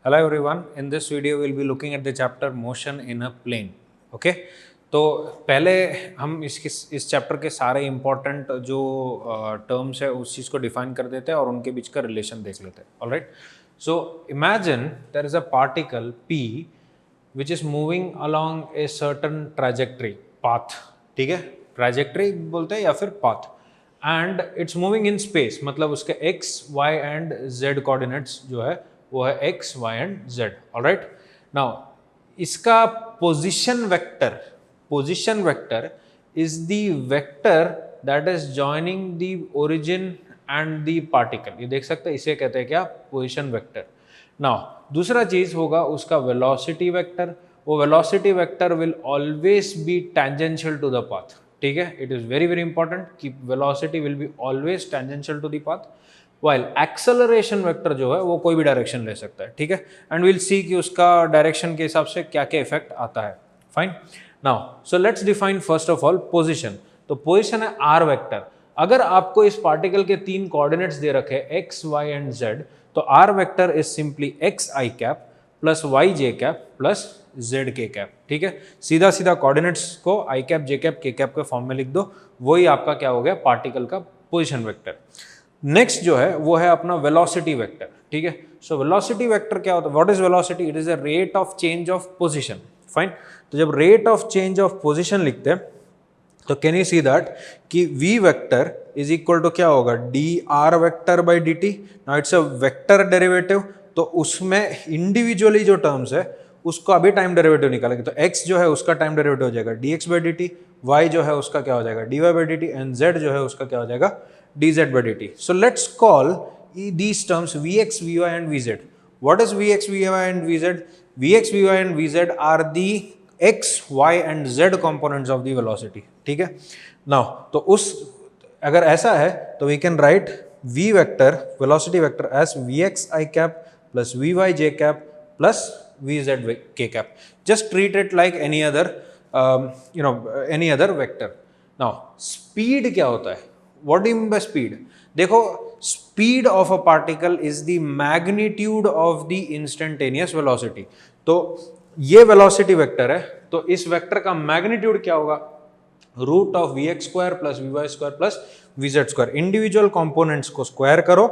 Hello everyone. In this video we'll be looking at the chapter motion in a plane. Okay? तो पहले हम इस chapter के सारे इम्पोर्टेंट जो टर्म्स है उस चीज़ को डिफाइन कर देते हैं और उनके बीच का रिलेशन देख लेते हैं. Alright, so imagine there is a particle P which is moving along a certain trajectory path. ठीक है, ट्रैजेक्टरी बोलते हैं या फिर path, and it's moving in space. मतलब उसके x, y and z coordinates जो है वो है x, y and z. Alright, now इसका position vector is the vector that is joining the origin and the particle. ये देख सकते हैं, इसे कहते हैं क्या? Position vector. नाउ दूसरा चीज होगा उसका वेलोसिटी वेक्टर. वो velocity vector will always be tangential to the path. ठीक है, it is very very important कि velocity will be always tangential to the path, while acceleration vector जो है वो कोई भी डायरेक्शन ले सकता है. ठीक है, एंड विल सी कि उसका डायरेक्शन के हिसाब से क्या क्या इफेक्ट आता है. Fine. Now so let's define first of all position. तो पोजीशन है आर वेक्टर. अगर आपको इस पार्टिकल के तीन कोऑर्डिनेट्स दे रखे एक्स, वाई एंड जेड, तो r vector is simply x I cap plus y J cap plus z के कैप. ठीक है, सीधा सीधा कोऑर्डिनेट्स को आई कैप, जे कैप, के कैप के फॉर्म में लिख दो. वही आपका क्या हो गया? पार्टिकल का पोजीशन वेक्टर. नेक्स्ट जो है वो है अपना वेलोसिटी वेक्टर. ठीक है, सो वेलोसिटी वेक्टर क्या होता है? What is velocity? It is a rate of change of position. Fine. तो जब rate of change of position लिखते हैं तो कैन यू सी दैट कि v vector is equal to क्या होगा? dr vector by dt. Now it's a vector derivative, तो उसमें इंडिविजुअली जो टर्म्स है उसको अभी टाइम डेरिवेटिव निकालेंगे. तो x जो है उसका टाइम डेरिवेटिव हो जाएगा dx बाई dt, y जो है उसका क्या हो जाएगा? dy by dt, and z जो है उसका क्या हो जाएगा? dz by dt. So let's call these terms vx, vy and vz. What is vx, vy and vz? Vx, vy and vz are the x, y and z components of the velocity. ठीक है. Now तो उस अगर ऐसा है तो we can write v vector, velocity vector as vx I cap plus vy j cap plus vz k cap. Just treat it like any other any other vector. Now speed क्या होता है? What do you mean by speed? देखो, speed of a particle is the magnitude of the instantaneous velocity. तो ये velocity vector है, तो इस vector का मैग्नीट्यूड क्या होगा? Root of v x square plus v y square plus v z square. Individual components को स्क्वायर करो,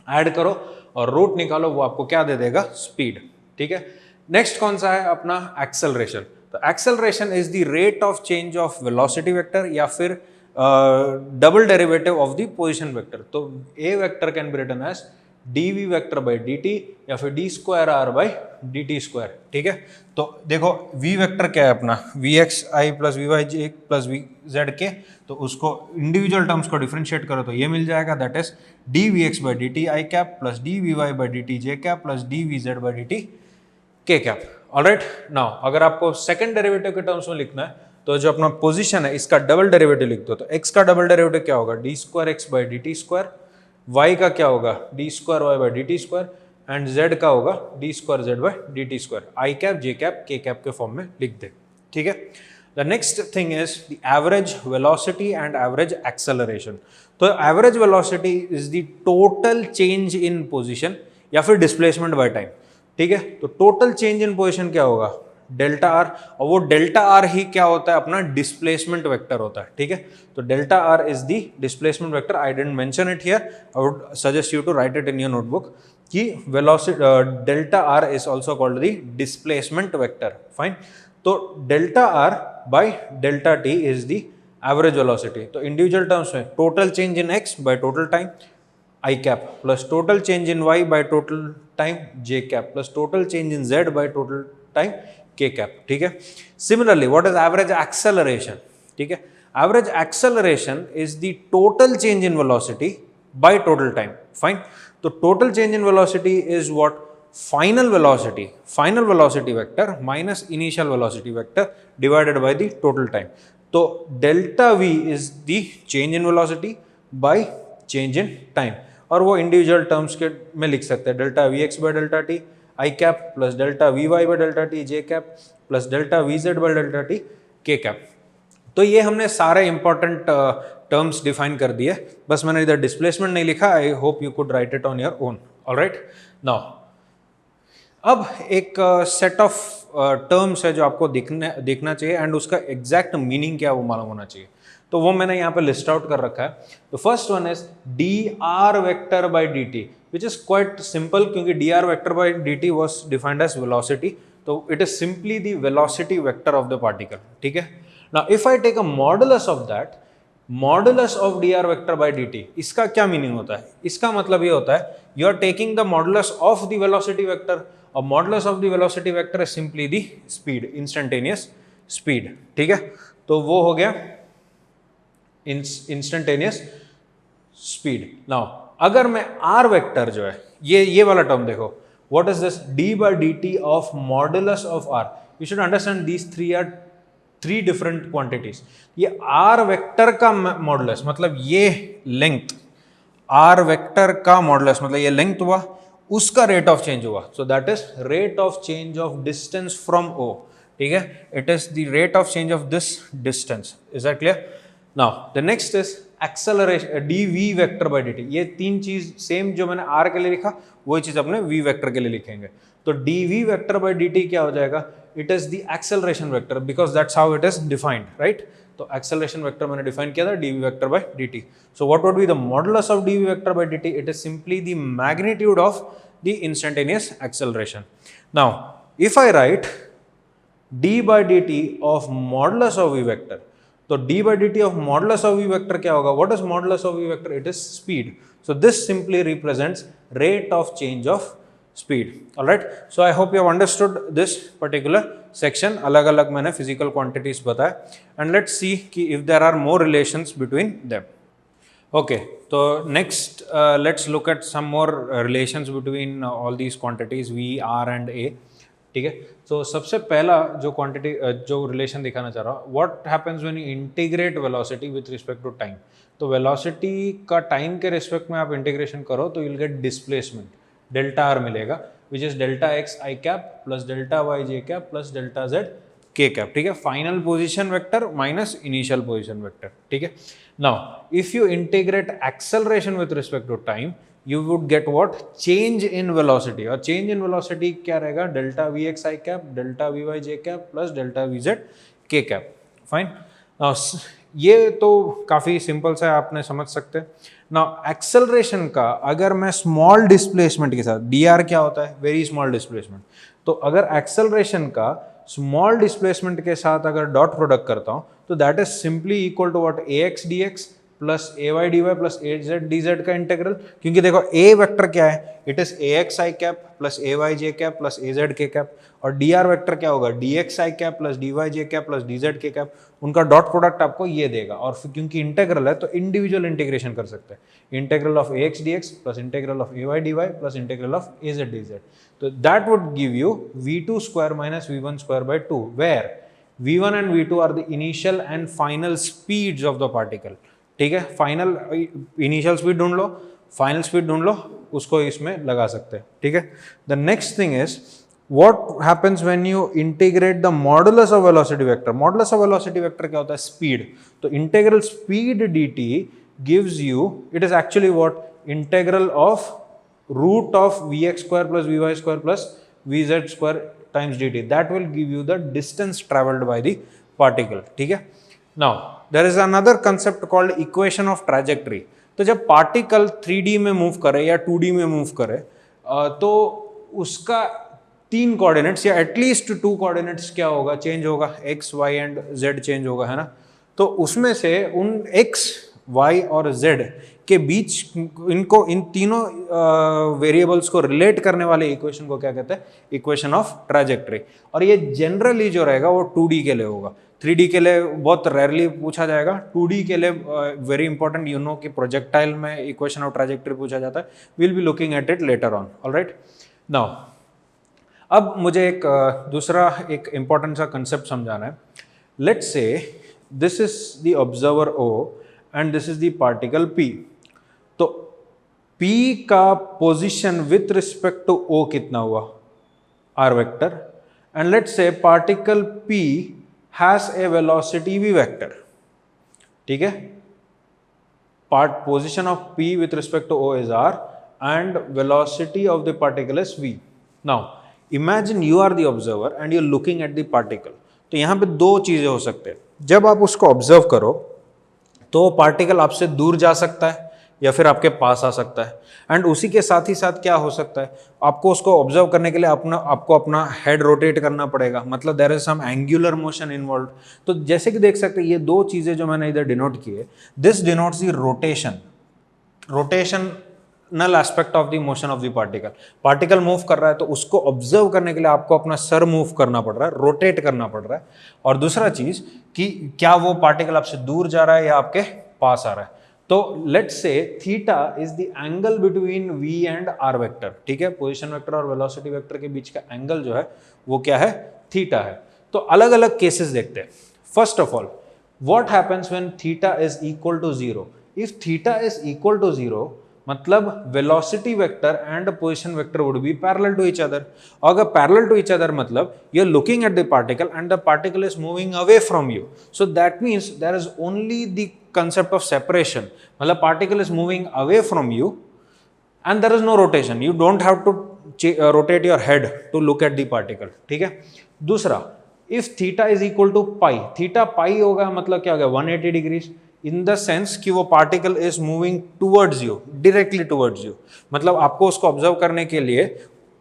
ऐड करो और रूट निकालो, वो आपको क्या दे देगा? स्पीड. ठीक है. नेक्स्ट कौन सा है? अपना एक्सेलरेशन. तो acceleration is the rate of change of velocity vector या फिर double derivative of the position vector. तो a vector can be written as dv vector by dt या फिर d square r by dt square. ठीक है, तो देखो v vector क्या है अपना? vx i plus vy j plus vz k. तो उसको इंडिविजुअल टर्म्स को डिफरेंशिएट करो तो ये मिल जाएगा, that is dvx by dt i cap plus dvy by dt j cap plus dvz by dt k cap. Alright, now अगर आपको second derivative के टर्म्स में लिखना है तो जो अपना पोजीशन है इसका डबल डेरिवेटिव लिख दो. तो x का डबल डेरिवेटिव क्या होगा? D square x by D T square. y का क्या होगा? D square Y by D T square. And z का होगा D square Z by D T square. I cap, J cap, के cap के form में लिख दे. ठीक है. The next thing is the average velocity and average acceleration. तो average velocity is the total change in position या फिर डिस्प्लेसमेंट बाय टाइम. ठीक है, तो टोटल चेंज इन पोजिशन क्या होगा? Delta R. और वो डेल्टा आर ही क्या होता है? अपना डिस्प्लेसमेंट वेक्टर होता है. ठीक है, तो delta R is the displacement vector. I didn't mention it here, I would suggest you to write it in your notebook कि velocity delta R is also called the displacement vector. Fine. तो delta R by delta T is the average velocity. तो individual terms में total change in X by total time I cap plus total change in Y by total time J cap plus total change in Z by total time K cap. ठीक है. Similarly what is average acceleration? ठीक है, average acceleration is the total change in velocity by total time. Fine. तो total change in velocity is what? Final velocity vector minus initial velocity vector divided by the total time. तो delta V is the change in velocity by change in time, और वो individual terms के में लिख सकते हैं. Delta we x by delta t i cap plus delta we y by delta t j cap plus delta we z by delta t k cap. तो ये हमने सारे इंपॉर्टेंट टर्म्स डिफाइन कर दिए. बस मैंने इधर डिस्प्लेसमेंट नहीं लिखा. आई hope you could write it on your own. Alright, now अब एक सेट ऑफ टर्म्स है जो आपको देखना चाहिए एंड उसका एग्जैक्ट मीनिंग क्या वो मालूम होना चाहिए, तो वो मैंने यहाँ पे लिस्ट आउट कर रखा है। तो first one is D are vector by D T, which is quite simple क्योंकि D are vector by D T was defined as velocity, तो it is simply the velocity vector of the particle, ठीक है। Now if I take a modulus of that, modulus of D are vector by D T, इसका क्या meaning होता है? इसका मतलब ये होता है you are taking the modulus of the velocity vector, और modulus of the velocity vector is simply the speed, instantaneous speed, ठीक है। तो वो हो गया इंस्टेंटेनियस स्पीड। नाउ अगर मैं आर वेक्टर जो है, ये वाला टर्म देखो, what is this, d by D t of modulus of r, you should understand these three are three different quantities. ये आर वेक्टर का मॉडुलस मतलब ये लेंथ, आर वेक्टर का मॉडुलस मतलब ये लेंथ हुआ, उसका रेट ऑफ चेंज हुआ, so that is rate of change of distance from o, ठीक है। It is the rate of change of this distance, is that clear? Now the next is acceleration d v vector by D t. ये तीन चीज same जो मैंने are के लिए लिखा वही चीज अपने वी वेक्टर के लिए लिखेंगे। तो d v vector by D t क्या हो जाएगा? It is the acceleration vector because that's how it is defined, right. तो एक्सेलरेशन वेक्टर मैंने डिफाइन किया था d v vector by D t. So what would be the modulus of d v vector by D t? It is simply the magnitude of the instantaneous acceleration. Now if I write d by D t of modulus of V vector, तो d by dt of modulus of v vector क्या होगा? What is modulus of v vector? It is speed. So this simply represents rate of change of speed. All right. So I hope you have understood this particular section. अलग-अलग मैंने physical quantities बताया, and let's see कि if there are more relations between them. Okay. तो next let's look at some more relations between all these quantities v, r and a. ठीक है। तो सबसे पहला जो क्वांटिटी जो रिलेशन दिखाना चाह रहा हूँ, what happens when you integrate velocity with respect to time. तो वेलोसिटी का टाइम के रिस्पेक्ट में आप इंटीग्रेशन करो तो you will get displacement, delta R मिलेगा, which is delta X I cap plus delta Y J cap plus delta Z के cap, ठीक है। Final position vector minus initial position vector, ठीक है। Now if you integrate acceleration with respect to time, you would get what? Change in velocity, और change in velocity क्या रहेगा? Delta we X I cap delta we Y J cap plus delta we Z के cap, fine. ये तो काफ़ी simple सा है, आपने समझ सकते हैं। नाउ एक्सेलरेशन का अगर मैं स्मॉल डिस्प्लेसमेंट के साथ, डी आर क्या होता है? वेरी स्मॉल डिस्प्लेसमेंट, तो अगर एक्सेलरेशन का स्मॉल डिस्प्लेसमेंट के साथ अगर डॉट प्रोडक्ट करता हूँ तो that is simply equal to what? A x D x plus a Y D Y plus a Z D z का इंटीग्रल। क्योंकि देखो ए वेक्टर क्या है? It is a x I cap plus a y J cap plus a z के cap, और d are vector क्या होगा? D x आई cap plus d y जे cap plus d z के cap. उनका dot product आपको ये देगा, और फिर क्योंकि इंटीग्रल है तो इंडिविजुअल इंटीग्रेशन कर सकते हैं। Integral of A x D x plus integral of A Y D Y plus integral of A Z D Z, तो that would give you V two square minus V one square by two, where v1 and v2 are the initial and final speeds of the particle, ठीक है। Final initial speed ढूंढ लो, final speed ढूंढ लो, उसको इसमें लगा सकते हैं, ठीक है। The next thing is what happens when you integrate the modulus of velocity vector. Modulus of velocity vector क्या होता है? स्पीड। तो integral speed dt gives you, it is actually what? Integral of root of vx square plus vy square plus vz square times dt, that will give you the distance travelled by the particle, ठीक है। Now there is another concept called equation of trajectory. तो जब particle 3D में move करे या 2D में move करे तो उसका 3 कोऑर्डिनेट्स या एटलीस्ट 2 कोऑर्डिनेट्स क्या होगा? चेंज होगा, x, y and z change होगा, है ना। तो उसमें से उन x, y और z के बीच इनको, इन तीनों वेरिएबल्स को रिलेट करने वाले इक्वेशन को क्या कहते हैं? Equation of trajectory. और ये जनरली जो रहेगा वो 2D के लिए होगा, 3D के लिए बहुत रेयरली पूछा जाएगा। 2D के लिए वेरी इंपॉर्टेंट, यू नो कि प्रोजेक्टाइल में इक्वेशन ऑफ ट्रैजेक्टरी पूछा जाता है। Will be looking at it later on, alright. Now अब मुझे एक दूसरा एक इंपॉर्टेंट सा कंसेप्ट समझाना है। Let's say this is the observer O and this is the particle P। तो P का position with respect to O कितना हुआ? R vector. And let's say particle P has a velocity v vector, ठीक है। position of P with respect to O is R and velocity of the particle is V. Now imagine you are the observer and you looking at the particle. तो यहाँ पे दो चीजें हो सकते हैं, जब आप उसको ऑब्जर्व करो तो पार्टिकल आपसे दूर जा सकता है या फिर आपके पास आ सकता है, एंड उसी के साथ ही साथ क्या हो सकता है, आपको उसको ऑब्जर्व करने के लिए आपको अपना हेड रोटेट करना पड़ेगा, मतलब there is some angular motion involve. तो जैसे कि देख सकते हैं ये दो चीजें जो मैंने इधर डिनोट की है, this denotes the rotational aspect of the motion of the particle. Particle move कर रहा है तो उसको ऑब्जर्व करने के लिए आपको अपना सर मूव करना पड़ रहा है, रोटेट करना पड़ रहा है। और दूसरा चीज कि क्या वो पार्टिकल आपसे दूर जा रहा है या आपके पास आ रहा है। तो लेट्स से theta is the angle between v and r vector, ठीक है, पोजीशन वेक्टर और वेलोसिटी वेक्टर के बीच का एंगल जो है वो क्या है, थीटा है। तो अलग अलग केसेस देखते हैं। First of all, what happens when theta is equal to 0? If theta is equal to 0 मतलब velocity vector and position vector would be parallel to each other. अगर पैरेलल टू ईच अदर मतलब you are looking at the particle and the particle is moving away from you, so that means there is only the concept of separation, मतलब particle is moving away from you and there is no rotation, you don't have to rotate your head to look at the particle, ठीक है। दूसरा, if theta is equal to pi, theta pi होगा मतलब क्या होगा 180 degrees, in the sense कि वो particle is moving towards you, directly towards you, मतलब आपको उसको ऑब्जर्व करने के लिए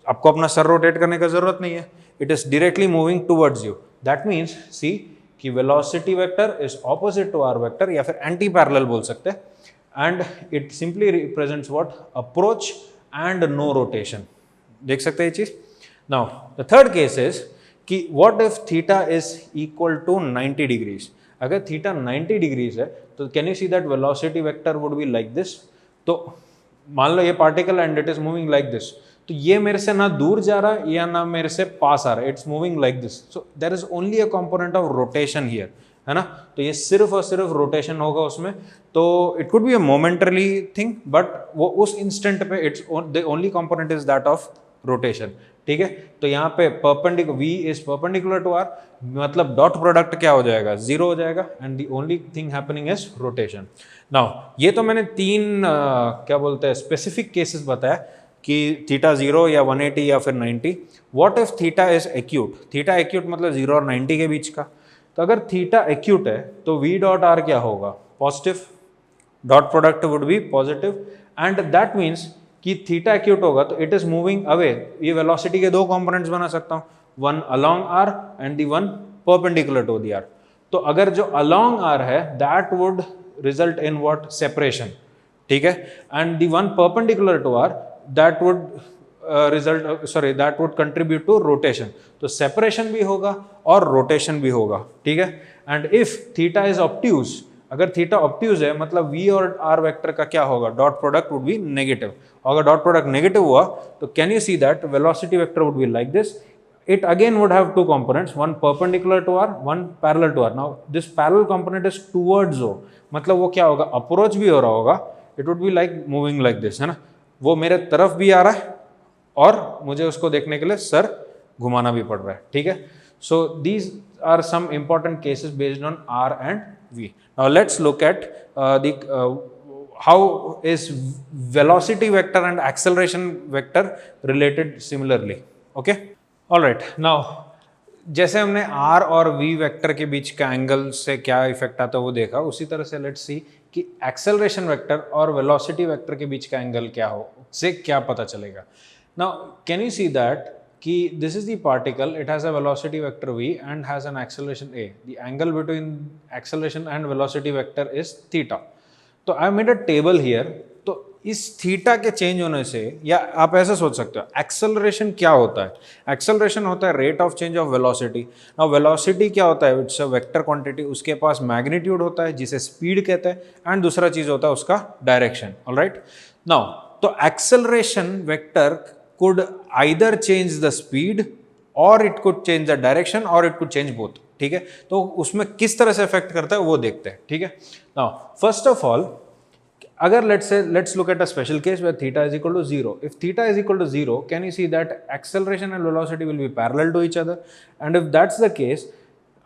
आपको अपना सर रोटेट करने की जरूरत नहीं है, it is directly moving towards you. That means see कि velocity vector is opposite to R vector या फिर एंटी पैरेलल बोल सकते हैं, and it simply represents what, approach and no rotation. देख सकते हैं ये चीज। Now the third case is कि what if theta is equal to 90 degrees. अगर थीटा 90 डिग्रीज है तो can you see that velocity vector would B like this. तो मान लो ये particle and it is moving like this, तो ये मेरे से ना दूर जा रहा है या ना मेरे से पास आ रहा है, it's moving like this, so there is only a component of rotation here, है ना। तो ये सिर्फ और सिर्फ रोटेशन होगा उसमें। तो it could be a momentary thing, but वो उस इंस्टेंट पे it's the only component is that of rotation, ठीक है। तो यहाँ पे perpendicular v is perpendicular to r, मतलब डॉट प्रोडक्ट क्या हो जाएगा, 0 हो जाएगा, and the only thing happening is rotation. Now ये तो मैंने तीन क्या बोलते हैं स्पेसिफिक केसेस बताया कि थीटा 0 या 180 या फिर 90। What if theta is acute? Theta acute मतलब 0 और 90 के बीच का। तो अगर थीटा एक्यूट है तो v डॉट r क्या होगा, positive, dot product would be positive, and that means कि थीटा एक्यूट होगा तो इट इज मूविंग अवे। ये वेलोसिटी के दो कंपोनेंट्स बना सकता हूँ, one along r and the one perpendicular to the r। तो अगर जो अलोंग r है that would result in what, separation, ठीक है, and the one perpendicular to r that would that would contribute to rotation। तो separation भी होगा और rotation भी होगा, ठीक है। and if theta is obtuse, अगर थीटा obtuse है मतलब v और r वेक्टर का क्या होगा, dot product would B negative. अगर डॉट प्रोडक्ट नेगेटिव हुआ तो can you see that velocity vector would B like this. it again would have two components, one perpendicular to r, one parallel to r। now this parallel component is towards o, मतलब वो क्या होगा, approach भी हो रहा होगा, it would be like moving like this, है ना, वो मेरे तरफ भी आ रहा है और मुझे उसको देखने के लिए सर घुमाना भी पड़ रहा है, ठीक है। So these are some important cases based on r and v। Now let's look at how is velocity vector and acceleration vector related similarly, okay. Alright, now जैसे हमने r और v वेक्टर के बीच का एंगल से क्या effect आता है वो देखा, उसी तरह से लेट्स सी कि एक्सेलरेशन वेक्टर और वेलोसिटी वेक्टर के बीच का एंगल क्या हो, से क्या पता चलेगा। Now can you see that कि this is the particle, it has a velocity vector v and has an acceleration a, the angle between acceleration and velocity vector is theta. तो I made a table here. तो इस theta के change होने से, या आप ऐसे सोच सकते हो, एक्सेलरेशन क्या होता है, एक्सेलरेशन होता है rate of change of velocity. Now velocity क्या होता है, इट्स अ वेक्टर क्वांटिटी, उसके पास मैग्नीट्यूड होता है जिसे स्पीड कहते हैं, एंड दूसरा चीज होता है उसका डायरेक्शन, ऑलराइट। नाउ तो acceleration vector could either change the speed और it could change the direction और इट कुड चेंज बोथ, ठीक है। तो उसमें किस तरह से इफेक्ट करता है वो देखते हैं, ठीक है। नाउ फर्स्ट ऑफ ऑल, अगर let's look at a special case where theta is equal to 0. If theta is equal to 0, can you see that acceleration and velocity will be parallel to each other? And if that's the case,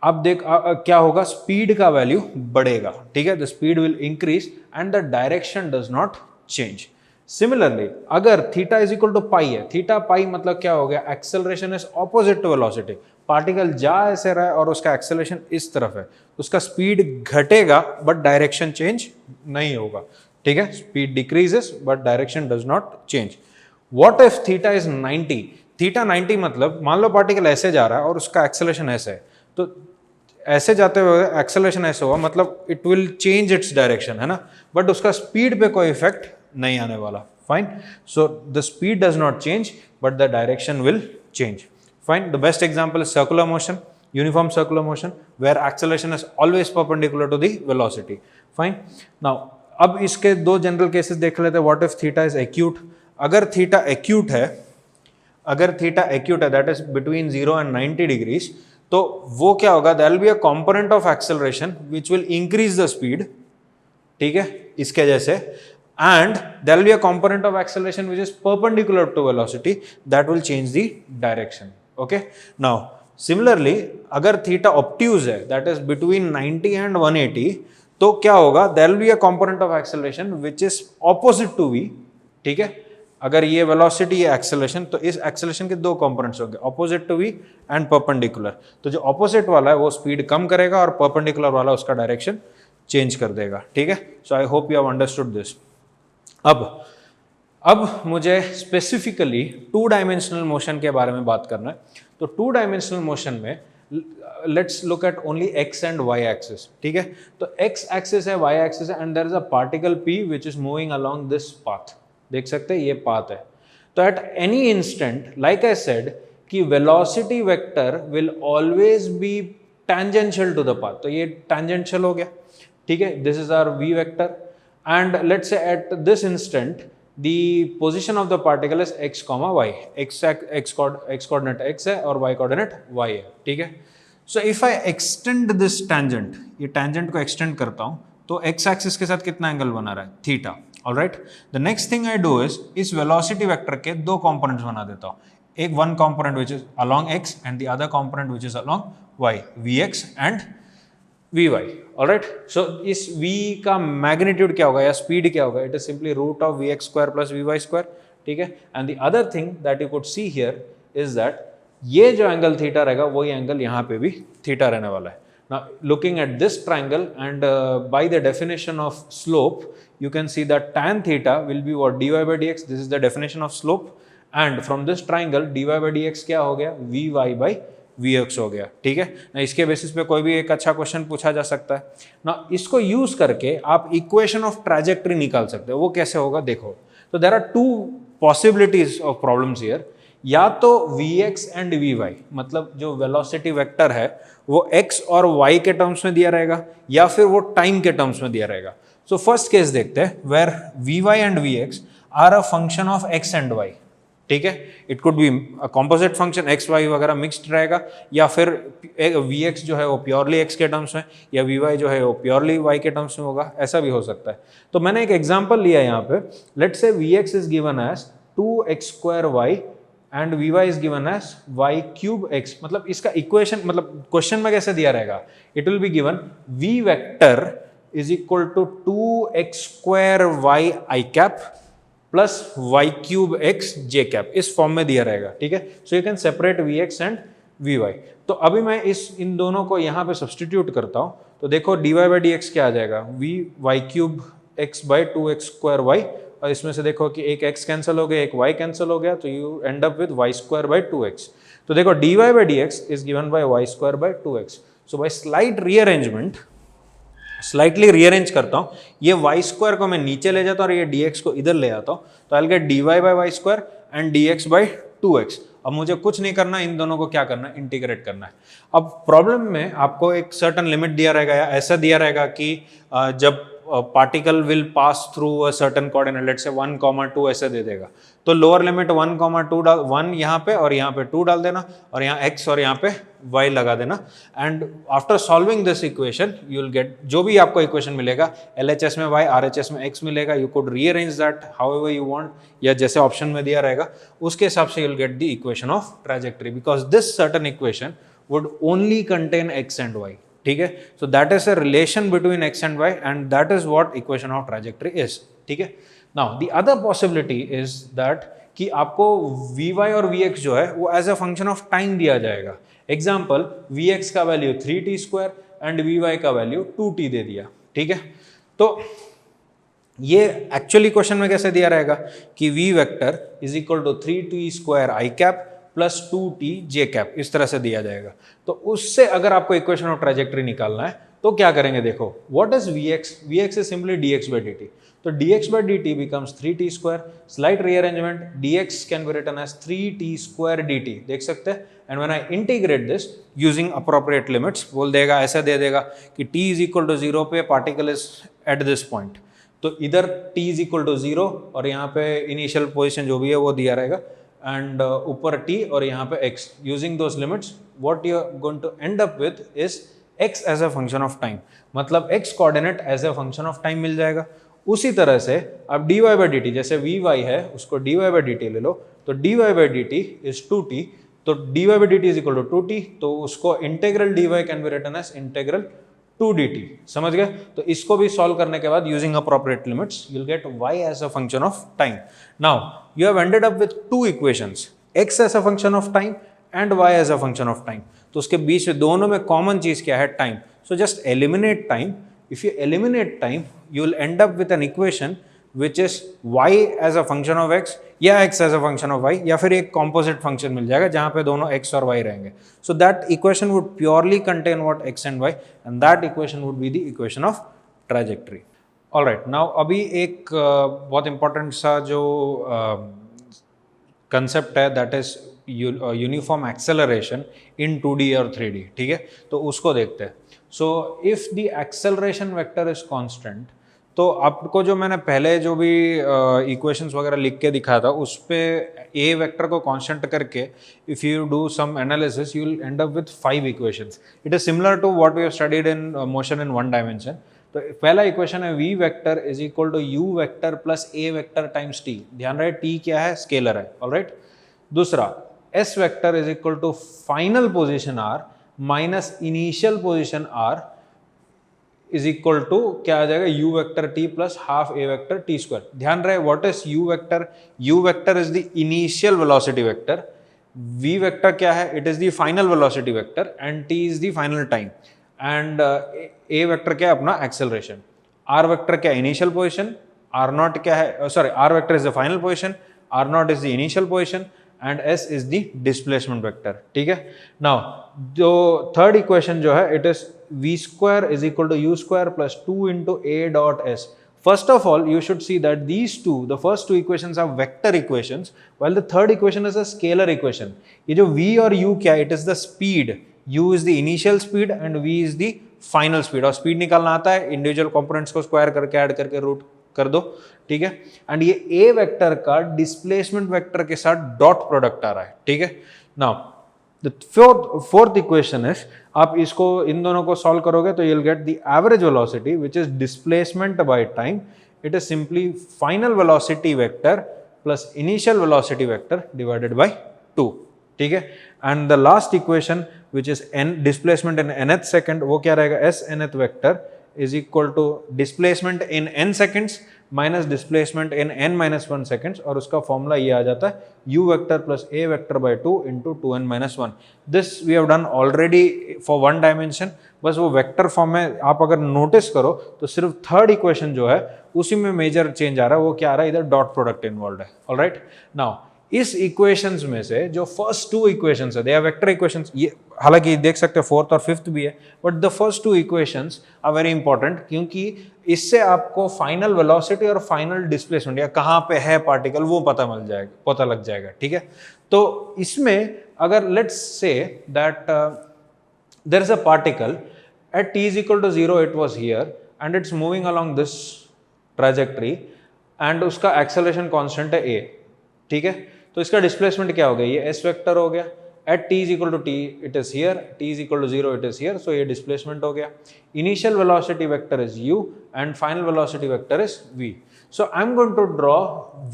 अब देख क्या होगा, speed का value बढ़ेगा, ठीक है, the speed will increase and the direction does not change. Similarly अगर theta is equal to pi है, थीटा पाई मतलब क्या हो गया, acceleration is opposite to velocity, particle जा ऐसे रहा है और उसका एक्सेलरेशन इस तरफ है, उसका स्पीड घटेगा बट डायरेक्शन चेंज नहीं होगा, ठीक है, speed decreases but direction does not change. What if theta is 90, theta 90 मतलब मान लो पार्टिकल ऐसे जा रहा है और उसका एक्सेलरेशन ऐसे है, तो ऐसे जाते हुए एक्सेलरेशन ऐसे हुआ मतलब it will change its direction, है ना, बट उसका स्पीड पे कोई इफेक्ट नहीं आने वाला, fine. So the speed does not change but the direction will change, fine. The best example is circular motion, uniform circular motion where acceleration is always perpendicular to the velocity, fine. Now अब इसके दो general cases देख लेते हैं। What if theta is acute, अगर theta acute है, अगर theta acute है that is between 0 and 90 degrees, तो वो क्या होगा, there will be a component of acceleration which will increase the speed, ठीक है, इसके जैसे, and there will be a component of acceleration which is perpendicular to velocity that will change the direction, okay। Now similarly अगर theta obtuse है that is between 90 and 180, तो क्या होगा, there will be a component of acceleration which is opposite to v, ठीक है, अगर ये velocity है एक्सेलरेशन, तो इस एक्सेलरेशन के दो कंपोनेंट्स होंगे, opposite to v and perpendicular. तो जो ऑपोजिट वाला है वो स्पीड कम करेगा और परपेंडिकुलर वाला उसका डायरेक्शन चेंज कर देगा, ठीक है। So I hope you have understood this. अब मुझे स्पेसिफिकली टू डायमेंशनल मोशन के बारे में बात करना है। तो टू डायमेंशनल मोशन में let's look at only X and Y axis, ठीक है। तो एक्स एक्सिस है, वाई एक्सिस है, and there is a particle P which is moving along this path, देख सकते हैं ये पाथ है। तो at any instant like I said कि velocity vector will always be tangential to the path, तो ये टैंजेंशियल हो गया, ठीक है, this is our we vector, and let's say at this instant the position of the particle is x comma y, x coordinate x है और y coordinate y है, ठीक है। so if I extend this tangent, ये tangent को extend करता हूँ तो x axis के साथ कितना एंगल बना रहा है, theta, alright। the next thing I do is इस velocity vector के दो components बना देता हूँ, एक one component which is along x and the other component which is along y, vx and vy, alright। so इस v का magnitude क्या होगा या स्पीड क्या होगा, it is simply root of vx square plus vy square, ठीक है। And the other thing that you could see here is that ये जो एंगल थीटा रहेगा वही एंगल यहाँ पे भी थीटा रहने वाला है। Now looking at this triangle and by the definition of slope you can see that tan theta will be what, dy by dx, this is the definition of slope, and from this triangle dy by dx क्या हो गया, vy by vx हो गया, ठीक है ना। इसके basis पे कोई भी एक अच्छा क्वेश्चन पूछा जा सकता है ना, इसको यूज करके आप इक्वेशन ऑफ ट्रैजेक्टरी निकाल सकते हो। वो कैसे होगा देखो, तो there are two possibilities of problems here, या तो vx एंड vy मतलब जो वेलोसिटी वेक्टर है वो x और y के टर्म्स में दिया रहेगा या फिर वो टाइम के टर्म्स में दिया रहेगा। सो फर्स्ट केस देखते हैं where vy and vx are a function of x and y, ठीक है। It could be composite function x y वगैरह मिक्स्ड रहेगा, या फिर vx जो है वो प्योरली x के टर्म्स में, या vy जो है वो प्योरली y के टर्म्स में होगा, ऐसा भी हो सकता है। तो मैंने एक एग्जांपल लिया यहाँ पे, let's say vx is given as 2x square y and vy is given as y cube x, मतलब इसका इक्वेशन मतलब क्वेश्चन में कैसे दिया रहेगा, it will be given v vector is equal to 2x square y i cap plus y cube x j cap, इस form में दिया रहेगा, ठीक है। So you can separate vx and vy। तो अभी मैं इन दोनों को यहाँ पे सब्सटीट्यूट करता हूँ, तो देखो dy by dx क्या आ जाएगा, y cube x by 2x square y, और इसमें से देखो कि एक x कैंसिल हो गया एक y कैंसिल हो गया, तो you end up with y square by 2x। तो देखो dy by dx is given by y square by 2x। So by slight rearrangement, slightly rearrange करता हूँ, ये y स्क्वायर को मैं नीचे ले जाता हूँ और ये dx को इधर ले आता हूँ, तो I get dy by y square and dx by 2x। अब मुझे कुछ नहीं करना, इन दोनों को क्या करना है, इंटीग्रेट करना है। अब प्रॉब्लम में आपको एक सर्टेन लिमिट दिया रहेगा या ऐसा दिया रहेगा कि जब particle will pass through a certain coordinate, let's say 1, 2 ऐसे दे देगा, तो लोअर लिमिट 1, 2 डाल, 1 यहाँ पे और यहाँ पे 2 डाल देना, और यहाँ x और यहाँ पे y लगा देना, and after solving this equation you will gate जो भी आपको इक्वेशन मिलेगा, LHS में y, RHS में x मिलेगा, you could rearrange that however you want, या जैसे ऑप्शन में दिया रहेगा उसके हिसाब से you will get the equation of trajectory, because this certain equation would only contain x and y, ठीक है। So that is a relation between x and y and that is what equation of trajectory is, ठीक है। Now the other possibility is that कि आपको Vy और Vx जो है वो as a function of time दिया जाएगा। एग्जाम्पल, Vx का वैल्यू 3t² एंड Vy का वैल्यू 2t दे दिया, ठीक है। तो ये एक्चुअली क्वेश्चन में कैसे दिया रहेगा कि v vector is equal to 3t² i cap plus 2t j cap, इस तरह से दिया जाएगा। तो उससे अगर आपको इक्वेशन ऑफ ट्रेजेक्टरी निकालना है तो क्या करेंगे, देखो what is Vx, Vx is simply dx by dt, तो dx by dt becomes 3t², slight rearrangement, dx can be written as 3t² dt, देख सकते हैं। And when I integrate this using appropriate limits, बोल देगा, ऐसा दे देगा कि t is equal to 0 पे particle is at this point, तो इधर t इज इक्वल टू 0 और यहाँ पे इनिशियल पोजिशन जो भी है वो दिया रहेगा, एंड ऊपर t और यहाँ पे x, using those limits what you are going to end up with is x as a function of time, मतलब x coordinate as a function of time मिल जाएगा। उसी तरह से अब dy by dt, जैसे Vy है उसको dy by dt ले लो, तो dy by dt is 2t, तो dy by dt is equal to 2t, तो उसको integral dy can be written as integral 2dt, समझ गए। तो इसको भी सॉल्व करने के बाद using appropriate limits you will get y as a function of time. Now you have ended up with two equations, x as a function of time and y as a function of time. तो उसके बीच में दोनों में common चीज क्या है, time. So just eliminate time, if you eliminate time you will end up with an equation which is y as a function of x या x as a function of y, या फिर एक composite function मिल जाएगा जहां पे दोनों x और y रहेंगे। so that equation would purely contain what x and y, and that equation would be the equation of trajectory. all right, now अभी एक बहुत important सा जो concept है, that is uniform acceleration in 2D और 3D, ठीक है, तो उसको देखते हैं। So if the acceleration vector is constant, तो आपको जो मैंने पहले जो भी इक्वेशंस वगैरह लिख के दिखाया था उस पे ए वेक्टर को कांस्टेंट करके if you do some analysis you will end up with 5 equations. It is similar to what we have studied in motion in 1 dimension. तो पहला इक्वेशन है v vector is equal to u vector plus a vector times t, ध्यान रहे t क्या है, scalar है, alright. दूसरा s vector is equal to final position r minus initial position r is equal to क्या आ जाएगा, u vector t plus half a vector t square. ध्यान रहे what is u vector, u vector is the initial velocity vector, v vector क्या है, it is the final velocity vector and t is the final time, and a vector क्या है अपना acceleration, r vector क्या है initial position, r not क्या है, sorry r vector is the final position, r not is the initial position and s is the displacement vector, ठीक है। Now जो थर्ड इक्वेशन जो है it is v square is equal to u square plus 2 into a dot s. First of all, you should see that these two, the first two equations are vector equations, while the third equation is a scalar equation. ये जो v और u क्या है, it is the speed. u is the initial speed and v is the final speed. और speed निकालना आता है, individual components को square करके add करके root कर दो, ठीक है। एंड ये a वेक्टर का डिस्प्लेसमेंट वेक्टर के साथ डॉट प्रोडक्ट आ रहा है, ठीक है। Now the fourth equation is, आप इसको इन दोनों को सॉल्व करोगे तो you will get the average velocity which is displacement by time. It is simply final velocity vector plus initial velocity vector divided bye 2, ठीक है। And the last equation which is n displacement in nth second, वो क्या रहेगा, s nth vector is equal to displacement in n seconds minus displacement in n minus 1 seconds, और उसका formula ये आ जाता है u vector plus a vector by 2 into 2n minus 1. This we have done already for 1 dimension, बस वो vector form में आप अगर नोटिस करो तो सिर्फ थर्ड इक्वेशन जो है उसी में मेजर चेंज आ रहा है, वो क्या आ रहा है, इधर डॉट प्रोडक्ट इन्वॉल्व है, ऑलराइट। नाउ इस इक्वेशंस में से जो फर्स्ट टू इक्वेशंस है दे आर वेक्टर इक्वेशंस, ये हालांकि देख सकते हैं फोर्थ और फिफ्थ भी है, but the first two equations are very important क्योंकि इससे आपको फाइनल वेलोसिटी और फाइनल डिस्प्लेसमेंट या कहाँ पे है पार्टिकल वो पता लग जाएगा, ठीक है। तो इसमें अगर let's say that there is a particle at t is equal to 0 it was here and it's moving along this trajectory and उसका एक्सेलरेशन कांस्टेंट है a, ठीक है। तो इसका डिस्प्लेसमेंट क्या हो गया, ये s वेक्टर हो गया, eight t is equal to t it is here, t is equal to 0 it is here, so ये डिस्प्लेसमेंट हो गया। Initial velocity vector is u and final velocity vector is v. So I'm going to draw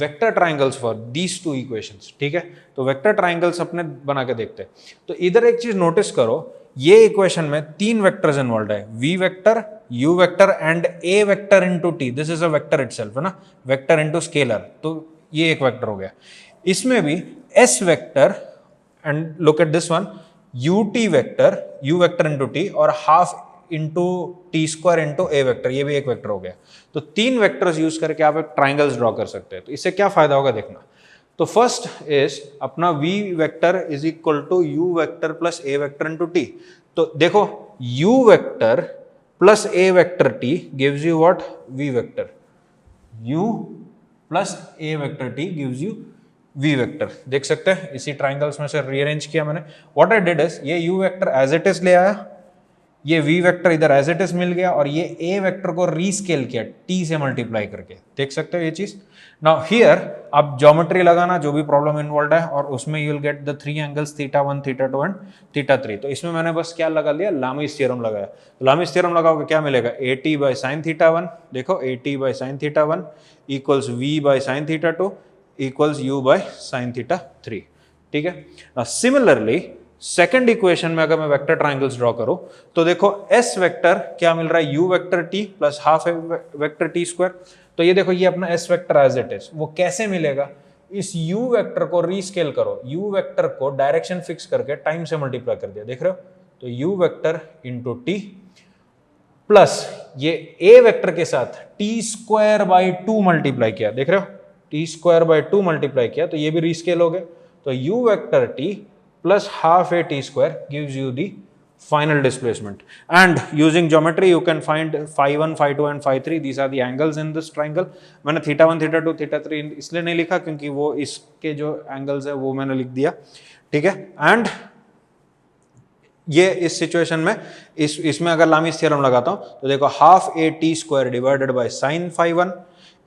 vector triangles for these two equations, ठीक है। तो vector triangles अपने बना के देखते हैं। तो इधर एक चीज नोटिस करो, ये इक्वेशन में 3 वेक्टर्स इन्वॉल्व है, v vector u vector and a vector into t, this is a vector itself है ना, वेक्टर इंटू स्केलर, तो ये एक वेक्टर हो गया। इसमें भी s vector and look at this one, ut vector, u vector into t और half into T square into A vector, ये भी एक वेक्टर हो गया। तो 3 वेक्टर्स यूज करके आप एक ट्राइंगल्स ड्रॉ कर सकते हैं। तो इससे क्या फायदा होगा देखना। तो फर्स्ट इज अपना v vector is equal to u vector plus a vector into t। तो देखो u vector plus a vector t gives you what, v vector, u plus a vector t gives you v vector. देख सकते हैं इसी triangles में से rearrange किया मैंने। व्हाट आई डिड इज, ये u vector as it is ले आया, ये v वेक्टर इधर एज इट इज मिल गया, और ये a वेक्टर को रीस्केल किया t से मल्टीप्लाई करके। देख सकते हो ये चीज। नाउ हियर आप ज्योमेट्री लगाना, जो भी प्रॉब्लम इन्वॉल्व है, और उसमें you will get the 3 angles θ1, θ2 and θ3। तो इसमें मैंने बस क्या लगा लिया, लामीज थ्योरम लगाया। तो लामीज थ्योरम लगाओगे क्या मिलेगा, at बाय साइन θ1, देखो at by sine θ1 equals v by sine θ2 equals u by sine θ3। ठीक है। सिमिलरली सेकंड इक्वेशन में अगर मैं वेक्टर ट्राइंगल्स ड्रॉ करूं, तो देखो s वेक्टर क्या मिल रहा है, u vector t plus half vector t square. तो ये देखो ये अपना s vector as it is, वो कैसे मिलेगा, इस u वेक्टर को रीस्केल करो, u वेक्टर को डायरेक्शन फिक्स करके टाइम से मल्टीप्लाई कर दिया, देख रहे हो। तो u vector into t plus ये a वेक्टर के साथ t स्क्वायर बाई 2 मल्टीप्लाई किया, देख रहे हो, t स्क्वायर बाई 2 मल्टीप्लाई किया, तो ये भी रीस्केल हो गए। तो u vector t plus half a t square gives you the final displacement, and using geometry you can find phi1, phi2 and phi3, these are the angles in this triangle। मैंने θ1, θ2, θ3 इसलिए नहीं लिखा क्योंकि वो इसके जो एंगल्स है वो मैंने लिख दिया, ठीक है। एंड ये इस सिचुएशन में इसमें अगर लामीज थ्योरम लगाता हूं तो देखो half a t square divided by sine phi1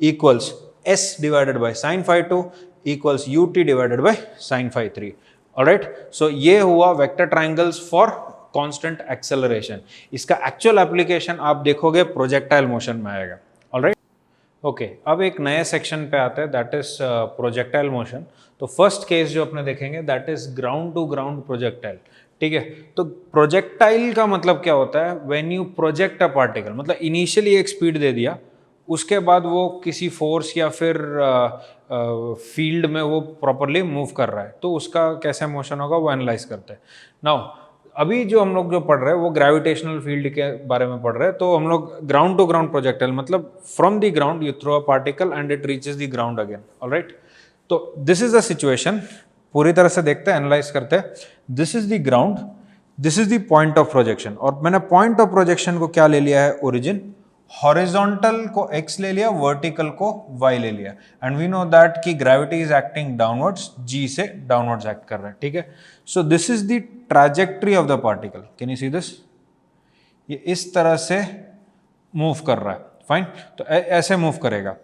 equals s divided by sine phi2 equals ut divided by sine phi3। Alright, so ये हुआ vector triangles for constant acceleration. इसका एक्चुअल एप्लीकेशन आप देखोगे projectile motion में आएगा। Alright, okay, अब एक नए सेक्शन पे आते हैं, दैट इज प्रोजेक्टाइल मोशन। तो फर्स्ट केस जो अपने देखेंगे that is ground to ground projectile. ठीक है, तो प्रोजेक्टाइल का मतलब क्या होता है, when you project a particle, मतलब इनिशियली एक स्पीड दे दिया, उसके बाद वो किसी फोर्स या फिर फील्ड में वो प्रॉपरली मूव कर रहा है, तो उसका कैसे मोशन होगा वो एनालाइज करते हैं। नाउ अभी जो हम लोग जो पढ़ रहे हैं वो ग्रेविटेशनल फील्ड के बारे में पढ़ रहे हैं। तो हम लोग ग्राउंड टू ग्राउंड प्रोजेक्टाइल मतलब from the ground you throw a particle and it reaches the ground again. Alright, तो दिस इज द सिचुएशन, पूरी तरह से देखते हैं, एनालाइज करते हैं। This is the ground, this is the point of projection, और मैंने पॉइंट ऑफ प्रोजेक्शन को क्या ले लिया है, ओरिजिन। हॉरिजॉन्टल को x ले लिया, वर्टिकल को y ले लिया, एंड वी नो दैट कि gravity is acting downwards, g से डाउनवर्ड्स एक्ट कर रहा है। ठीक है, सो this is the trajectory of the particle, can you see this, ये इस तरह से मूव कर रहा है। फाइन, तो ऐसे मूव करेगा।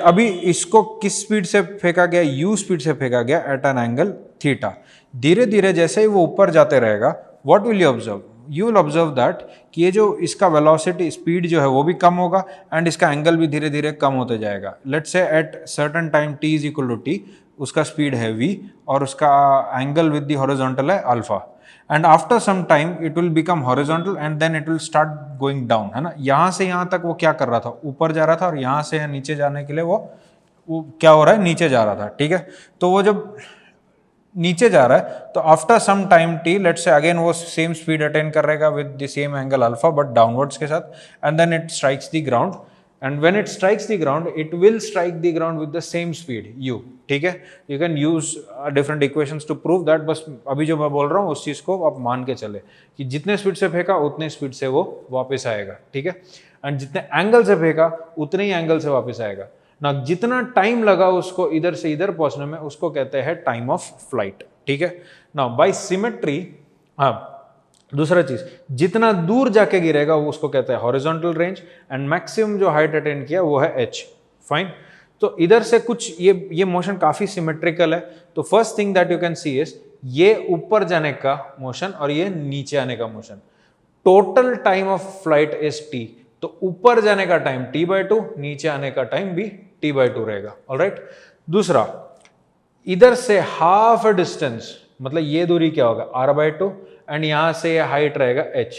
अभी इसको किस स्पीड से फेंका गया, u स्पीड से फेंका गया एट एन एंगल थीटा। धीरे धीरे जैसे ही वो ऊपर जाते रहेगा, what will you observe, you will observe that कि ये जो इसका वेलोसिटी स्पीड जो है वो भी कम होगा, एंड इसका एंगल भी धीरे धीरे कम होते जाएगा। Let's say at certain time t is equal to t, उसका स्पीड है v और उसका एंगल विद द हॉरिजॉन्टल है alpha, and after some time it will become horizontal and then it will start going down, है ना। यहाँ से यहाँ तक वो क्या कर रहा था, ऊपर जा रहा था, और यहाँ से नीचे जाने के लिए वो क्या हो रहा है, नीचे जा रहा था। ठीक है, तो वो जब नीचे जा रहा है तो after some time t, let's say again वो सेम स्पीड अटेन करेगा with the same angle alpha but downwards के साथ, and then it strikes the ground, and when it strikes the ground it will strike the ground with the same speed u। ठीक है, you can use different equations to prove that, बस अभी जो मैं बोल रहा हूँ उस चीज को आप मान के चले कि जितने स्पीड से फेंका उतने स्पीड से वो वापस आएगा। ठीक है, एंड जितने एंगल से फेंका उतने ही एंगल से वापस आएगा ना। जितना टाइम लगा उसको इधर से इधर पहुंचने में उसको कहते हैं टाइम ऑफ फ्लाइट। ठीक है, नाउ बाय सिमेट्री, हाँ दूसरा चीज, जितना दूर जाके गिरेगा वो उसको कहते हैं हॉरिजॉन्टल रेंज, एंड मैक्सिमम जो हाइट अटेन किया वो है h। फाइन, तो इधर से कुछ ये मोशन काफी सिमेट्रिकल है। तो first thing that you can C is ये ऊपर जाने का मोशन और ये नीचे आने का motion. Total time of flight is t, तो ऊपर जाने का टाइम t/2, नीचे आने का टाइम भी t/2 रहेगा। ऑलराइट, दूसरा इधर से हाफ डिस्टेंस, मतलब ये दूरी क्या होगा r/2, एंड यहां से हाइट रहेगा h।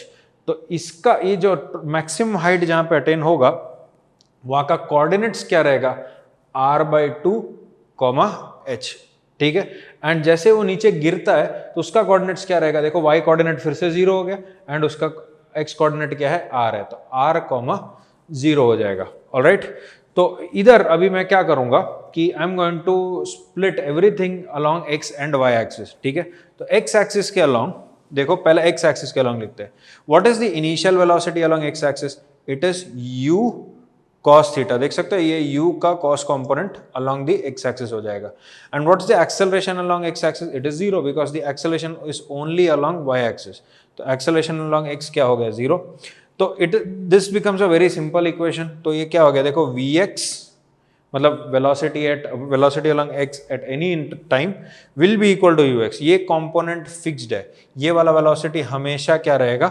तो इसका ये जो मैक्सिमम हाइट जहां पे अटेन होगा वहां का कोऑर्डिनेट्स क्या रहेगा, r/2, h, ठीक है। एंड जैसे वो नीचे गिरता है तो उसका कोऑर्डिनेट्स क्या रहेगा, देखो y कोऑर्डिनेट फिर से 0 हो गया एंड उसका x कोऑर्डिनेट क्या है, r है, तो r, 0 हो जाएगा। ऑलराइट, तो इधर अभी मैं क्या करूंगा कि I am going to split everything along x and y axis, ठीक है। तो x एक्सिस के अलोंग देखो, पहले x एक्सिस के अलोंग लिखते हैं। What is the initial velocity along x axis, it is u cos theta, देख सकते हो ये u का cos component along the x axis हो जाएगा। And what is the acceleration along x axis, it is 0 because the acceleration is only along y axis, तो acceleration along x क्या हो गया, 0। तो this becomes a very simple equation. तो ये क्या हो गया, देखो vx मतलब velocity along x at any time will be equal to ux, ये कंपोनेंट फिक्स्ड है, ये वाला वेलोसिटी हमेशा क्या रहेगा,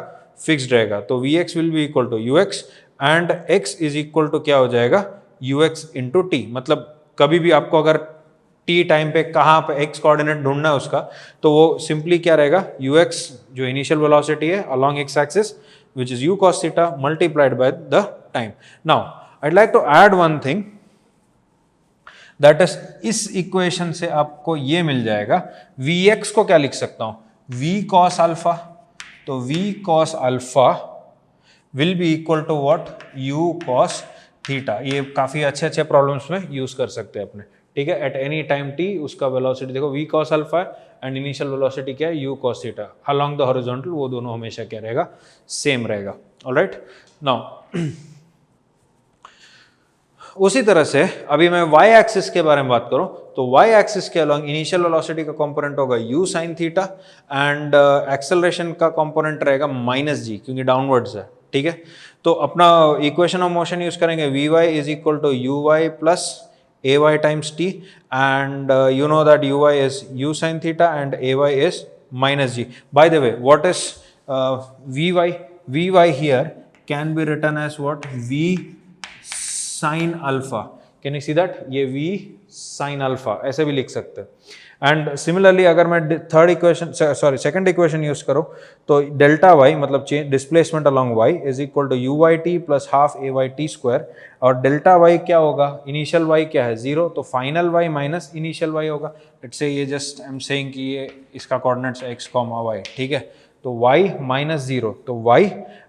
फिक्स्ड रहेगा। तो vx will be equal to ux and x is equal to क्या हो जाएगा, ux इंटू टी। मतलब कभी भी आपको अगर t टाइम पे कहाँ पे x कोऑर्डिनेट ढूंढना है उसका, तो वो सिंपली क्या रहेगा, ux जो इनिशियल वेलोसिटी है along x axis which is u cos theta multiplied by the time. Now I'd like to add one thing, that is इस इक्वेशन से आपको ये मिल जाएगा, vx को क्या लिख सकता हूं, v cos अल्फा, तो v cos alpha will be equal to what, u cos theta। ये काफी अच्छे प्रॉब्लम्स में यूज कर सकते हैं अपने, ठीक है। एट एनी टाइम t उसका वेलोसिटी देखो v cos alpha and initial velocity क्या है, u cos theta along the horizontal, वो दोनों हमेशा क्या रहेगा, सेम रहेगा। ऑलराइट, नाउ उसी तरह से अभी मैं y एक्सिस के बारे में बात करूं, तो y एक्सिस के अलोंग इनिशियल वेलोसिटी का कंपोनेंट होगा u sin theta and acceleration का कंपोनेंट रहेगा -g, क्योंकि डाउनवर्ड्स है, ठीक है। तो अपना इक्वेशन ऑफ मोशन यूज करेंगे, vy is equal to uy plus ay times t, and you know that uy is u sin theta and ay is minus g. By the way, what is vy? Vy here can be written as what, v sin alpha. Can you see that? ये v sin alpha ऐसे भी लिख सकते हैं। And similarly अगर मैं third equation second equation use करूं, तो डेल्टा वाई मतलब displacement along y is equal to u y t plus half a y t square, और डेल्टा वाई क्या होगा, इनिशियल वाई क्या है 0, तो final y minus initial y होगा। लेट्स से ये जस्ट आई एम सेइंग कि ये इसका कोऑर्डिनेट्स x, y, ठीक है। तो y माइनस 0, तो y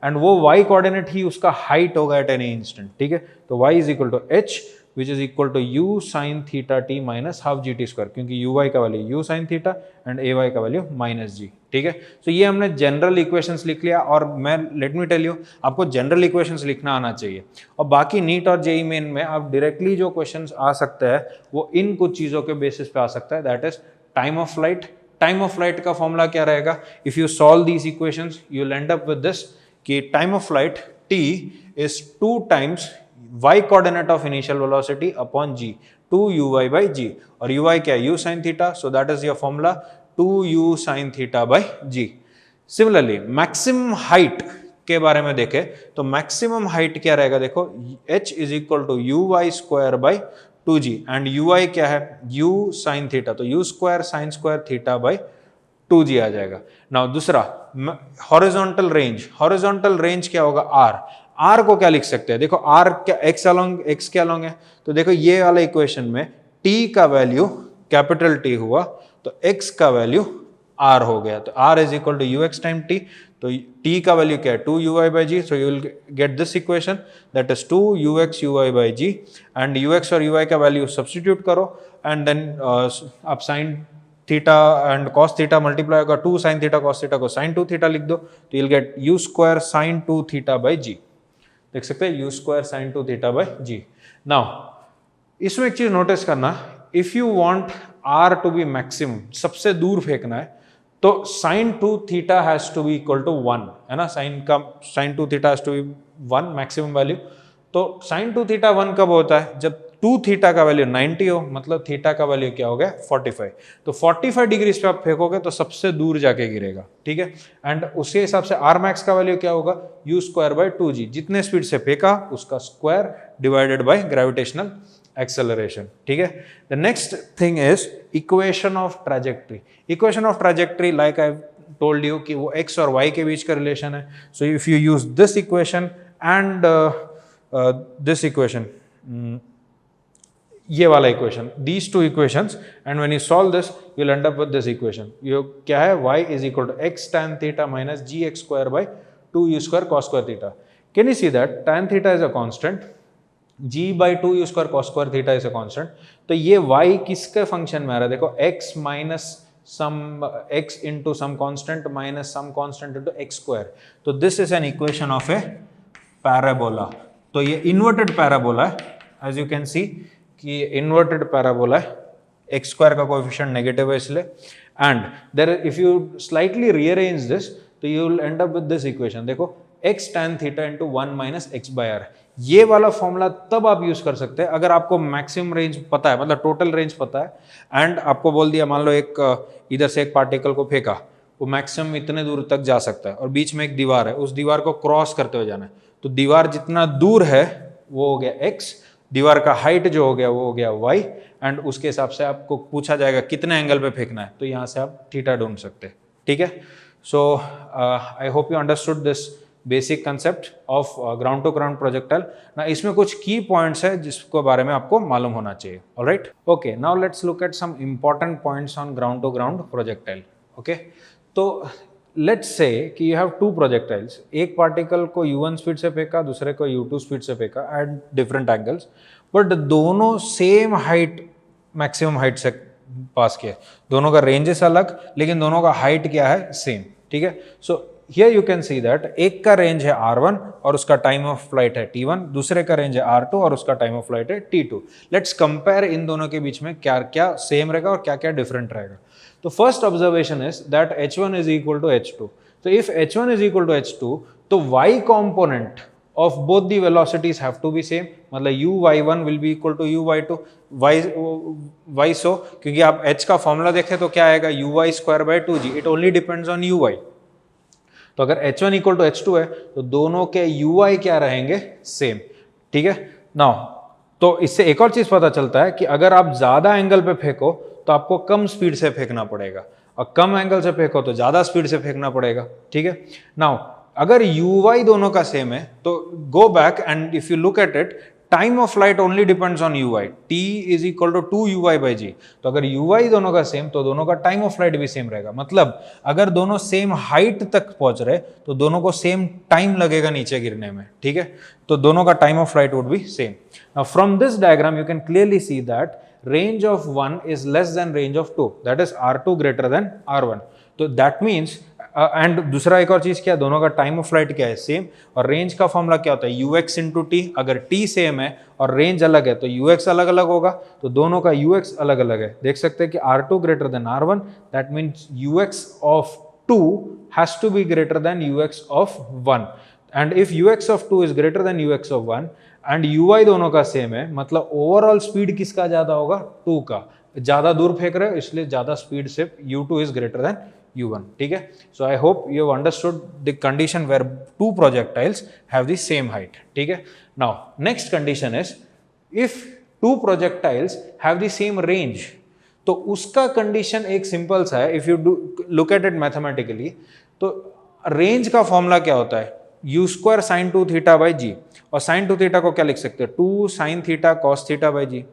एंड वो y कोऑर्डिनेट ही उसका हाइट होगा एट एनी इंस्टेंट, ठीक है। तो y is equal to h which is equal to u sin theta t minus half gt square, क्योंकि uy का value u sin theta and ay का value minus g, ठीक है। तो ये हमने जनरल इक्वेशंस लिख लिया, और मैं लेट मी टेल यू आपको जनरल इक्वेशंस लिखना आना चाहिए, और बाकी नीट और जेई मेन में आप डायरेक्टली जो क्वेश्चंस आ सकते हैं वो इन कुछ चीज़ों के बेसिस पे आ सकता है, that is time of flight. Time of flight का फॉर्मूला क्या रहेगा, if you solve these equations you will end up with this कि time of flight t is 2 times y coordinate of initial velocity upon g, 2uy by g, और uy क्या है, u sin theta, so that is your formula 2u sin theta by g। Similarly maximum height के बारे में देखें तो maximum height क्या रहेगा, देखो h is equal to u y square by 2g and ui क्या है, u sin थीटा, तो u square sine square theta by 2g आ जाएगा। नाउ दूसरा हॉरिजॉन्टल रेंज, हॉरिजॉन्टल रेंज क्या होगा r, r को क्या लिख सकते हैं, देखो r क्या x अलोंग, x के अलोंग है, तो देखो ये वाला इक्वेशन में t का वैल्यू कैपिटल T हुआ तो x का वैल्यू r हो गया, तो r is equal to ux time t, तो t का वैल्यू क्या है 2uy by g, so you will get this equation that is 2ux uy by g, and ux और uy का वैल्यू सब्स्टिट्यूट करो एंड देन आप sine theta and cos theta multiply होगा, 2 sine theta cos theta को sine 2 theta लिख दो, तो you will get u square sine 2 theta by g, देख सकते हैं u square sine 2 theta by g। Now इसमें एक चीज नोटिस करना, if you want r to be maximum, सबसे दूर फेंकना है, तो sine 2 theta has to be equal to 1 है ना, sine 2 theta has to be 1 maximum value. तो साइन 2 थीटा 1 कब होता है, जब 2 थीटा का वैल्यू 90 हो, मतलब थीटा का वैल्यू क्या हो गया 45, तो 45 डिग्रीज पे आप फेंकोगे तो सबसे दूर जाके गिरेगा, ठीक है। एंड उसके हिसाब से आर मैक्स का वैल्यू क्या होगा, u स्क्वायर बाई 2g, जितने स्पीड से फेंका उसका square divided by gravitational acceleration, ठीक है। The next thing is equation of trajectory. Equation of trajectory like I told you कि वो x और y के बीच का रिलेशन है. So if you use this equation and this equation, ये वाला equation, these two equations, and when you solve this you'll end up with this equation. ये क्या है? y is equal to x tan theta minus gx square by 2u square cos square theta. Can you see that tan theta is a constant, g by 2u square cos square theta is a constant. तो ये y किसके function में आ रहा है? देखो x minus some x into some constant minus some constant into x square. तो this is an equation of a parabola. तो ये inverted parabola है, as you can see कि इन्वर्टेड पैराबोला है, एक्स स्क्वायर का कोएफिशिएंट नेगेटिव है इसलिए. And there if you slightly rearrange this तो you will end up with this equation. देखो x tan theta into 1 minus X by R. ये वाला formula तब आप यूज कर सकते हैं अगर आपको मैक्सिमम रेंज पता है, मतलब टोटल रेंज पता है, एंड आपको बोल दिया मान लो एक इधर से एक पार्टिकल को फेंका, वो मैक्सिमम इतने दूर तक जा सकता है और बीच में एक दीवार है, उस दीवार को क्रॉस करते हुए जाना है. तो दीवार जितना दूर है वो हो गया x, दीवार का हाइट जो हो गया वो हो गया y, एंड उसके हिसाब से आपको पूछा जाएगा कितने एंगल पे फेंकना है, तो यहाँ से आप थीटा ढूंढ सकते हैं. ठीक है. So I hope you understood this basic concept of ground to ground projectile. ना इसमें कुछ की पॉइंट्स है जिसके बारे में आपको मालूम होना चाहिए. Alright, okay, now let's look at some important points on ground to ground projectile. Okay, तो लेट्स से कि यू हैव टू प्रोजेक्टाइल्स, एक पार्टिकल को u1 स्पीड से फेंका, दूसरे को u2 स्पीड से फेंका एट डिफरेंट एंगल्स, बट दोनों सेम हाइट, मैक्सिमम हाइट से पास किया. दोनों का रेंजेस अलग लेकिन दोनों का हाइट क्या है? सेम. ठीक है. So here you can see that एक का रेंज है r1 और उसका टाइम ऑफ फ्लाइट है t1, दूसरे का रेंज है r2 और उसका टाइम ऑफ फ्लाइट है t2. लेट्स कंपेयर इन दोनों के बीच में क्या क्या सेम रहेगा और क्या क्या डिफरेंट रहेगा. तो first observation is that h1 is equal to h2. तो if h1 is equal to h2, तो y component of both the velocities have to be same. मतलब uy1 will be equal to uy2. y so क्योंकि आप h का formula देखें तो क्या आएगा? uy square by 2g. It only depends on uy. तो अगर h1 equal to h2 है तो दोनों के uy क्या रहेंगे? सेम. ठीक है. नाउ तो इससे एक और चीज पता चलता है कि अगर आप ज्यादा एंगल पे फेंको तो आपको कम स्पीड से फेंकना पड़ेगा, और कम एंगल से फेंको तो ज्यादा स्पीड से फेंकना पड़ेगा. ठीक है. नाउ अगर uy दोनों का सेम है तो go back and if you look at it, time of flight only depends on uy. t is equal to 2uy by g. तो अगर uy दोनों का सेम तो दोनों का टाइम ऑफ फ्लाइट भी सेम रहेगा. मतलब अगर दोनों सेम हाइट तक पहुंच रहे तो दोनों को सेम टाइम लगेगा नीचे गिरने में. ठीक है. तो दोनों का time of flight would B same. Now from this diagram you can clearly see that range of 1 is less than range of 2, that is r2 greater than r1. तो that means एंड दूसरा एक और चीज क्या, दोनों का time of flight क्या है? सेम. और रेंज का फॉर्मूला क्या होता है? ux into T. अगर t सेम है और रेंज अलग है तो ux अलग अलग होगा, तो दोनों का ux अलग अलग है. देख सकते हैं कि r2 greater than r1, that means ux of 2 has to be greater than ux of 1. And if ux of 2 is greater than ux of 1 and uy दोनों का सेम है, मतलब ओवरऑल स्पीड किसका ज्यादा होगा? 2 का. ज्यादा दूर फेंक रहे हो इसलिए ज्यादा स्पीड से u2 is greater then u1. ठीक है. So I hope you have understood the condition where two projectiles have the same height. ठीक है. Now next condition is if two projectiles have the same range. तो उसका condition एक simple सा है. If you do look at it mathematically, तो range का formula क्या होता है? u square sine 2 theta by जी. और साइन 2 थीटा को क्या लिख सकते हैं? 2 sine theta cos theta by g.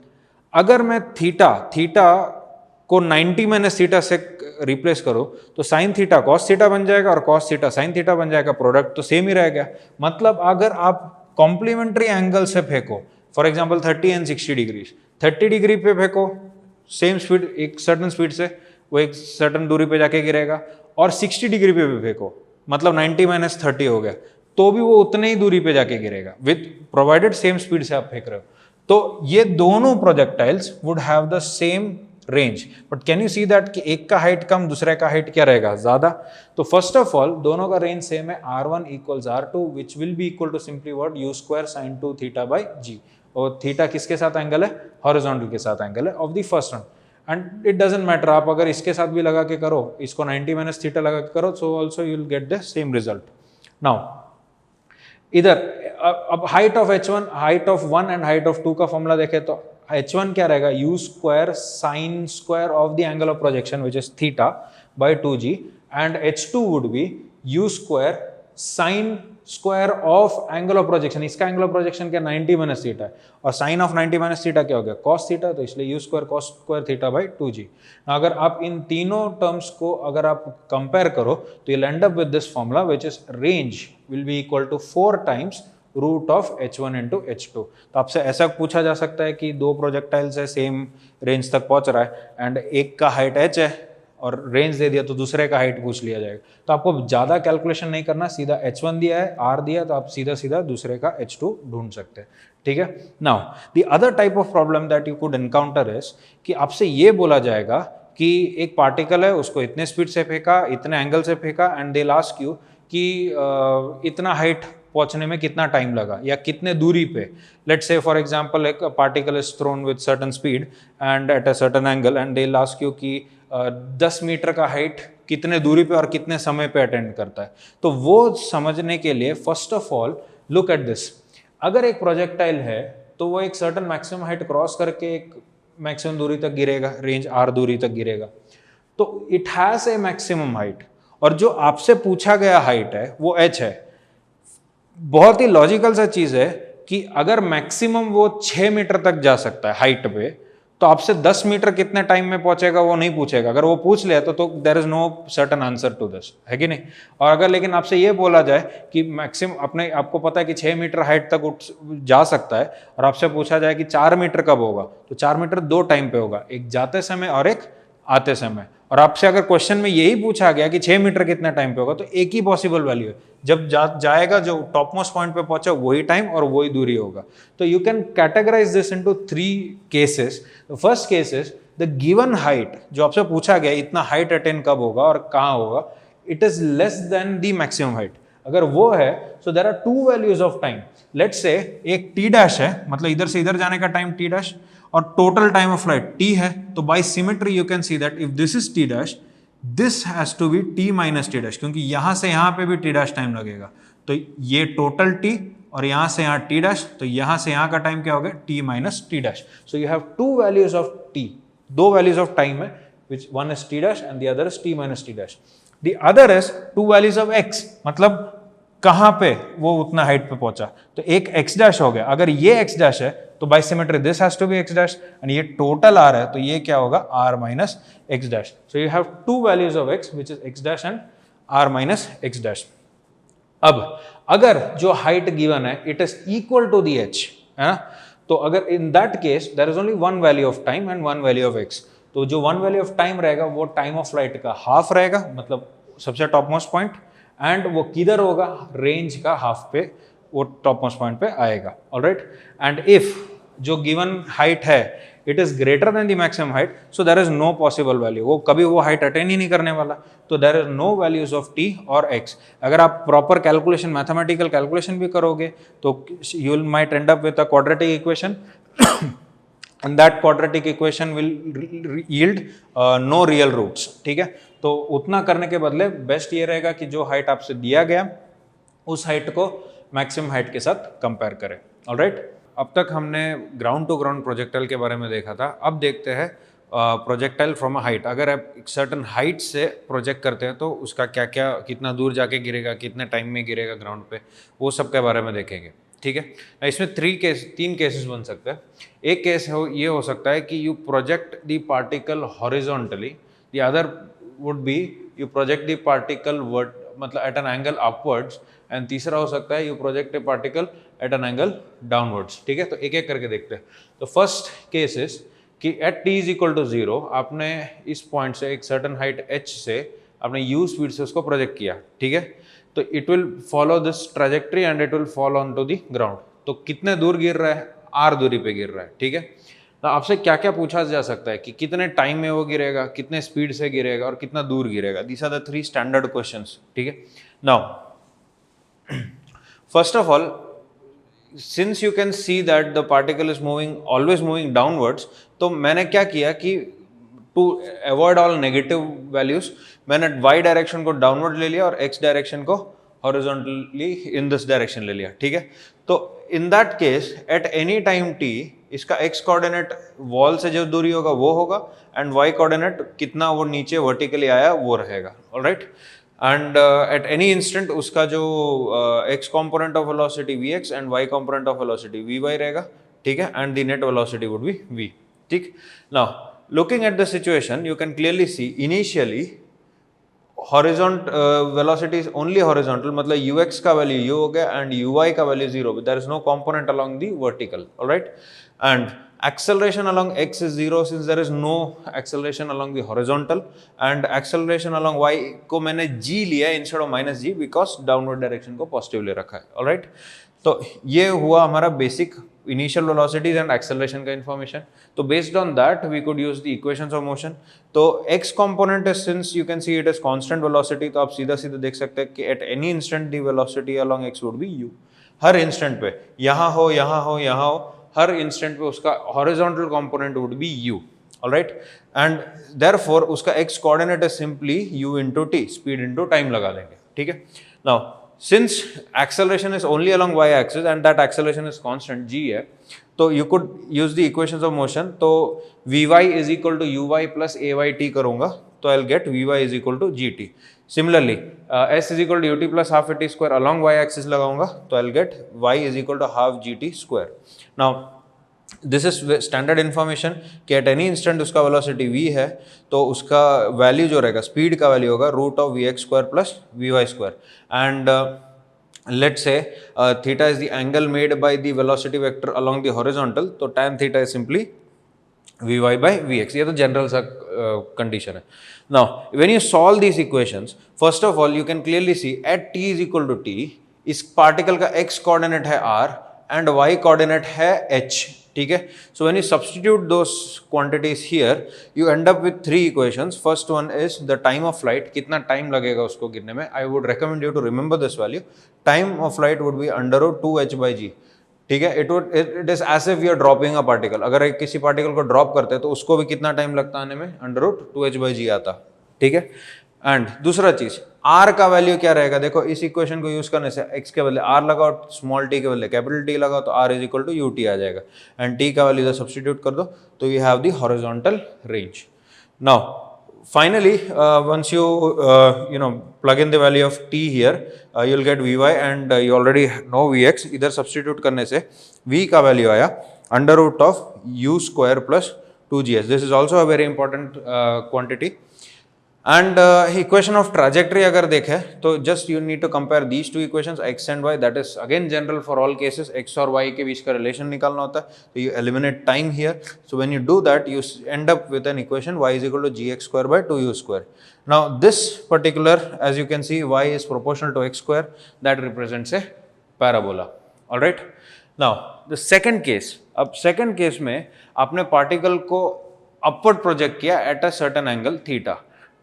अगर मैं थीटा को 90 माइनस थीटा से रिप्लेस करो तो साइन थीटा कॉस थीटा बन जाएगा और कॉस थीटा साइन थीटा बन जाएगा. प्रोडक्ट तो सेम ही रहेगा. मतलब अगर आप कॉम्प्लीमेंट्री एंगल से फेंको, for example 30 and 60 degree, 30 degree पे फेंको सेम स्पीड, एक सर्टन स्पीड से वो एक सर्टन दूरी पे जाके गिरेगा, और 60 डिग्री पे भी फेंको, मतलब 90 माइनस 30 हो गया, तो भी वो उतने ही दूरी पे जाके गिरेगा, विद प्रोवाइडेड सेम स्पीड से आप फेंक रहे हो. तो ये दोनों projectiles would have the same range. But can you see that कि एक का हाइट कम, दूसरे का हाइट क्या रहेगा? ज्यादा. तो फर्स्ट ऑफ ऑल दोनों का रेंज सेम है, r1 equals r2 which will be equal to simply what? u square sine 2 theta by जी. और थीटा किसके साथ एंगल है? हॉरिजॉन्टल के साथ एंगल है of the first one. And it doesn't matter, आप अगर इसके साथ भी लगा के करो, इसको 90 माइनस थीटा लगा के करो, so also you will get the same result. Now इधर अब height of h1, height of 1 and height of 2 का फॉर्मूला देखें तो h1 क्या रहेगा? u square sine square of the angle of projection which is theta by 2g, and h2 would be u square sin square of angle of projection. इसका angle of projection क्या 90 minus theta है और sign of 90 minus theta क्या हो गया cos theta, तो इसलिए you square cos square theta by 2g. अगर आप इन तीनों टर्म्स को अगर आप कंपेयर करो तो you'll end up with this formula which is range will be equal to 4 times root of h1 into h2. तो आपसे ऐसा पूछा जा सकता है कि दो प्रोजेक्टाइल्स है सेम रेंज तक पहुंच रहा है एंड एक का हाइट h है और रेंज दे दिया तो दूसरे का हाइट पूछ लिया जाएगा. तो आपको ज़्यादा कैलकुलेशन नहीं करना, सीधा h1 दिया है r दिया तो आप सीधा सीधा दूसरे का h2 ढूंढ सकते हैं. ठीक है. Now the other type of problem that you could encounter is कि आपसे ये बोला जाएगा कि एक पार्टिकल है उसको इतने स्पीड से फेंका, इतने एंगल से फेंका एंड दे आस्क यू कि इतना हाइट पहुंचने में कितना टाइम लगा या कितने दूरी पे. लेट्स से फॉर एग्जांपल एक particle is throne with certain speed and eight a certain angle and they ask you कि 10 मीटर का हाइट कितने दूरी पे और कितने समय पे अटेंड करता है. तो वो समझने के लिए first of all look at this. अगर एक प्रोजेक्टाइल है तो वो एक सर्टेन मैक्सिमम हाइट क्रॉस करके एक मैक्सिमम दूरी तक गिरेगा, रेंज r दूरी तक गिरेगा. तो it has a maximum height और जो आपसे पूछा गया हाइट है वो h है. बहुत ही लॉजिकल सा चीज है कि अगर मैक्सिमम वो 6 मीटर तक जा सकता है हाइट पे तो आपसे 10 मीटर कितने टाइम में पहुंचेगा वो नहीं पूछेगा. अगर वो पूछ ले तो there is no certain answer to this, है कि नहीं. और अगर लेकिन आपसे ये बोला जाए कि मैक्सिमम अपने आपको पता है कि 6 मीटर हाइट तक उठ जा सकता है और आपसे पूछा जाए कि 4 मीटर कब होगा तो 4 मीटर 2 टाइम पे होगा, एक जाते समय और एक आते समय. और आपसे अगर क्वेश्चन में यही पूछा गया कि 6 मीटर कितना टाइम पे होगा तो एक ही पॉसिबल वैल्यू है, जब जाएगा जो टॉप मोस्ट पॉइंट पे पहुंचा वही टाइम और वही दूरी होगा. तो you can categorise this into 3 cases. The first case is the given height, जो आपसे पूछा गया इतना हाइट अटेन कब होगा और कहाँ होगा, it is less than the maximum height. अगर वो है so there are 2 values of time. Let's say एक टी डैश है, मतलब इधर से इधर जाने का टाइम टी डैश और total time of flight t है. तो by symmetry you can see that if this is t dash this has to be t minus t dash, क्योंकि यहां से यहां पे भी t डैश टाइम लगेगा. तो ये टोटल t और यहां से यहां t डैश, तो यहां से यहां का टाइम क्या हो गया t minus t dash. So you have 2 values of t, 2 values of time है which one is t dash and the other is t minus t dash. The other is 2 values of x, मतलब कहां पे वो उतना height पे पहुंचा. तो एक x डैश हो गया. अगर ये x डैश है तो by symmetry this has to be x dash and ये टोटल r है तो ये क्या होगा r minus x dash. So you have 2 values of x which is x dash and r minus x dash. अब अगर जो हाइट गिवन है it is equal to the h, है ना, तो अगर in that case there is only 1 value of time and 1 value of x. तो जो 1 वैल्यू ऑफ टाइम रहेगा वो टाइम ऑफ फ्लाइट का हाफ रहेगा, मतलब सबसे टॉप मोस्ट पॉइंट, एंड वो किधर होगा, रेंज का हाफ पे वो टॉप मोस्ट पॉइंट पे आएगा. ऑलराइट. एंड इफ जो गिवन हाइट है it is greater than the maximum height so there is no possible value, वो कभी वो हाइट अटेन ही नहीं करने वाला. तो there is no values of t और x. अगर आप प्रॉपर कैलकुलेशन, मैथमेटिकल कैलकुलेशन भी करोगे तो you might and up with a quadratic equation and that quadratic equation will yield no real roots. ठीक है. तो उतना करने के बदले बेस्ट ये रहेगा कि जो हाइट आपसे दिया गया उस हाइट को मैक्सिमम हाइट के साथ कंपेयर करें. ऑलराइट. अब तक हमने ग्राउंड टू ग्राउंड प्रोजेक्टाइल के बारे में देखा था. अब देखते हैं प्रोजेक्टाइल फ्रॉम अ हाइट. अगर आप एक सर्टन हाइट से प्रोजेक्ट करते हैं तो उसका क्या क्या, कितना दूर जाके गिरेगा, कितने टाइम में गिरेगा ग्राउंड पे, वो सब के बारे में देखेंगे. ठीक है. इसमें 3 केसेस बन सकते हैं. एक केस ये हो सकता है कि you project the particle horizontally, the other would be you project the particle मतलब at an angle upwards, and तीसरा हो सकता है you project a particle at an angle downwards. ठीक है. तो एक एक करके देखते हैं. तो फर्स्ट केस इज कि at t is equal to 0 आपने इस पॉइंट से एक सर्टन हाइट h से आपने u स्पीड से उसको प्रोजेक्ट किया. ठीक है. तो it will follow this trajectory and it will fall on to the ground. तो कितने दूर गिर रहा है, r दूरी पे गिर रहा है. ठीक है. तो आपसे क्या क्या पूछा जा सकता है कि कितने टाइम में वो गिरेगा, कितने स्पीड से गिरेगा और कितना दूर गिरेगा. These are the 3 standard questions. ठीक है. Now first of all, since you can see that the particle is moving always moving downwards, तो मैंने क्या किया कि to avoid all negative values मैंने y डायरेक्शन को डाउनवर्ड ले लिया और x डायरेक्शन को हॉरिजॉन्टली इन दिस डायरेक्शन ले लिया. ठीक है. तो in that case at any time t इसका x कोऑर्डिनेट वॉल से जो दूरी होगा वो होगा, एंड y कोऑर्डिनेट कितना वो नीचे वर्टिकली आया वो रहेगा, alright. And at any instant उसका जो x component of velocity vx and y component of velocity vy रहेगा, ठीक है, and the net velocity would be v, ठीक। Now looking at the situation you can clearly see initially horizontal velocity is only horizontal, मतलब ux का value u हो गया and uy का value 0, there is no component along the vertical, alright. And acceleration along x is 0 since there is no acceleration along the horizontal, and acceleration along y को मैंने g लिया है instead of minus g because downward direction को positive ले रखा है, alright। तो ये हुआ हमारा basic initial velocities and acceleration का information। तो based on that we could use the equations of motion। तो x component is, since you can see it is constant velocity, तो आप सीधा सीधा देख सकते हैं कि at any instant the velocity along x would be u। Her instant पे यहाँ हो यहाँ हो यहाँ हो, हर इंस्टेंट पे उसका horizontal component would be u, alright. And therefore उसका x coordinate is simply u into t, speed into time लगा देंगे, ठीक है। Now since acceleration is only along y axis and that acceleration is constant g है, तो you could use the equations of motion. तो vy is equal to uy प्लस ayt करूंगा तो I will get vy is equal to gt। Similarly s is equal to ut plus half at square along y axis लगाऊंगा तो I will get y is equal to half gt square. Now this is standard information कि at any instant उसका velocity v है तो उसका value जो रहेगा speed का वैल्यू होगा root of vx square plus vy square. And let's say theta is the angle made by the velocity vector along the horizontal, तो tan theta is simply vy by vx, ये तो general सा condition है। Now when you solve these equations, first of all you can clearly see at t is equal to t, इस particle का x coordinate है r and y coordinate है h, ठीक है। So when you substitute those quantities here you end up with 3 equations. First one is the time of flight, कितना time लगेगा उसको गिरने में। I would recommend you to remember this value, time of flight would be under root 2h by g, ठीक है। It is as if you are dropping a particle, अगर एक किसी पार्टिकल को ड्रॉप करते हैं तो उसको भी कितना टाइम लगता आने में, under root 2h by g आता, ठीक है। एंड दूसरा चीज r का वैल्यू क्या रहेगा, देखो इस इक्वेशन को यूज करने से x के बदले r लगाओ, स्मॉल t के बदले कैपिटल T लगाओ तो r is equal to ut आ जाएगा, एंड t का वैल्यू इधर सब्स्टिट्यूट कर दो तो you have the horizontal range. Now finally once you plug in the value of t here, you'll get vy and you already know vx। इधर substitute करने से v का वैल्यू आया under root of u square plus 2gs। This is also a very important quantity. And equation of trajectory अगर देखें तो just you need to compare these two equations x and y, that is again general for all cases. x और y के बीच का relation निकालना होता है तो you eliminate time here. So when you do that you end up with an equation y is equal to gx square by 2u square. Now this particular as you can see y is proportional to x square, that represents a parabola, alright. Now the second case, अब second case में आपने particle को upward project किया at a certain angle theta,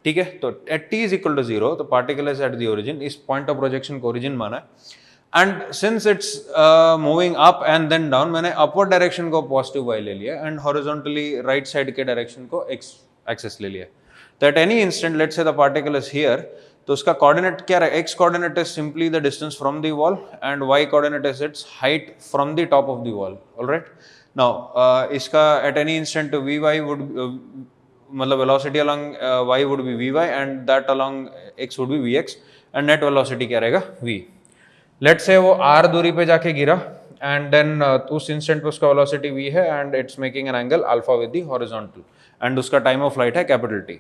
ठीक है। तो at t is equal to 0 तो particle is at the origin, इस पॉइंट ऑफ प्रोजेक्शन को ओरिजिन माना है। And since it's moving up and then down, मैंने अपवर्ड डायरेक्शन को पॉजिटिव y ले लिया एंड हॉरिजॉन्टली राइट साइड के डायरेक्शन को x एक्सिस ले लिया। तो at any instant let's say the particle is here, तो उसका कोऑर्डिनेट क्या है, x coordinate is simply the distance from the wall and y coordinate is its height from the top of the wall, alright. Now इसका at any instant vy would मतलब velocity along y would be vy and that along x would be vx and net velocity क्या रहेगा v। let's say वो r दूरी पे जाके गिरा and then उस instant पे उसका velocity v है and it's making an angle alpha with the horizontal and उसका time of flight है capital T।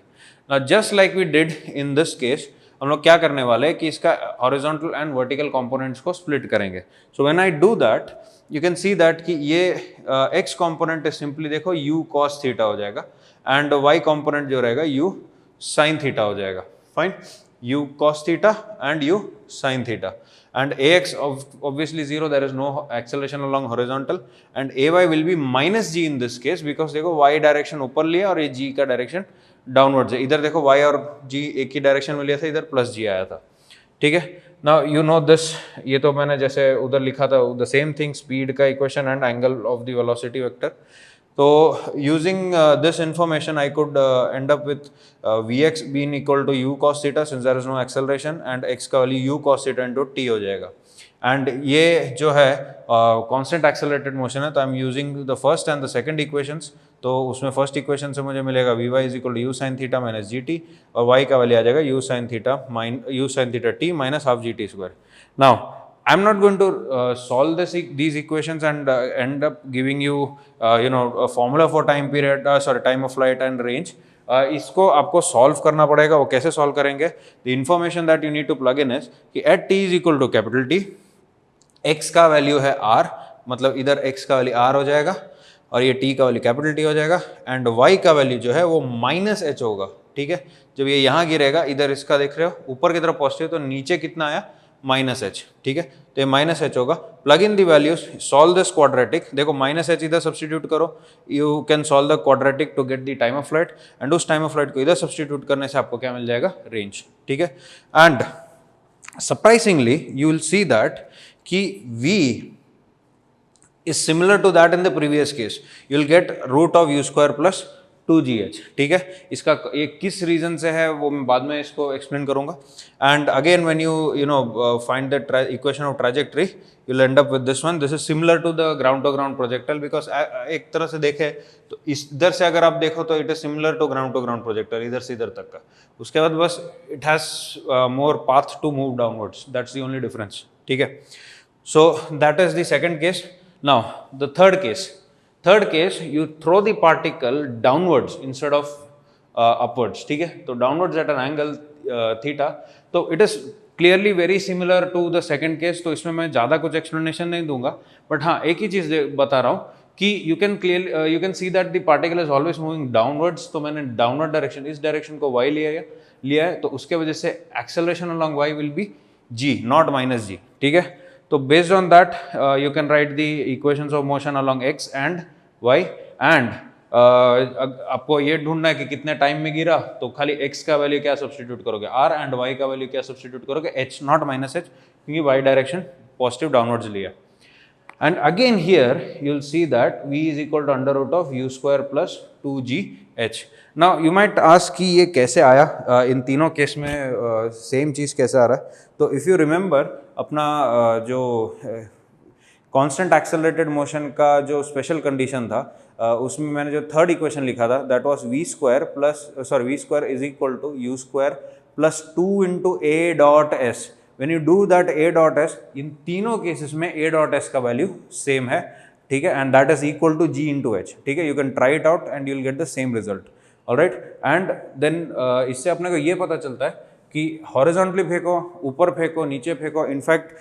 now just like we did in this case, हम लोग क्या करने वाले हैं कि इसका horizontal and vertical components को split करेंगे। so when I do that you can see that कि ये x component is simply देखो u cos theta हो जाएगा एंड y कंपोनेंट जो रहेगा u sin थीटा हो जाएगा, fine. u cos theta and u sin theta and ax obviously 0, there is no acceleration along horizontal and ay will be minus g in this case because देखो y direction ऊपर लिया और ये g का direction downward है। इधर देखो y और g एक ही डायरेक्शन में लिया था, इधर प्लस g आया था, ठीक है। नाउ यू नो दिस, ये तो मैंने जैसे उधर लिखा था द सेम थिंग, स्पीड का equation and angle of the velocity vector. तो using this information I could end up with Vx being equal to u cos theta since there is no acceleration and x का value u cos theta into t हो जाएगा. And ये जो है constant accelerated motion है, तो I am using the first and the second equations. तो उसमें फर्स्ट इक्वेशन से मुझे मिलेगा V Y is equal to U sine theta minus G T, और वाई का वैल्यू आ जाएगा U sine theta T minus half G T square. Now I am not going to solve these equations and end up giving you a formula for time period, time of flight and range. इसको आपको solve करना पड़ेगा. वो कैसे solve करेंगे? The information that you need to plug in is कि at t is equal to capital T, x का value है r, मतलब इधर x का वैल्यू r हो जाएगा और ये t का वैल्यू कैपिटल T हो जाएगा, एंड y का वैल्यू जो है वो माइनस h होगा. ठीक है, जब ये यहाँ गिरेगा, इधर इसका देख रहे हो ऊपर की तरफ पॉजिटिव, तो नीचे कितना आया माइनस एच. ठीक है, तो ये माइनस एच होगा. Plug in the values, solve this quadratic. देखो माइनस एच इधर सब्सटीट्यूट करो, you can solve the quadratic to get the time of flight, and उस टाइम ऑफ फ्लाइट को इधर सब्सटीट्यूट करने से आपको क्या मिल जाएगा, रेंज. ठीक है, and surprisingly you will see that कि v is similar to that in the previous case. You will get root of u square plus 2gh. ठीक है, इसका ये किस रीजन से है वो मैं बाद में इसको एक्सप्लेन करूंगा. And again when you find the equation of trajectory, you will end up with this one. This is similar to the ground to ground projectile, because एक तरह से देखे तो इधर से अगर आप देखो तो it is similar to ground projectile, इधर से इधर तक का. उसके बाद बस it has more path to move downwards, that's the only difference. ठीक है, so that is the second case. Now the third case you throw the particle downwards instead of upwards. ठीक है, तो downwards at an angle theta, तो it is clearly very similar to the second case. तो इसमें मैं ज़्यादा कुछ explanation नहीं दूंगा, but हाँ एक ही चीज़ बता रहा हूँ कि you can see that the particle is always moving downwards. तो मैंने downward direction, इस direction को y लिया है, तो उसके वजह से acceleration along y will be g, not minus g. ठीक है, तो based on that you can write the equations of motion along x and y. And आपको ये ढूंढना है कि कितने टाइम में गिरा, तो खाली x का वैल्यू क्या सब्स्टिट्यूट करोगे, r, एंड y का वैल्यू क्या सब्स्टिट्यूट करोगे, h, नॉट माइनस h, क्योंकि y डायरेक्शन पॉजिटिव डाउनवर्ड्स लिया. And again here you will see that v is equal to under root of u square plus 2gh. Now you might ask कि ये कैसे आया, इन तीनों case में same चीज़ कैसे आ रहा है. तो इफ़ यू रिमेंबर अपना जो कांस्टेंट एक्सेलरेटेड मोशन का जो स्पेशल कंडीशन था, उसमें मैंने जो थर्ड इक्वेशन लिखा था that was v square is equal to u square plus 2 into a dot s. When you do that a dot s, इन तीनों केसेस में a डॉट s का वैल्यू सेम है. ठीक है, and that is equal to g into h. ठीक है, you can try it out and you will get the same result. Alright, and then इससे अपने को ये पता चलता है कि हॉरिजॉन्टली फेंको, ऊपर फेंको, नीचे फेंको, इनफैक्ट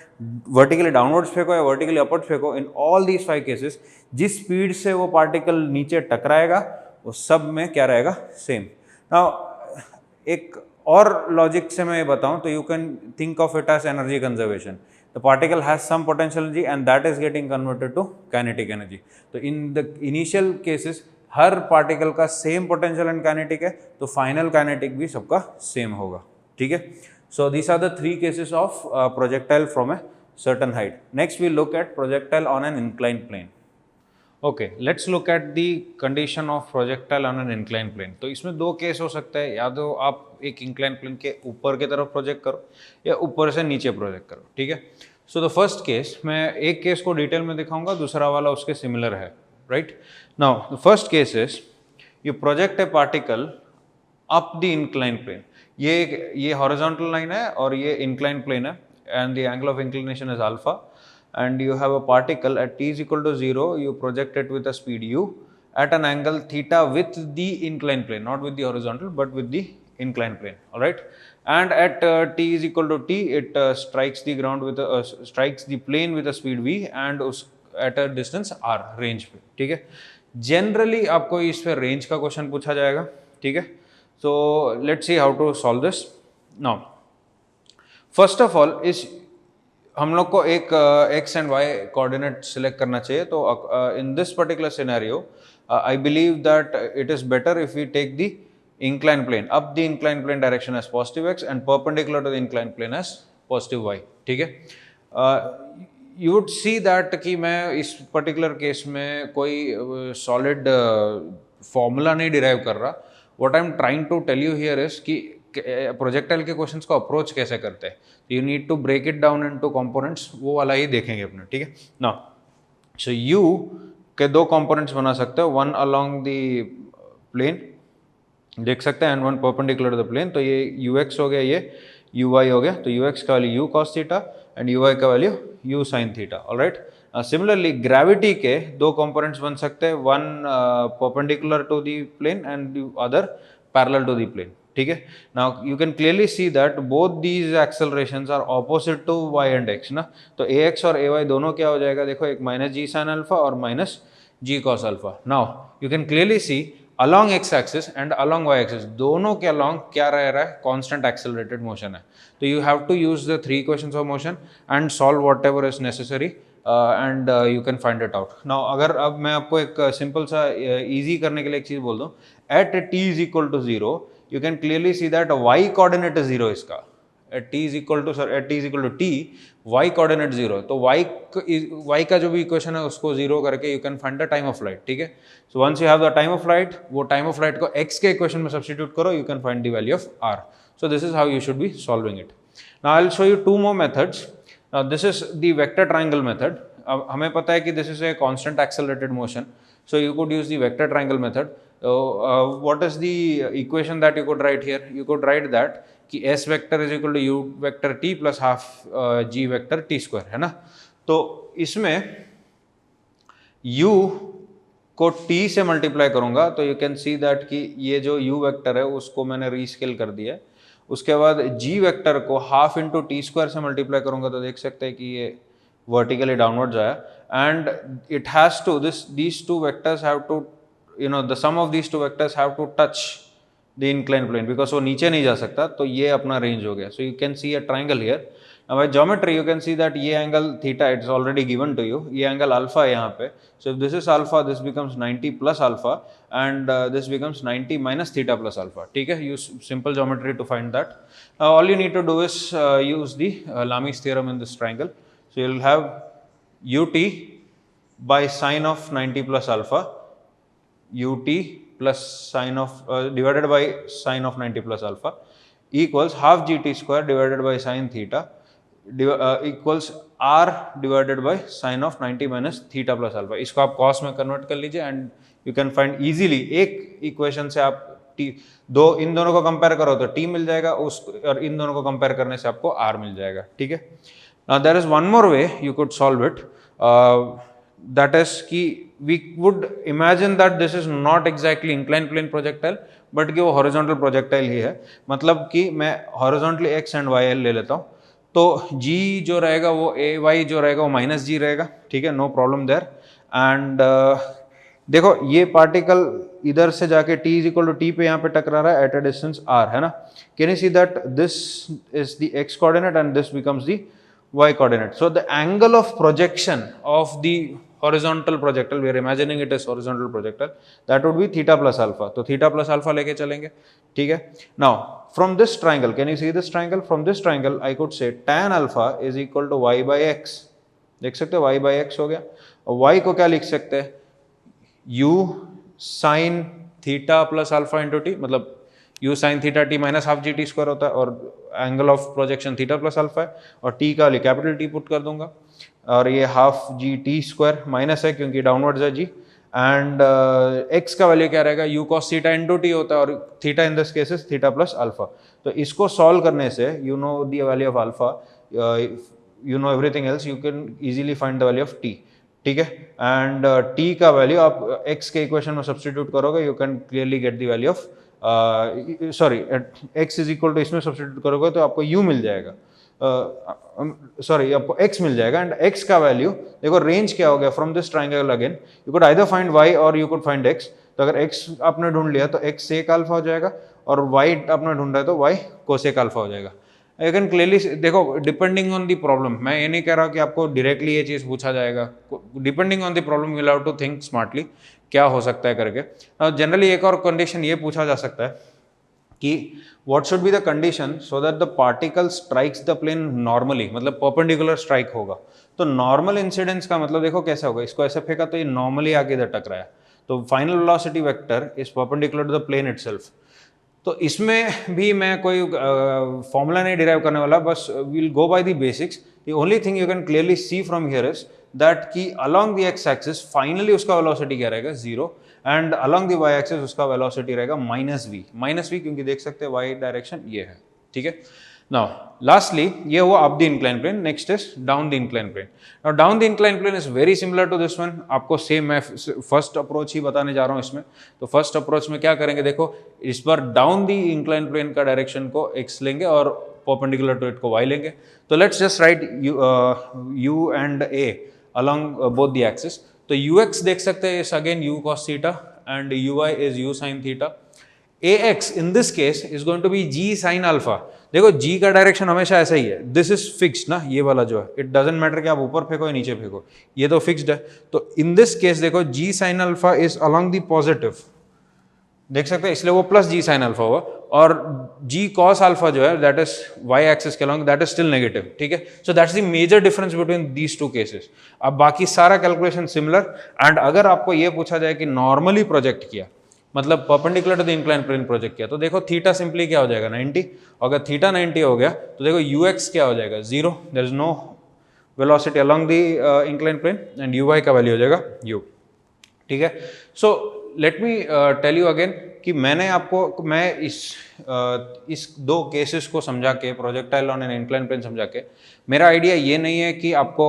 वर्टिकली डाउनवर्ड्स फेंको या वर्टिकली अपवर्ड्स फेंको, इन ऑल दीज 5 केसेस जिस स्पीड से वो पार्टिकल नीचे टकराएगा वो सब में क्या रहेगा, सेम. नाउ एक और लॉजिक से मैं ये बताऊं तो you can think of it as energy conservation. The particle has some potential energy and that is getting converted to kinetic energy. तो इन द इनिशियल केसेस हर पार्टिकल का सेम पोटेंशियल एंड काइनेटिक है, तो final kinetic भी सबका same होगा. ठीक है, so these are the 3 cases of projectile from a certain height. Next we look at projectile on an incline plane. Okay, let's look at the condition of projectile on an incline plane. तो इसमें 2 case हो सकते हैं, या तो आप एक incline plane के ऊपर की तरफ प्रोजेक्ट करो या ऊपर से नीचे प्रोजेक्ट करो. ठीक है, सो द फर्स्ट केस, मैं एक केस को डिटेल में दिखाऊंगा, दूसरा वाला उसके सिमिलर है. Right? Now, the first case is you project a particle up the inclined plane. ये horizontal line है और ये inclined plane है, and the angle of inclination is alpha, and you have a particle at t is equal to 0. You project it with a speed u at an angle theta with the inclined plane, not with the horizontal, but with the inclined plane. All right, and at t is equal to t, it strikes the ground with strikes the plane with a speed v, and at a distance r, range पे. ठीक है, generally आपको इस पे range का question पूछा जाएगा. ठीक है, so let's see how to solve this. Now first of all इस हम लोग को एक x and y coordinate select करना चाहिए. तो in this particular scenario I believe that it is better if we take the incline plane up the incline plane direction as positive x and perpendicular to the incline plane as positive y. ठीक है, you would see that कि मैं इस particular case में कोई solid formula नहीं derive कर रहा. What I am trying to tell you here is कि प्रोजेक्टाइल के क्वेश्चंस को अप्रोच कैसे करते हैं. You need to break it down into components, वो वाला ही देखेंगे अपने. ठीक है ना. सो यू के दो कंपोनेंट्स बना सकते हो, वन अलोंग द प्लेन देख सकते हैं and one perpendicular to the plane. तो ये यू एक्स हो गया, ये यू वाई हो गया. तो यू एक्स का value u cos theta and u y का value u sine theta. Alright. Similarly gravity के दो कंपोनेंट्स बन सकते हैं, one perpendicular to the plane and other parallel to the plane. ठीक है. Now you can clearly see that both these accelerations are opposite to y and x ना. तो ए x और ए वाई दोनों क्या हो जाएगा, देखो एक माइनस जी साइन अल्फा और minus g cos alpha. Now you can clearly see along x axis and along y axis दोनों के along क्या रह रहा है, constant accelerated motion है. तो you have to use the three equations of motion and solve whatever is necessary and you can find it out. Now अगर अब मैं आपको एक simple सा easy करने के लिए एक चीज़ बोल दूँ, at t is equal to 0 you can clearly see that y coordinate is 0 इसका. at t is equal to t, y coordinate 0. तो y का जो भी इक्वेशन है उसको 0 करके you can find the time of flight. ठीक है. So once you have the time of flight, वो time of flight को x के इक्वेशन में सब्स्टिट्यूट करो, you can find the value of r. So this is how you should be solving it. Now I'll show you two more methods. Now this is the vector triangle method. अब हमें पता है कि this is a constant accelerated motion, so you could use the vector triangle method. So what is the equation that you could write here? You could write that कि s vector is equal to u vector t plus half g vector t square है ना. तो इसमें u को t से multiply करूंगा तो you can see that कि ये जो u वेक्टर है उसको मैंने रीस्केल कर दिया है. उसके बाद g वेक्टर को हाफ इंटू टी स्क्वायर से मल्टीप्लाई करूंगा तो देख सकते हैं कि ये वर्टिकली डाउनवर्ड जाए and it has to these two vectors have to the sum of these two vectors have to touch the incline plane because वो नीचे नहीं जा सकता. तो ये अपना रेंज हो गया. So you can see a triangle here. Now by geometry you can see that ये angle theta it's already given to you, ये एंगल अल्फा है यहाँ पे. So if this is alpha this becomes 90 plus alpha and this becomes 90 minus theta plus alpha. ठीक है. Use simple geometry to find that. All you need to do is use the Lami's theorem in this triangle. So you will have ut by sine of 90 plus alpha, ut plus sine of divided by sine of 90 plus alpha equals half gt square divided by sine theta equals r divided by sine of 90 minus theta plus alpha. इसको आप cos में convert कर लीजिए and you can find easily. एक equation से आप t इन दोनों को कंपेयर करो तो t मिल जाएगा और इन दोनों को कंपेयर करने से आपको r मिल जाएगा. ठीक है. Now there is one more way you could solve it. That is कि we would imagine that this is not exactly inclined plane projectile but कि वो horizontal projectile ही है. मतलब कि मैं horizontally x and y ले लेता हूँ तो g जो रहेगा वो ay जो रहेगा वो माइनस जी रहेगा. ठीक है. No problem there. एंड देखो ये पार्टिकल इधर से जाके t is equal to t पे यहाँ पे टकरा रहा है एट अ डिस्टेंस r है ना. Can you see that this is the x coordinate and this becomes the y coordinate. So the angle of projection of the horizontal projectile, we are imagining it as horizontal projectile, that would be theta plus alpha. तो theta plus alpha लेके चलेंगे. ठीक है. Now from this triangle, can you see this triangle? From this triangle I could say tan alpha is equal to y by x. देख सकते हो y by x हो गया. और y को क्या लिख सकते हैं? u sin theta plus alpha into t, मतलब u sin theta t minus half G T square होता है और angle of projection theta plus alpha है और t का कैपिटल T पुट कर दूंगा और ये half G T square minus है क्योंकि डाउनवर्ड्स है जी. एंड x का वैल्यू क्या रहेगा? u cos theta into T होता है और theta in this case is theta plus alpha. तो इसको सॉल्व करने से you know the value of alpha, you know everything else, you can easily find the value of t. ठीक है. And t का वैल्यू आप x के equation में सब्स्टिट्यूट करोगे, you can clearly get the value of sorry x is equal to इसमें substitute करोगे तो आपको u मिल जाएगा, सॉरी आपको x मिल जाएगा. एंड x का वैल्यू देखो रेंज क्या हो गया from this triangle again. You could either find y और यू कुड फाइंड x. तो अगर x आपने ढूंढ लिया तो x सेक अल्फा हो जाएगा और y आपने ढूंढा है तो y कोसेक अल्फा हो जाएगा. यू कैन क्लियरली देखो डिपेंडिंग ऑन द प्रॉब्लम, मैं ये नहीं कह रहा कि आपको डायरेक्टली ये चीज़ पूछा जाएगा. Depending on the problem you will have to think smartly क्या हो सकता है करके. जनरली एक और कंडीशन ये पूछा जा सकता है कि what should be the condition so that the particle strikes the plane normally, मतलब perpendicular strike होगा। तो normal incidence का मतलब देखो कैसा होगा, इसको ऐसे फेंका तो ये normally आके इधर टकराया, तो final velocity vector is perpendicular to the plane itself। तो इसमें भी मैं कोई फॉर्मूला नहीं डिराइव करने वाला, बस will go by the basics. The only thing you can clearly see from here is that कि along the x axis finally उसका वेलोसिटी क्या रहेगा, 0, and along the y axis उसका वेलोसिटी रहेगा -v, क्योंकि देख सकते हैं वाई डायरेक्शन ये है, ठीक है। नाउ लास्टली ये हुआ up the incline plane, next is down the incline plane. Now down the incline plane is very similar to this one. आपको सेम मैं फर्स्ट अप्रोच ही बताने जा रहा हूँ इसमें। तो फर्स्ट अप्रोच में क्या करेंगे, देखो इस बार डाउन द इंक्लाइन प्लेन का डायरेक्शन को x लेंगे और परपेंडिकुलर टू इट को y लेंगे। तो let's just right u and a along both the axis। तो ux देख सकते हैं इस again u cos theta and uy is u sin theta. ax in this case is going to be g sin alpha। देखो g का direction हमेशा ऐसा ही है, दिस इज फिक्स्ड ना, ये वाला जो है, इट डजंट मैटर कि आप ऊपर फेंको या नीचे फेंको, ये तो फिक्स्ड है। तो इन दिस केस देखो g sin alpha is along the positive, देख सकते हैं, इसलिए वो प्लस g sin alpha हुआ, और g cos alpha जो है दैट इज y एक्सिस के along, that is still negative, ठीक है। So that's the major difference between these two cases. अब बाकी सारा कैलकुलेशन सिमिलर, एंड अगर आपको ये पूछा जाए कि नॉर्मली प्रोजेक्ट किया, मतलब perpendicular to the incline plane project किया, तो देखो थीटा सिंपली क्या हो जाएगा 90, अगर थीटा 90 हो गया तो देखो ux क्या हो जाएगा 0, there is no velocity along the incline plane, and uy का वैल्यू हो जाएगा u, ठीक है। So let me tell you again कि मैं इस दो केसेस को समझा के, projectile on an incline plane समझा के, मेरा आइडिया ये नहीं है कि आपको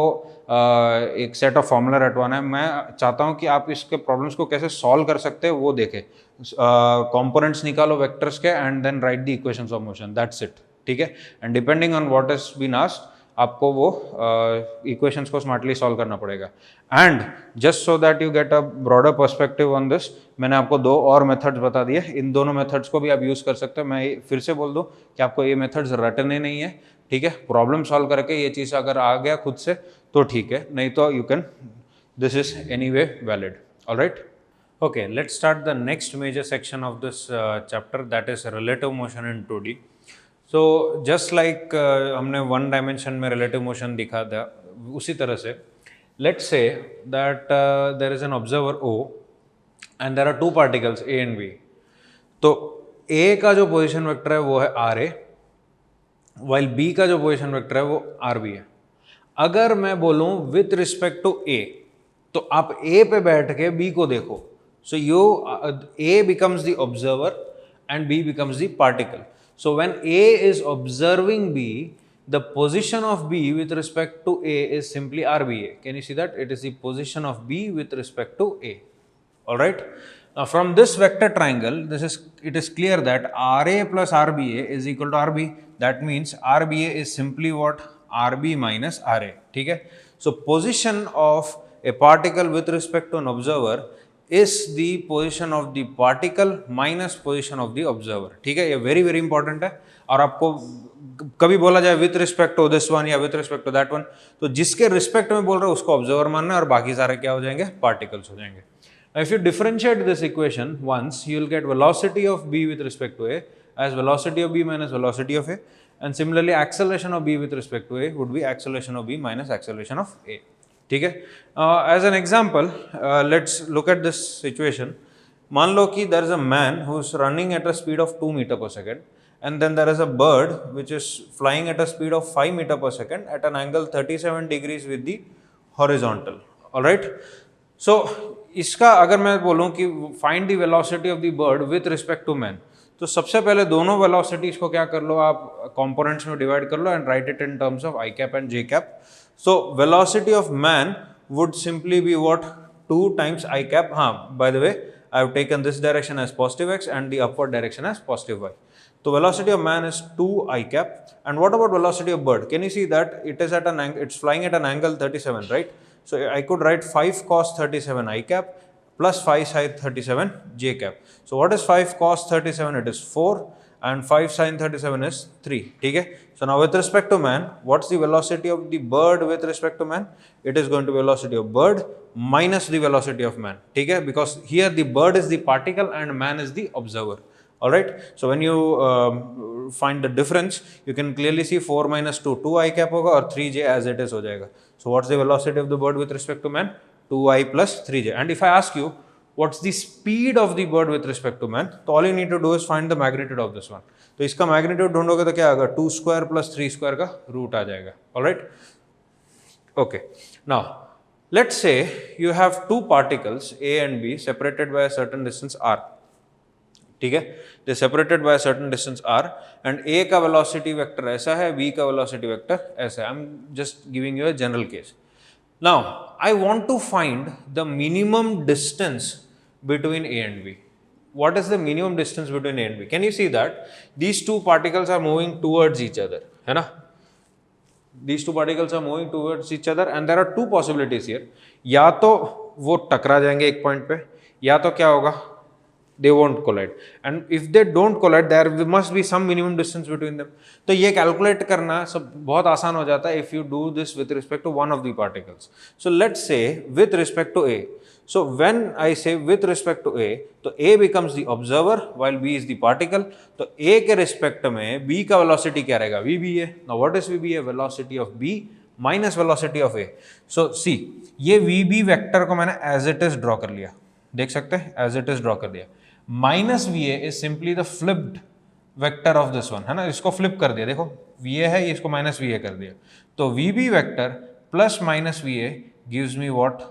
एक सेट ऑफ फॉर्मूला रटवाना है। मैं चाहता हूँ कि आप इसके प्रॉब्लम्स को कैसे सॉल्व कर सकते हैं वो देखें। कंपोनेंट्स निकालो वेक्टर्स के and then write the equations of motion, that's it, ठीक है। And depending on what is been asked आपको वो इक्वेशंस को स्मार्टली सॉल्व करना पड़ेगा। And just so that you get a broader perspective on this, मैंने आपको दो और मेथड्स बता दिए, इन दोनों मेथड्स को भी आप यूज़ कर सकते हैं। मैं फिर से बोल दूं कि आपको ये मेथड्स रटने नहीं है, ठीक है। प्रॉब्लम सॉल्व करके ये चीज़ अगर आ गया खुद से तो ठीक है, नहीं तो you can, this is anyway valid, alright. Okay, let's start the next major section of this chapter, that is relative motion in 2D। So just like हमने वन डायमेंशन में रिलेटिव मोशन दिखा था, उसी तरह से let's say that there is an observer O and there are two particles A and B। तो A का जो पोजीशन वेक्टर है वो है RA, वाइल B का जो पोजीशन वेक्टर है वो RB है। अगर मैं बोलूं विथ रिस्पेक्ट टू A, तो आप A पे बैठ के B को देखो, सो A becomes the observer and B becomes the particle। So when A is observing B, the position of B with respect to A is simply RBA। Can you see that? It is the position of B with respect to A, alright। Now from this vector triangle, it is clear that RA plus RBA is equal to RB, that means RBA is simply what? RB minus RA, ठीक है। So position of a particle with respect to an observer is the position of the particle minus position of the observer, ठीक है। ये very very important है, और आपको कभी बोला जाए with respect to this one या with respect to that one, तो जिसके रिस्पेक्ट में बोल रहे हो उसको ऑब्जर्वर मानना है और बाकी सारे क्या हो जाएंगे, पार्टिकल्स हो जाएंगे। If you differentiate this equation once, you will get velocity of B with respect to A as velocity of B minus velocity of A, and similarly acceleration of B with respect to A would be acceleration of B minus acceleration of A, ठीक है। As an example let's look at this situation. मान लो कि there is a man who is running at a speed of 2 metre per second, and then there is a bird which is flying at a speed of 5 metre per second at an angle 37 degrees with the horizontal, alright. So इसका अगर मैं बोलूँ कि find the velocity of the bird with respect to man, तो सबसे पहले दोनों velocities को क्या कर लो, आप कंपोनेंट्स में डिवाइड कर लो and write it in terms of i cap and j cap. So velocity of man would simply be what? 2 times I cap. By the way, I have taken this direction as positive x and the upward direction as positive y. So velocity of man is 2 I cap. And what about velocity of bird? Can you see that it is at an angle, it's flying at an angle 37, right? So I could write 5 cos 37 I cap plus 5 sin 37 j cap. So what is 5 cos 37? It is 4. And 5 sin 37 is 3, ठीक है। So now with respect to man, what's the velocity of the bird with respect to man? It is going to be velocity of bird minus the velocity of man, ठीक है, because here the bird is the particle and man is the observer, Alright, so when you find the difference, you can clearly see 4 minus 2, 2i cap होगा और 3j as it is हो जाएगा. So what's the velocity of the bird with respect to man? 2i plus 3j. And if I ask you what's the speed of the bird with respect to man, तो all you need to do is find the magnitude of this one. तो इसका magnitude ढूंढोगे तो क्या आएगा? 2 square plus 3 square का root आ जाएगा. Alright, okay. Now let's say you have two particles A and B separated by a certain distance r. ठीक है, they separated by certain distance r and a का velocity vector ऐसा है, b का velocity vector ऐसा है. I am just giving you a general case. Now I want to find the minimum distance between a and b. What is the minimum distance between a and b? Can you see that these two particles are moving towards each other, है ना? These two particles are moving towards each other and there are two possibilities here. या तो वो टकरा जाएंगे एक point पे, या तो क्या होगा, they won't collide. And if they don't collide, there must be some minimum distance between them. तो ये कैलकुलेट करना सब बहुत आसान हो जाता है if you do this with respect to one of the particles. So let's say with respect to A. So when I say with respect to A, तो A becomes the observer while B is the particle. तो A के respect में B का velocity क्या रहेगा? VBA. Now what is VBA? Velocity of B minus velocity of A. So see, ये VB vector को मैंने as it is draw कर लिया, देख सकते हैं as it is draw कर दिया. Minus VA is simply the flipped vector of this one, है ना? इसको फ्लिप कर दिया, देखो VA है, इसको माइनस VA कर दिया. तो VB vector plus minus VA gives me what?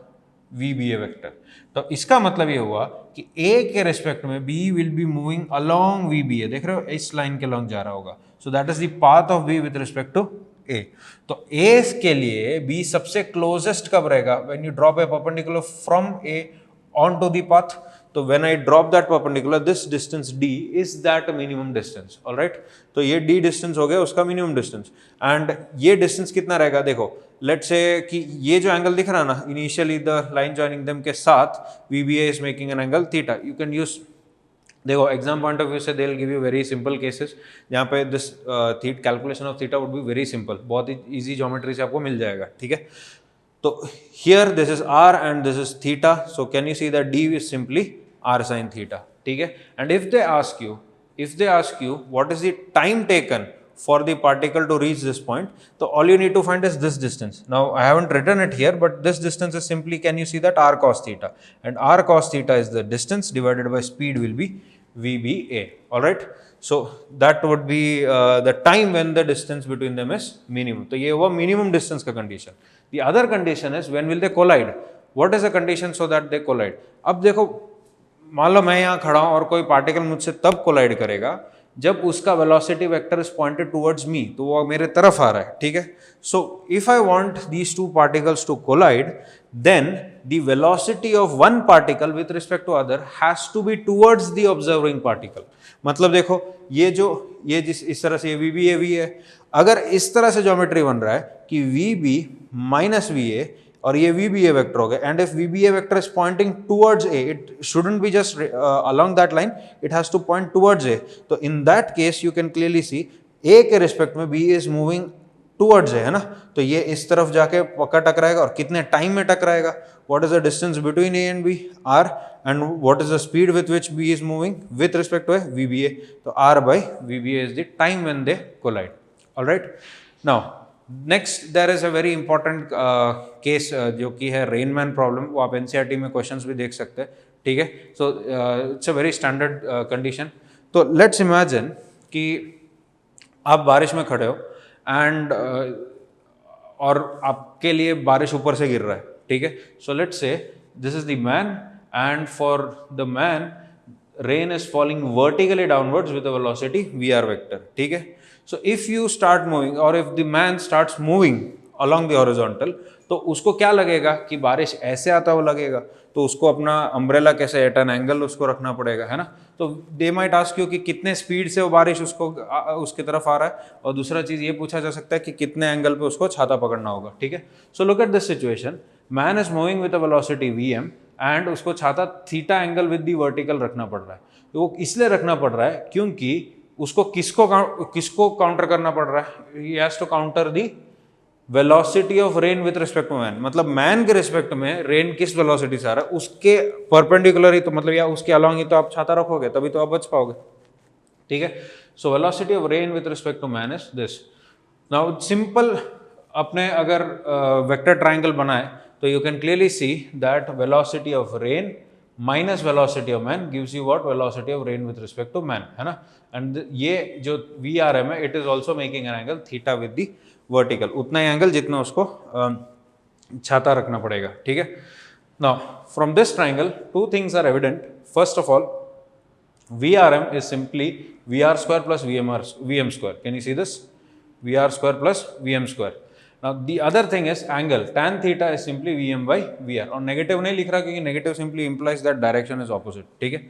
VBA vector. तो इसका मतलब ये हुआ कि A के रेस्पेक्ट में B will be moving along VBA. देख रहे हो, इस लाइन के लॉन्ग जा रहा होगा. So that is the path of B with respect to A. तो A के लिए B सबसे क्लोजेस्ट कब रहेगा? When you drop a perpendicular from A on to the path. तो when I drop that perpendicular, this distance d is that minimum distance, all right? तो ये d distance हो गया उसका minimum distance. and ये distance कितना रहेगा? देखो let's say कि ये जो angle दिख रहा है ना, initially the line joining them के साथ VBA is making an angle theta. You can use, देखो एग्जाम पॉइंट ऑफ व्यू से they will give you very simple cases जहाँ पे this calculation of theta would be very simple, बहुत ही easy geometry से आपको मिल जाएगा, ठीक है? तो here this is r and this is theta, so can you see that d is simply r sin theta, ठीक है? and if they ask you what is the time taken for the particle to reach this point, so all you need to find is this distance. Now I haven't written it here, but this distance is simply, can you see that, r cos theta, and r cos theta is the distance divided by speed will be VBA, all right? So that would be the time when the distance between them is minimum. तो ये हुआ minimum distance का condition. The other condition is when will they collide? What is the condition so that they collide? अब देखो, मान लो मैं यहाँ खड़ा हूँ और कोई पार्टिकल मुझसे तब कोलाइड करेगा जब उसका velocity vector is pointed towards me, तो वो मेरे तरफ आ रहा है, ठीक है? So if I want these two particles to collide, then the velocity of one particle with respect to other has to be towards the observing particle. मतलब देखो ये जिस इस तरह से ये VB है, अगर इस तरह से ज्योमेट्री बन रहा है कि VB माइनस VA और ये VBA वेक्टर हो गया, and if VBA vector is pointing towards A, it shouldn't be just along that line, it has two point towards A. तो in that case you can clearly C A के respect में B is moving towards A, है ना? तो ये इस तरफ जाके पक्का टकराएगा, और कितने टाइम में टकराएगा? What is the distance between A and B? R. and what is the speed with which B is moving with respect to a VBA? तो R by VBA is the time when they collide. All right. Now next there is a very important case जो कि है Rain Man problem. वो आप NCERT में questions भी देख सकते हैं, ठीक है? So it's a very standard condition. तो लेट्स इमेजिन कि आप बारिश में खड़े हो एंड और आपके लिए बारिश ऊपर से गिर रहा है, ठीक है? So let's say this is the man, and for the man rain is falling vertically downwards with a velocity VR vector, ठीक है? So if you start moving or if the man starts moving along the horizontal, तो उसको क्या लगेगा कि बारिश ऐसे आता हुआ लगेगा, तो उसको अपना अम्ब्रेला कैसे एट एन एंगल उसको रखना पड़ेगा, है ना? तो दे माइट आस्क यू कि कितने स्पीड से वो बारिश उसके तरफ आ रहा है, और दूसरा चीज़ ये पूछा जा सकता है कि कितने एंगल पे उसको छाता पकड़ना होगा, ठीक है? So look at this situation, man is moving with a velocity VM and उसको छाता theta angle with the vertical रखना पड़ रहा है. तो वो इसलिए रखना पड़ रहा है क्योंकि उसको किसको काउंटर करना पड़ रहा है? He has to counter the velocity of rain with respect to man. मतलब मैन के रिस्पेक्ट में रेन किस वेलोसिटी से आ रहा है उसके परपेंडिकुलर ही, तो मतलब या उसके अलॉन्ग ही तो आप छाता रखोगे, तभी तो आप बच पाओगे, ठीक है। So velocity of rain with respect to man is this. Now simple अपने अगर वेक्टर ट्राइंगल बनाए तो you can clearly see that velocity of rain minus velocity of man gives you what, velocity of rain with respect to man, है ना। And ये जो VRM है it is also making an angle theta with the vertical, उतना ही angle जितना उसको छाता रखना पड़ेगा, ठीक है। Now from this triangle two things are evident. First of all VRM is simply VR square plus VM square. Can you see this? VR square plus VM square. Now the other thing is angle. Tan theta is simply VM by VR. और negative नहीं लिख रहा क्योंकि negative simply implies that direction is opposite. ठीक है।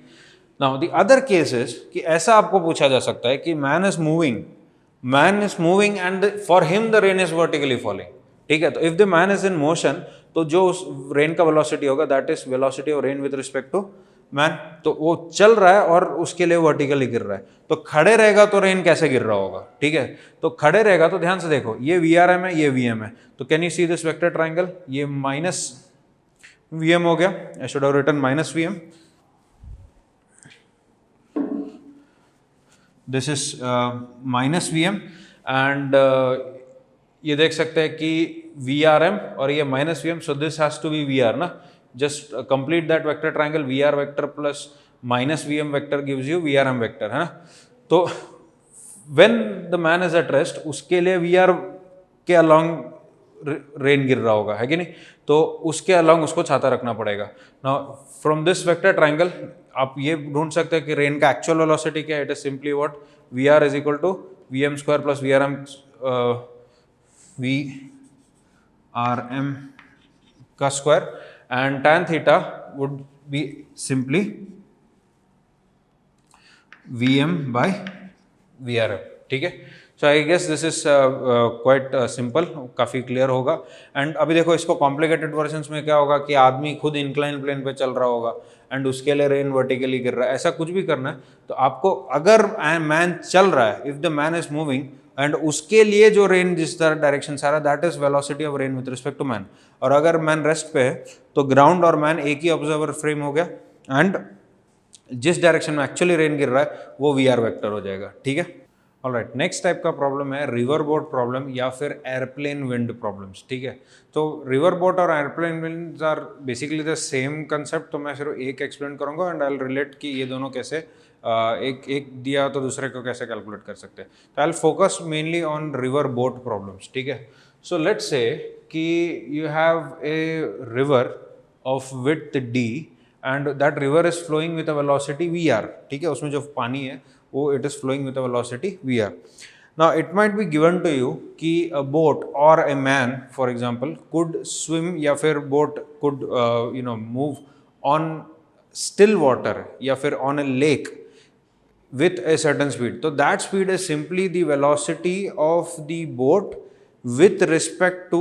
Now the other case is कि ऐसा आपको पूछा जा सकता है कि man is moving and for him the rain is vertically falling. ठीक है। तो if the man is in motion तो जो उस rain का velocity होगा that is velocity of rain with respect to man, तो वो चल रहा है और उसके लिए वर्टिकली गिर रहा है, तो खड़े रहेगा तो रेन कैसे गिर रहा होगा, ठीक है। तो खड़े रहेगा तो ध्यान से देखो ये VRM है ये VM है, तो can you see this vector triangle, ये माइनस VM हो गया, I should have written minus VM, this is minus VM and ये देख सकते हैं कि VRM और ये minus VM, so this has to be VR ना। Just complete that vector triangle, VR vector plus minus VM vector gives you VRM vector, है ना। तो when the man is at rest उसके लिए VR के along rain गिर रहा होगा, है कि नहीं, तो उसके along उसको छाता रखना पड़ेगा। Now from this vector triangle आप ये ढूंढ सकते हैं कि रेन का actual velocity क्या है, it is simply what, VR is equal to VM square plus VRM का square and tan theta would be simply VM by VRM, ठीक है। So I guess this is quite simple, काफ़ी clear होगा। And अभी देखो इसको complicated versions में क्या होगा कि आदमी खुद इंक्लाइन प्लेन पे चल रहा होगा एंड उसके लिए रेन वर्टिकली गिर रहा है, ऐसा कुछ भी करना है तो आपको, अगर मैन चल रहा है, if the man is moving and उसके लिए जो रेन जिस तरह डायरेक्शन से आ रहा है that is velocity of rain with respect to man, और अगर मैन रेस्ट पे है तो ग्राउंड और मैन एक ही ऑब्जर्वर फ्रेम हो गया एंड जिस डायरेक्शन में एक्चुअली रेन गिर रहा है वो VR वेक्टर हो जाएगा, ठीक है। ऑलराइट, नेक्स्ट टाइप का प्रॉब्लम है रिवर बोट प्रॉब्लम या फिर एयरप्लेन विंड प्रॉब्लम्स, ठीक है। तो रिवर बोट और airplane winds are basically the same concept, तो मैं सिर्फ एक एक्सप्लेन करूंगा एंड आई विल रिलेट कि ये दोनों कैसे एक दिया तो दूसरे को कैसे कैलकुलेट कर सकते हैं। तो I will focus mainly on river boat problems, ठीक है। सो लेट्स से कि you have a river of width D and that river is flowing with a velocity VR, ठीक है। उसमें जो पानी है वो it is flowing with a velocity VR. Now it might be given to you कि a boat or a man for example could swim या फिर boat could move on still water या फिर on a lake with a certain speed. So that speed is simply the velocity of the boat with respect to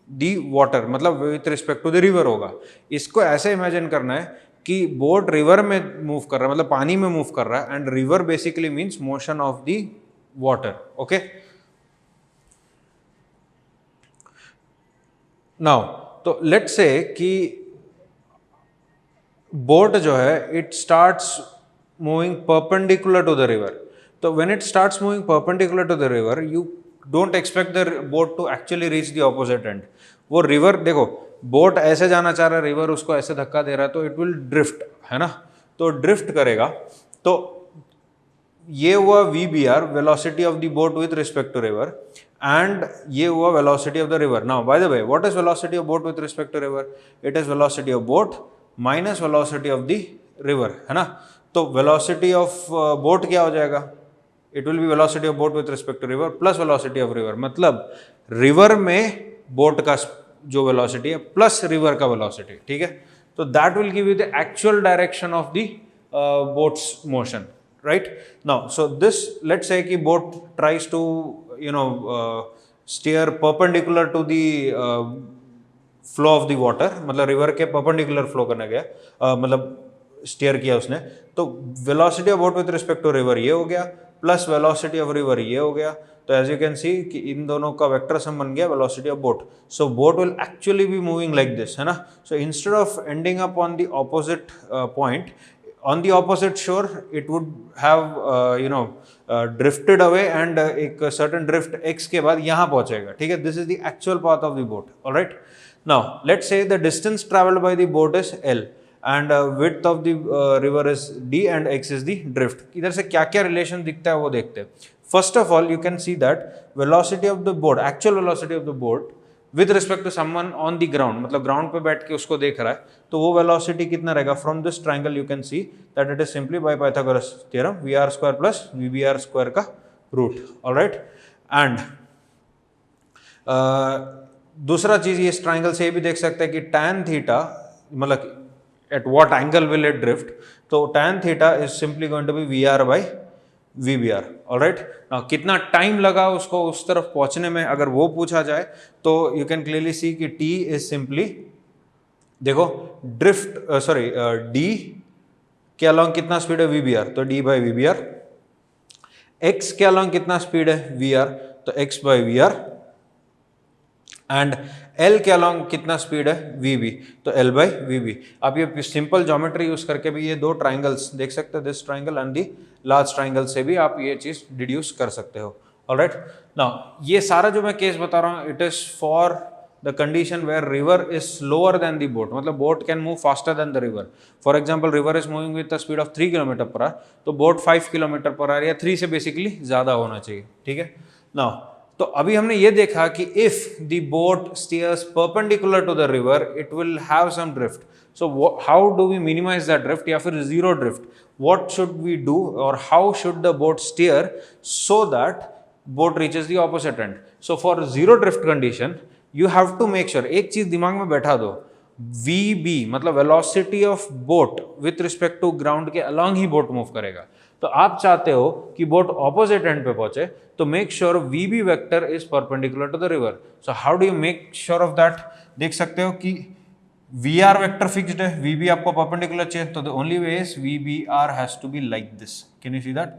the water, मतलब with respect to the river होगा। इसको ऐसे imagine करना है कि boat river में मूव कर रहा है, मतलब पानी में मूव कर रहा है and river basically means motion of the water, okay. Now तो लेट्स से कि बोट जो है it starts moving perpendicular to the river, तो when it starts moving perpendicular to the river you don't expect the boat to actually reach the opposite end. वो river देखो, boat ऐसे जाना चाह रहा है, रिवर उसको ऐसे धक्का दे रहा है, तो इट विल ड्रिफ्ट, है ना। तो ड्रिफ्ट करेगा, तो ये हुआ VBR, velocity of the boat with respect to river, and ये हुआ velocity of the river. Now by the way what is velocity of boat with respect to river, it is velocity of boat minus velocity of the river, है ना। तो velocity of boat क्या हो जाएगा, it will be velocity of boat with respect to river plus velocity of river, मतलब river में boat का जो वेलोसिटी है प्लस रिवर का वेलोसिटी, ठीक है। तो that will give you the actual direction of the boat's motion, right. Now so this let's say कि boat tries to steer perpendicular to the flow of the water, मतलब river के perpendicular flow करने गया, मतलब steer किया उसने, तो velocity of boat with respect to river ये हो गया प्लस वेलोसिटी ऑफ रिवर ये हो गया। तो एज यू कैन सी कि इन दोनों का वेक्टर सम बन गया velocity of boat. So boat will actually be moving like this, है ना। So instead of ending up on the opposite point on the opposite shore it would have drifted away and एक certain drift x के बाद यहाँ पहुंचेगा, ठीक है. This is the actual path of the boat. Alright, now let's say the distance travelled by the boat is l and width of the river is d and x is the drift. इधर से क्या क्या relation दिखता है वो देखते हैं. First of all you can see that velocity of the boat, actual velocity of the boat with respect to someone on the ground, मतलब ग्राउंड पे बैठ के उसको देख रहा है, तो वो वेलोसिटी कितना रहेगा. From this triangle you can see that it is simply by Pythagoras theorem V R square plus V B R square का रूट. ऑलराइट, एंड दूसरा चीज इस ट्राइंगल से ये भी देख सकते हैं कि tan थीटा, मतलब at what angle will it drift, तो tan theta is simply going to be VR by VBR. alright, now कितना टाइम लगा उसको उस तरफ पहुंचने में अगर वो पूछा जाए तो you can clearly see कि T is simply, देखो ड्रिफ्ट D के अलॉन्ग कितना स्पीड है VBR, तो D by VBR. X के अलॉन्ग कितना स्पीड है VR, तो X by VR. And L के अलॉन्ग कितना स्पीड है VB, तो L by VB. आप ये सिंपल ज्योमेट्री यूज करके भी ये दो ट्राइंगल्स देख सकते हो, this triangle and the large triangle से भी आप ये चीज डिड्यूस कर सकते हो. ऑलराइट, नाउ ये सारा जो मैं केस बता रहा हूँ it is for the condition where river is slower than the boat, मतलब boat can move faster than the river. For example river is moving with the speed of 3 kilometre per hour, तो boat 5 kilometre per hour या 3 से basically ज्यादा होना चाहिए. ठीक है, now तो अभी हमने ये देखा कि if the boat steers perpendicular to the river it will have some drift. So how do we minimise that drift या फिर zero drift, what should we do और how should the boat steer so that boat reaches the opposite end. So for zero drift condition you have to make sure, एक चीज दिमाग में बैठा दो, VB मतलब velocity of boat with respect to ground के along ही boat move करेगा. तो आप चाहते हो कि बोट ऑपोजिट एंड पे पहुंचे, तो make sure VB vector is perpendicular to the river. So how do you make sure of that, देख सकते हो कि VR वेक्टर फिक्स्ड है, VB आपको परपेंडिकुलर चाहिए, तो the only way is VBR has to be like this. Can you see that,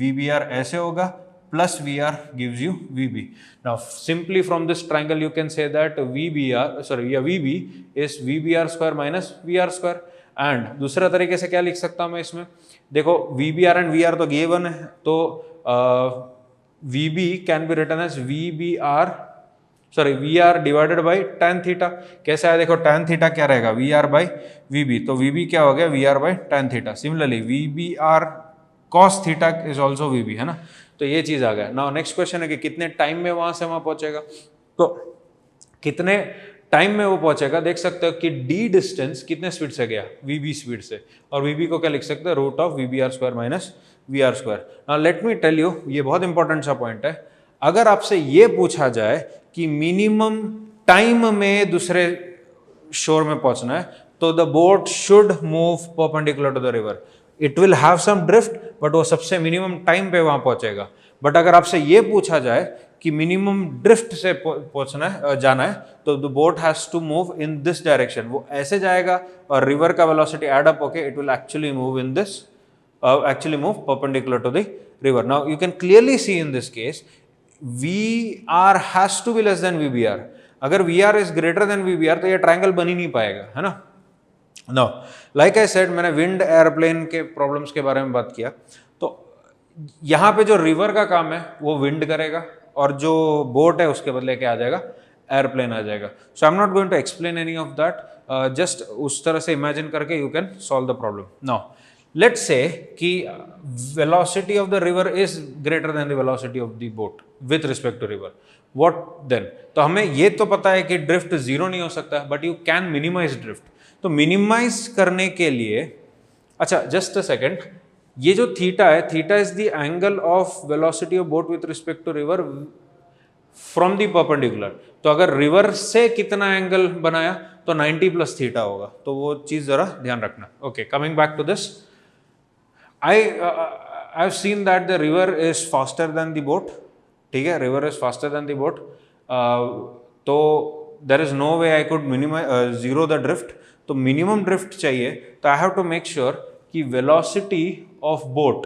VBR ऐसे होगा plus VR gives you VB. Now simply from this triangle you can say that VB is VBR square minus VR square. and दूसरा तरीके से क्या लिख सकता हूं मैं इसमें, देखो VBR and VR तो गिवन है, तो VB can be written as VR divided by tan theta. कैसे आया देखो, tan theta क्या रहेगा VR by VB, तो VB क्या हो गया VR by tan theta. Similarly VBR cos theta is also VB, है ना. तो ये चीज आ गया. नाउ नेक्स्ट क्वेश्चन है कि कितने टाइम में वहां से वहां पहुंचेगा, तो कितने टाइम में वो पहुंचेगा, देख सकते हो कि D डिस्टेंस कितने स्पीड से गया, VB स्पीड से, और VB को क्या लिख सकते हैं, root of VBR square minus VR square. Now let me tell you, ये बहुत इंपॉर्टेंट सा पॉइंट है. अगर आपसे ये पूछा जाए कि मिनिमम टाइम में दूसरे शोर में पहुंचना है, तो the boat should move perpendicular to the river. It will have some drift but वो सबसे मिनिमम टाइम पे वहां पहुंचेगा. बट अगर आपसे ये पूछा जाए कि मिनिमम ड्रिफ्ट से पहुंचना है, जाना है, तो the boat has to move in this direction. वो ऐसे जाएगा और रिवर का वेलोसिटी एड अप होके it will actually move in this, actually move perpendicular to the river. Now you can clearly see in this case VR has to be less than VBR. अगर VR is greater than VBR तो ये triangle बन ही नहीं पाएगा, है ना. Know like I said, मैंने wind airplane के प्रॉब्लम्स के बारे में बात किया, तो यहाँ पे जो रिवर का काम है वो विंड करेगा और जो बोट है उसके बदले क्या आ जाएगा, एयरप्लेन आ जाएगा. So I am not going to explain any of that, just उस तरह से इमेजिन करके you can solve the problem. Now let's say कि velocity of the river is greater than the velocity of the boat with respect to river. What then, तो हमें ये तो पता है कि ड्रिफ्ट जीरो नहीं हो सकता, but you can minimize drift. तो मिनिमाइज करने के लिए, अच्छा जस्ट अ सेकेंड, ये जो थीटा है, theta is the angle of velocity of boat with respect to river from the perpendicular. तो अगर रिवर से कितना एंगल बनाया तो 90 प्लस थीटा होगा, तो वो चीज जरा ध्यान रखना. Okay, coming back to this, I have seen that the river is faster than the boat. ठीक है, river is faster than the boat, तो there is no way I could minimise zero the drift. तो minimum drift चाहिए, तो I have to make sure कि velocity of boat,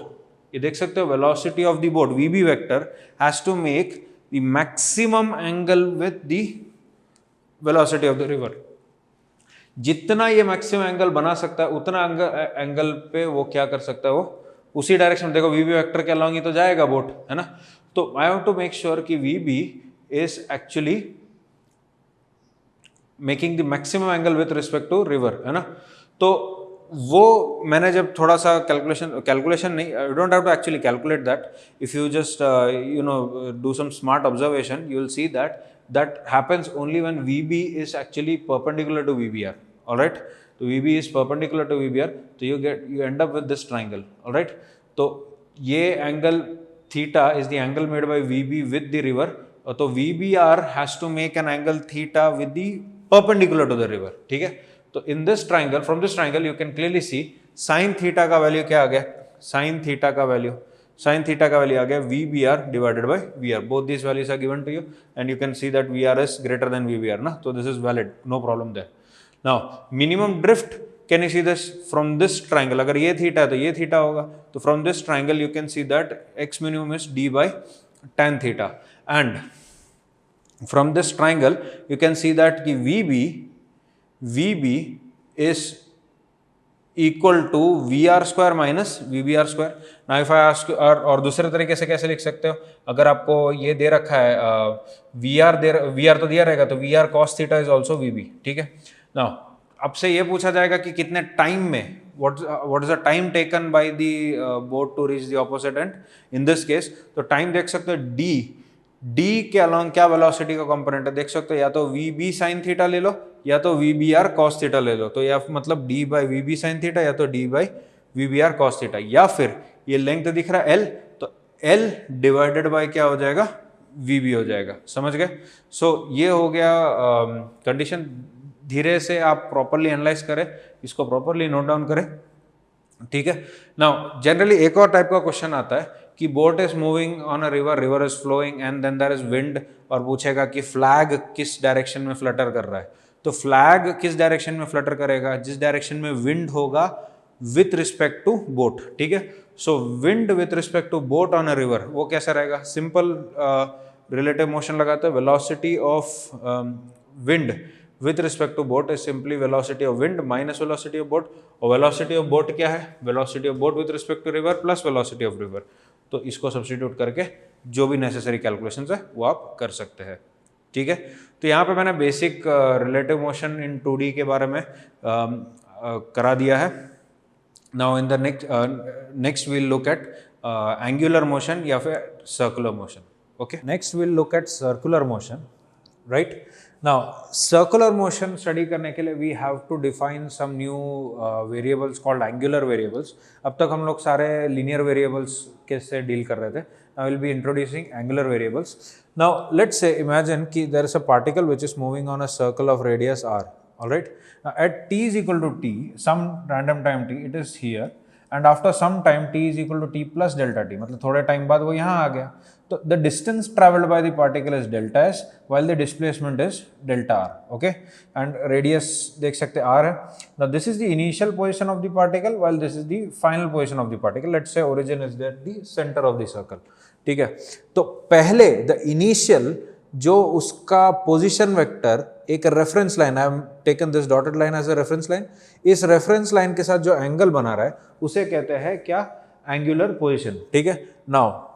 ये देख सकते हो, velocity of the boat VB vector has to make the maximum angle with the velocity of the river. जितना ये मैक्सिमम एंगल बना सकता है उतना एंगल पे वो क्या कर सकता है, वो उसी डायरेक्शन, देखो वी बी वेक्टर के अलॉन्ग ही तो जाएगा बोट, है ना। तो I want to make sure कि v b is actually making the maximum angle with respect to river, है ना। तो वो मैंने जब थोड़ा सा कैलकुलेशन नहीं, you don't have to actually calculate that, if you just you know do some smart observation, you will see that that happens only when VB is actually perpendicular to VBR, all right. So VB is perpendicular to VBR, so you end up with this triangle, all right. तो ये angle theta is the angle made by VB with the river, तो VBR has to make an angle theta with the perpendicular to the river, ठीक है। तो in this triangle, from this triangle you can clearly see sin theta का value क्या आ गया, sin theta का value आ गया VBR divided by VR. Both these values are given to you and you can see that VR is greater than VBR, na? So this is valid, no problem there. Now minimum drift, can you see this from this triangle? अगर ये theta है तो ये theta होगा, तो from this triangle you can see that x minimum is d by tan theta, and from this triangle you can see that कि VB is equal to VR square minus VBR square. Now if I ask you, और दूसरे तरीके से कैसे लिख सकते हो, अगर आपको ये दे रखा है VR तो दिया रहेगा, तो VR cos theta is also VB, ठीक है। Now आपसे ये पूछा जाएगा कि कितने टाइम में, what is the time taken by the boat to reach the opposite end in this case, तो टाइम देख सकते हो d के अलॉन्ग क्या वेलोसिटी का कंपोनेंट है, देख सकते हो, या तो VB sin थीटा ले लो या तो VBR cos थीटा ले लो, तो या मतलब d by VB sin theta या तो d by VBR cos theta, या फिर ये लेंथ दिख रहा है L, तो L डिवाइडेड बाय क्या हो जाएगा, VB हो जाएगा, समझ गए। सो ये हो गया कंडीशन। धीरे से आप प्रॉपरली एनालाइज करें, इसको प्रॉपरली नोट डाउन करें, ठीक है। नाउ जनरली एक और टाइप का क्वेश्चन आता है कि boat is moving on a river is flowing and then there is wind, और पूछेगा कि फ्लैग किस डायरेक्शन में फ्लटर कर रहा है। तो फ्लैग किस डायरेक्शन में फ्लटर करेगा, जिस डायरेक्शन में विंड होगा विथ रिस्पेक्ट टू बोट, ठीक है। So wind with respect to boat on a river, वो कैसा रहेगा, सिंपल रिलेटिव मोशन लगाते हैं, velocity of wind with respect to boat is simply velocity of wind minus velocity of boat, और velocity of boat क्या है, velocity of boat with respect to river plus velocity of river। तो इसको substitute करके जो भी necessary calculations है वो आप कर सकते हैं, ठीक है। तो यहाँ पे मैंने basic relative motion in 2D के बारे में करा दिया है। Now in the next we'll look at angular motion या फिर circular motion, okay. Next we'll look at circular motion, right. Now circular motion study करने के लिए we have to define some new variables called angular variables। अब तक हम लोग सारे linear variables के से deal कर रहे थे। Now we'll be introducing angular variables। Now let's say imagine कि there is a particle which is moving on a circle of radius r, all right। Now at t is equal to t, some random time t, it is here, and after some time t is equal to t plus delta t, मतलब थोड़े time बाद वो यहाँ आ गया। तो the distance traveled by the particle is delta s while the displacement is delta r, okay, and radius देख सकते r है। Now this is the initial position of the particle while this is the final position of the particle। Let's say origin is at the center of the circle, ठीक है। तो पहले the initial जो उसका position vector एक reference line, I have taken this dotted line as a reference line, इस reference line के साथ जो एंगल बना रहा है उसे कहते हैं क्या, एंगुलर पोजीशन, ठीक है। Now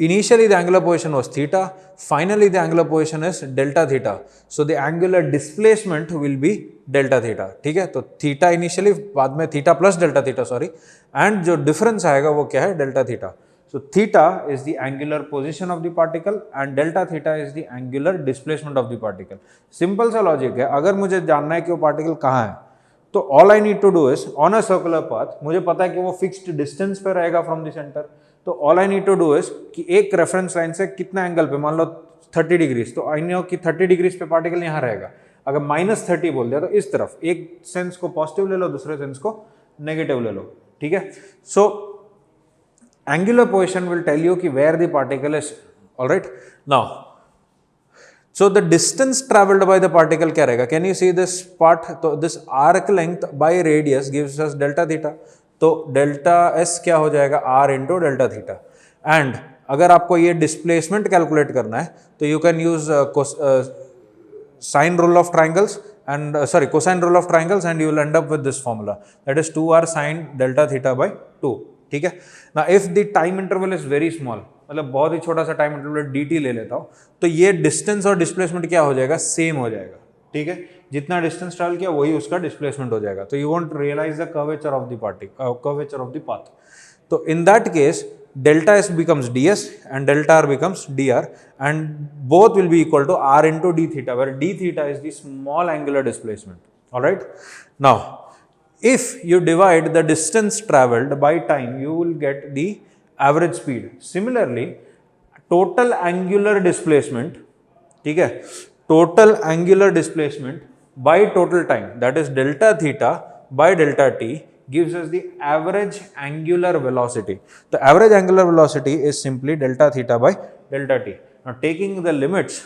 initially the angular position was theta, finally the angular position is delta theta, so the angular displacement will be delta theta, ठीक है। तो theta initially, बाद में theta plus delta theta, sorry, and जो difference आएगा वो क्या है, delta theta। So theta is the angular position of the particle and delta theta is the angular displacement of the particle। Simple सा logic है, अगर मुझे जानना है कि वो particle कहाँ है, तो all I need to do is on a circular path, मुझे पता है कि वो fixed distance पे रहेगा from the center, तो all I need to do is कि एक रेफरेंस लाइन से कितना एंगल पे, मान लो 30 डिग्रीज, तो आई नो कि 30 डिग्रीज पे पार्टिकल यहाँ रहेगा। अगर -30 बोल दिया तो इस तरफ, एक सेंस को पॉजिटिव ले लो, दूसरे सेंस को नेगेटिव ले लो, ठीक है। So angular position will tell you कि where the particle is, alright. Now so the distance travelled by the particle क्या रहेगा, can you see this part, तो this arc length by radius gives us delta theta, तो delta s क्या हो जाएगा, r into delta theta. And अगर आपको ये डिस्प्लेसमेंट कैलकुलेट करना है तो you can use sine rule of triangles and cosine rule of triangles, and you will end up with this formula, that is 2r sine delta theta by 2. ठीक है. Now if the time interval is very small, मतलब बहुत ही छोटा सा time interval dt ले लेता हूँ, तो ये डिस्टेंस और डिस्प्लेसमेंट क्या हो जाएगा, सेम हो जाएगा. ठीक है, जितना डिस्टेंस ट्रैवल किया वही उसका डिस्प्लेसमेंट हो जाएगा. तो you won't realise the curvature of the curvature of the path. तो in that case delta s becomes ds and delta r becomes dr, and both will be equal to r into d theta, where d theta is the small angular displacement. All right. Now if you divide the distance traveled by time, you will get the average speed. Similarly, total angular displacement, ठीक है, total angular displacement by total time, that is delta theta by delta t, gives us the average angular velocity. The average angular velocity is simply delta theta by delta t. Now taking the limits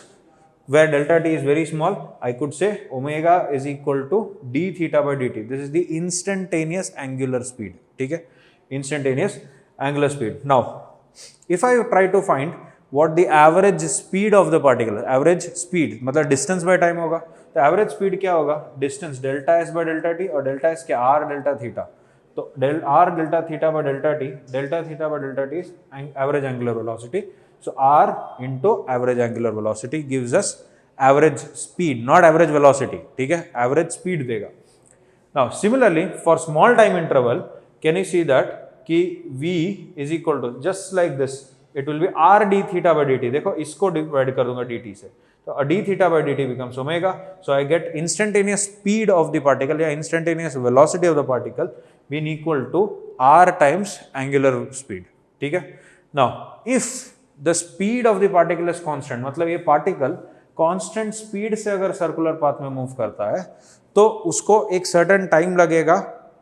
where delta t is very small, I could say omega is equal to d theta by dt. This is the instantaneous angular speed. ठीक है, instantaneous angular speed. Now if I try to find what the average speed of the particle, average speed मतलब distance by time होगा, तो average speed क्या होगा, distance delta s by delta t, और delta s क्या r delta theta. तो r delta theta by delta t, delta theta by delta t is average angular velocity. So r into average angular velocity gives us average speed, not average velocity. ठीक है, average speed देगा. Now similarly for small time interval, can you see that कि v is equal to just like this, it will be r d theta by dt. देखो इसको divide कर दूंगा dt से, तो d theta by dt becomes omega. So I get instantaneous speed of the particle या instantaneous velocity of the particle being equal to r times angular speed. ठीक है. Now if the speed of the particle is constant, मतलब ये particle constant speed से अगर circular path में move करता है, तो उसको एक certain time लगेगा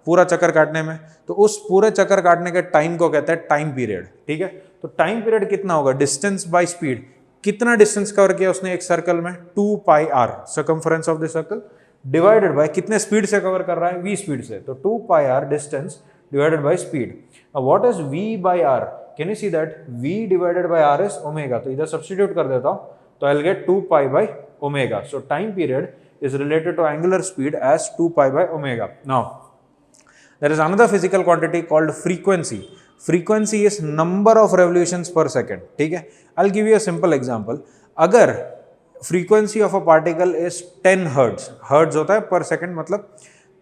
पूरा चक्कर काटने में. तो उस पूरे चक्कर काटने के टाइम को कहते हैं टाइम पीरियड. ठीक है, तो टाइम पीरियड कितना होगा, डिस्टेंस बाय स्पीड, कितना डिस्टेंस कवर किया उसने एक सर्कल में, 2 pi r circumference of the circle, divided by कितने स्पीड से कवर कर रहा है, v स्पीड से, तो 2 pi r distance divided by speed. What is v by r, can you see that v divided by r is omega. तो इधर substitute कर देता हूं, तो I will get 2 pi by omega. So time period is related to angular speed as 2 pi by omega. Now there is another physical quantity called frequency. Frequency is number of revolutions per second. ठीक है, I'll give you a simple example. अगर frequency of a particle is 10 hertz, hertz होता है per second मतलब,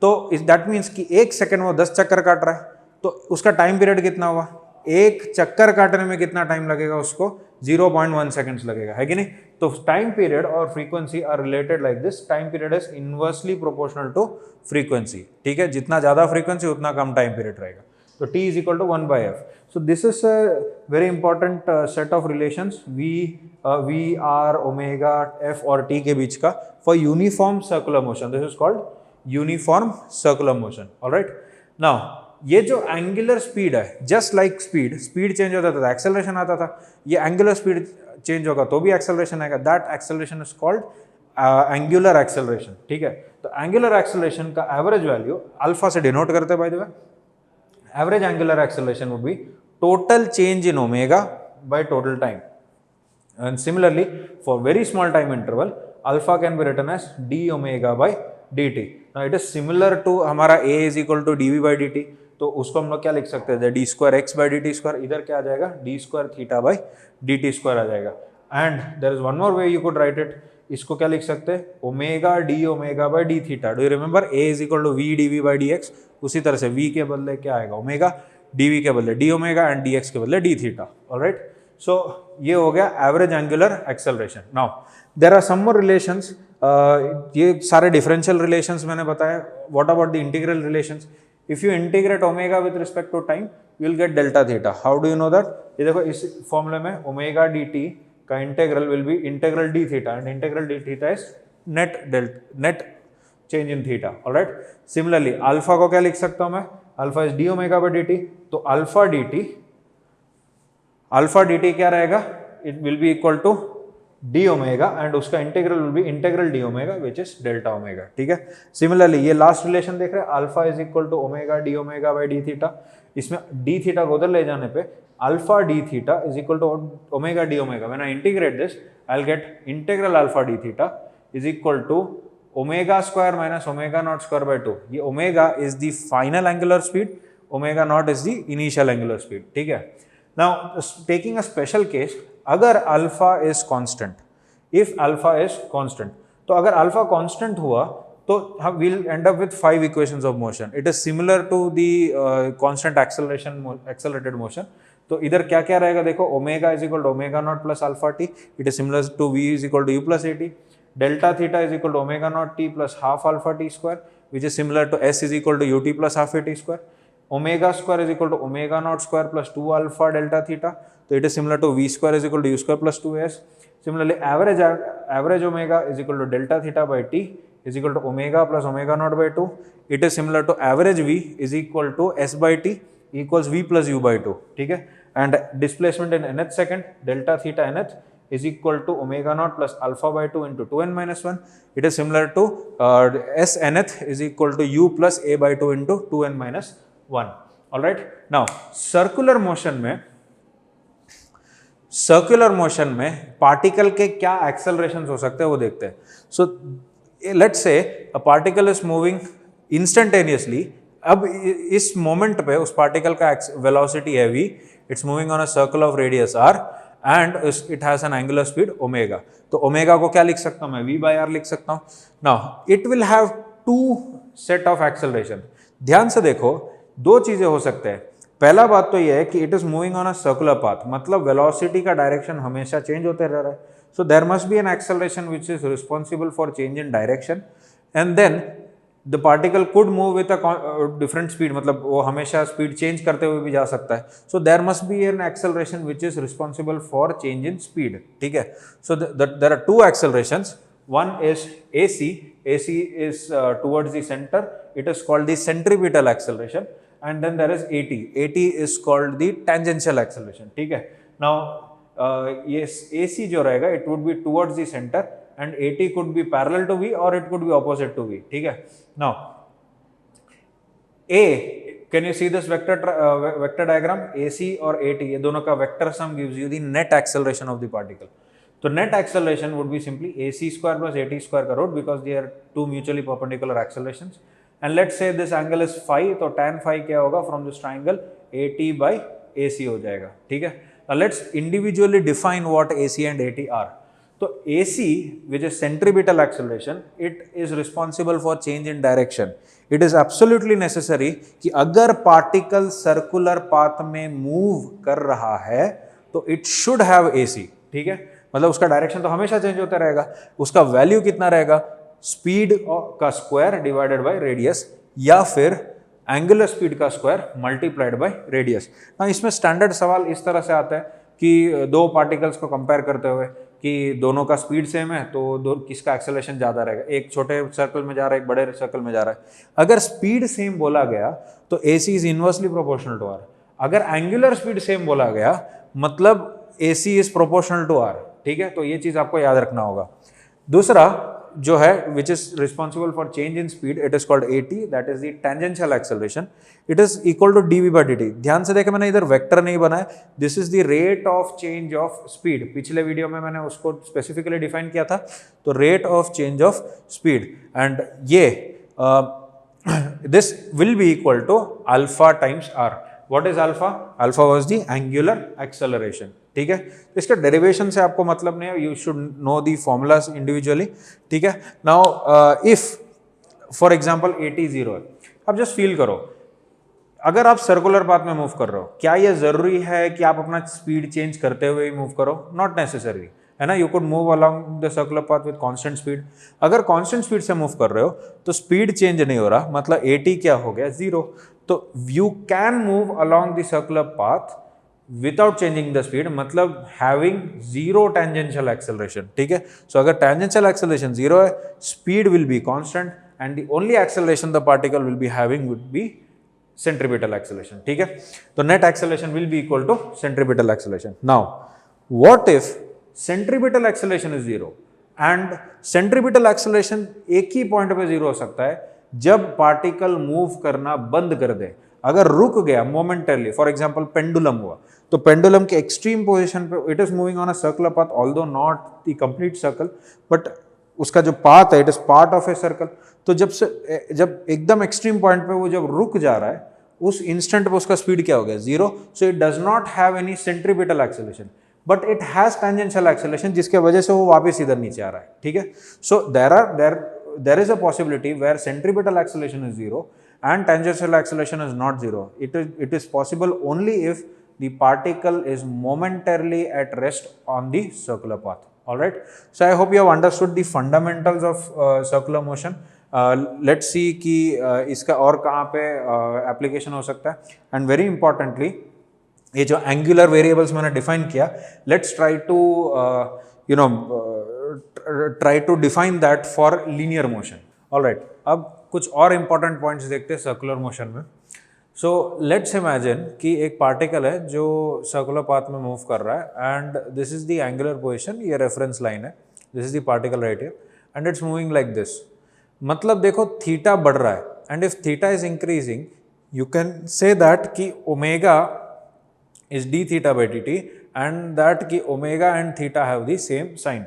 तो that means कि एक second वो 10 चक्कर काट रहा है, तो उसका टाइम पीरियड कितना हुआ, एक चक्कर काटने में कितना टाइम लगेगा उसको, 0.1 सेकंड्स लगेगा, है कि नहीं. तो टाइम पीरियड और frequency are related like this. Time period is inversely proportional to frequency. ठीक है, जितना ज्यादा फ्रीक्वेंसी उतना कम टाइम पीरियड रहेगा. तो t is equal to 1/f. So this is a very important set of relations v r omega f और t के बीच का for uniform circular motion. This is called uniform circular motion. Alright. Now ये जो angular speed है, just like speed change होता था, acceleration आता था, ये एंगुलर स्पीड चेंज होगा तो भी एक्सेलरेशन आएगा. That acceleration is called angular acceleration. ठीक है, तो एंगुलर एक्सेलरेशन का एवरेज वैल्यू अल्फा से डिनोट करते हैं by the way. Average angular acceleration would be total change in omega by total time. And similarly for very small time interval alpha can be written as d omega by dt. Now it is similar to हमारा a is equal to dv by dt. तो उसको हम लोग क्या लिख सकते हैं, d square x by D T square. इधर क्या आ जाएगा, d square theta by D T square आ जाएगा. And there is one more way you could write it. इसको क्या लिख सकते हैं, omega d omega by d theta. Do you remember a is equal to v d v by d x. उसी तरह से वी के बदले क्या आएगा, ओमेगा, डी वी के बदले d omega and d x के बदले डी थीटा. ऑलराइट. सो ये हो गया average angular acceleration. Now there are some more relations. ये सारे डिफरेंशियल रिलेशंस मैंने बताया. What about the integral relations. If you integrate omega with respect to time, you will get delta theta. How do you know that? ये देखो इस फॉर्मूले में omega dt का integral will be integral d theta, and integral d theta is net change in theta. All right. Similarly, alpha को क्या लिख सकता हूँ मैं, alpha is d omega by dt. तो alpha dt क्या रहेगा, it will be equal to d omega and उसका integral will be integral d omega which is delta omega. ठीक है. सिमिलरली ये लास्ट रिलेशन देख रहे हैं, alpha is equal to omega d omega by d theta. इसमें d theta को उधर ले जाने पे alpha d theta is equal to omega d omega. When I integrate this I will get integral alpha d theta is equal to omega square minus omega naught square by 2, ये omega is the final angular speed, omega naught is the initial angular speed, ठीक है। Now taking a special case, अगर alpha is constant, if alpha is constant, तो अगर alpha constant हुआ तो हम will end up with 5 equations of motion. It is similar to the constant accelerated motion. तो इधर क्या क्या रहेगा देखो, omega is equal to omega naught plus alpha t, it is similar to v is equal to u plus a t, delta theta is equal to omega naught t plus half alpha t square, which is similar to s is equal to u t plus half a t square, omega square is equal to omega naught square plus 2 alpha delta theta, तो it is similar to v square is equal to u square plus 2s. Similarly, average omega is equal to delta theta by t is equal to omega plus omega naught by 2. It is similar to average v is equal to s by t equals v plus u by 2. ठीक है, and displacement in nth second delta theta nth is equal to omega naught plus alpha by 2 into 2n minus 1. It is similar to s nth is equal to u plus a by 2 into 2n minus 1. All right. Now circular motion में particle के क्या एक्सेलरेशंस हो सकते हैं वो देखते हैं. सो let's से a particle is moving instantaneously. अब इस मोमेंट पे उस पार्टिकल का वेलोसिटी है v, it's moving on a circle of radius r and it has an angular speed omega. तो ओमेगा को क्या लिख सकता हूं मैं, v बाय r लिख सकता हूं. Now it will have 2 set of acceleration. ध्यान से देखो, दो चीजें हो सकते हैं. पहला बात तो ये है कि it is moving on a circular path, मतलब वेलोसिटी का डायरेक्शन हमेशा चेंज होते रह रहा है. So there must be an acceleration which is responsible for change in direction, and then the particle could move with a different speed, मतलब वो हमेशा स्पीड चेंज करते हुए भी जा सकता है. So there must be an acceleration which is responsible for change in speed. ठीक है, so there are 2 accelerations. One is AC. AC is towards the center. It is called the centripetal acceleration. And then there is AT. AT is called the tangential acceleration. ठीक है. Now yes, AC जो रहेगा it would be towards the center and AT could be parallel to V or it could be opposite to V. ठीक है. Now A, can you see this vector diagram? AC और AT ये दोनों का vector sum gives you the net acceleration of the particle. So net acceleration would be simply AC square plus AT square का root, because they are 2 mutually perpendicular accelerations. And let's say this angle is phi, तो tan phi क्या होगा, from this triangle AT by AC हो जाएगा. ठीक है. Now let's individually define what AC and AT are. तो AC, which is centripetal acceleration, it is responsible for change in direction. It is absolutely necessary कि अगर particle circular path में move कर रहा है तो it should have AC. ठीक है, मतलब उसका डायरेक्शन तो हमेशा चेंज होता रहेगा. उसका वैल्यू कितना रहेगा, स्पीड का स्क्वायर डिवाइडेड बाय रेडियस, या फिर एंगुलर स्पीड का स्क्वायर मल्टीप्लाइड बाय रेडियस. ना इसमें स्टैंडर्ड सवाल इस तरह से आता है कि दो पार्टिकल्स को कंपेयर करते हुए कि दोनों का स्पीड सेम है तो किसका एक्सेलरेशन ज़्यादा रहेगा. एक छोटे सर्कल में जा रहा है, एक बड़े सर्कल में जा रहा है. अगर स्पीड सेम बोला गया तो AC is inversely proportional to R. अगर एंगुलर स्पीड सेम बोला गया मतलब AC is proportional to R. ठीक है, तो ये चीज आपको याद रखना होगा. दूसरा जो है which is responsible for change in speed, it is called AT, that is the tangential acceleration. It is equal to dv by dt. ध्यान से देखें, मैंने इधर वेक्टर नहीं बनाया. This is the rate of change of speed. पिछले video में मैंने उसको स्पेसिफिकली डिफाइन किया था. तो rate of change of speed, and ये this will be equal to alpha times r. What is alpha? Alpha was the angular acceleration. ठीक है, तो इसका डेरिवेशन से आपको मतलब नहीं है, you should know the formulas individually. ठीक है. Now if for example AT 0 है, अब जस्ट फील करो, अगर आप सर्कुलर पाथ में मूव कर रहे हो, क्या यह जरूरी है कि आप अपना स्पीड चेंज करते हुए ही मूव करो? नॉट नेसेसरी, है ना. You could move along the circular path with constant speed. अगर कांस्टेंट स्पीड से मूव कर रहे हो तो स्पीड चेंज नहीं हो रहा, मतलब AT क्या हो गया, 0. तो you can move along the circular path without changing the speed, मतलब हैविंग 0 टेंजेंशियल एक्सेलरेशन. ठीक है. सो अगर टेंजेंशियल एक्सेलरेशन 0 है, speed will be constant and the only acceleration the particle will be having would be centripetal acceleration. ठीक है, तो net acceleration will be equal to centripetal acceleration. Now what if centripetal acceleration is 0 and centripetal acceleration एक ही point पे 0 हो सकता है जब पार्टिकल मूव करना बंद कर दे. अगर रुक गया मोमेंटरली, फॉर एग्जांपल पेंडुलम हुआ, तो पेंडुलम के एक्सट्रीम पोजीशन पे it is moving on a circular path, although not the complete circle, but उसका जो पाथ है it is part of a circle. तो जब एकदम एक्सट्रीम पॉइंट पे वो जब रुक जा रहा है उस इंस्टेंट पे उसका स्पीड क्या हो गया, 0। So it does not have any centripetal acceleration but it has tangential acceleration जिसके वजह से वो वापस इधर नीचे आ रहा है, ठीक है। So there is a possibility where centripetal acceleration is 0 and tangential acceleration is not 0. It is possible only if the particle is momentarily at rest on the circular path. All right. So I hope you have understood the fundamentals of circular motion. Let's see कि इसका और कहाँ पे application हो सकता है। And very importantly, ये जो angular variables मैंने define किया, let's try to try to define that for linear motion. All right. अब कुछ और इंपॉर्टेंट पॉइंट्स देखते हैं सर्कुलर मोशन में। सो लेट्स इमेजिन कि एक पार्टिकल है जो सर्कुलर पाथ में मूव कर रहा है and this is the angular position, ये रेफरेंस लाइन है, this is the particle right here and it's moving like this. मतलब देखो थीटा बढ़ रहा है and if theta is increasing you can say that कि omega is d theta by D t and that कि omega and theta have the same sign.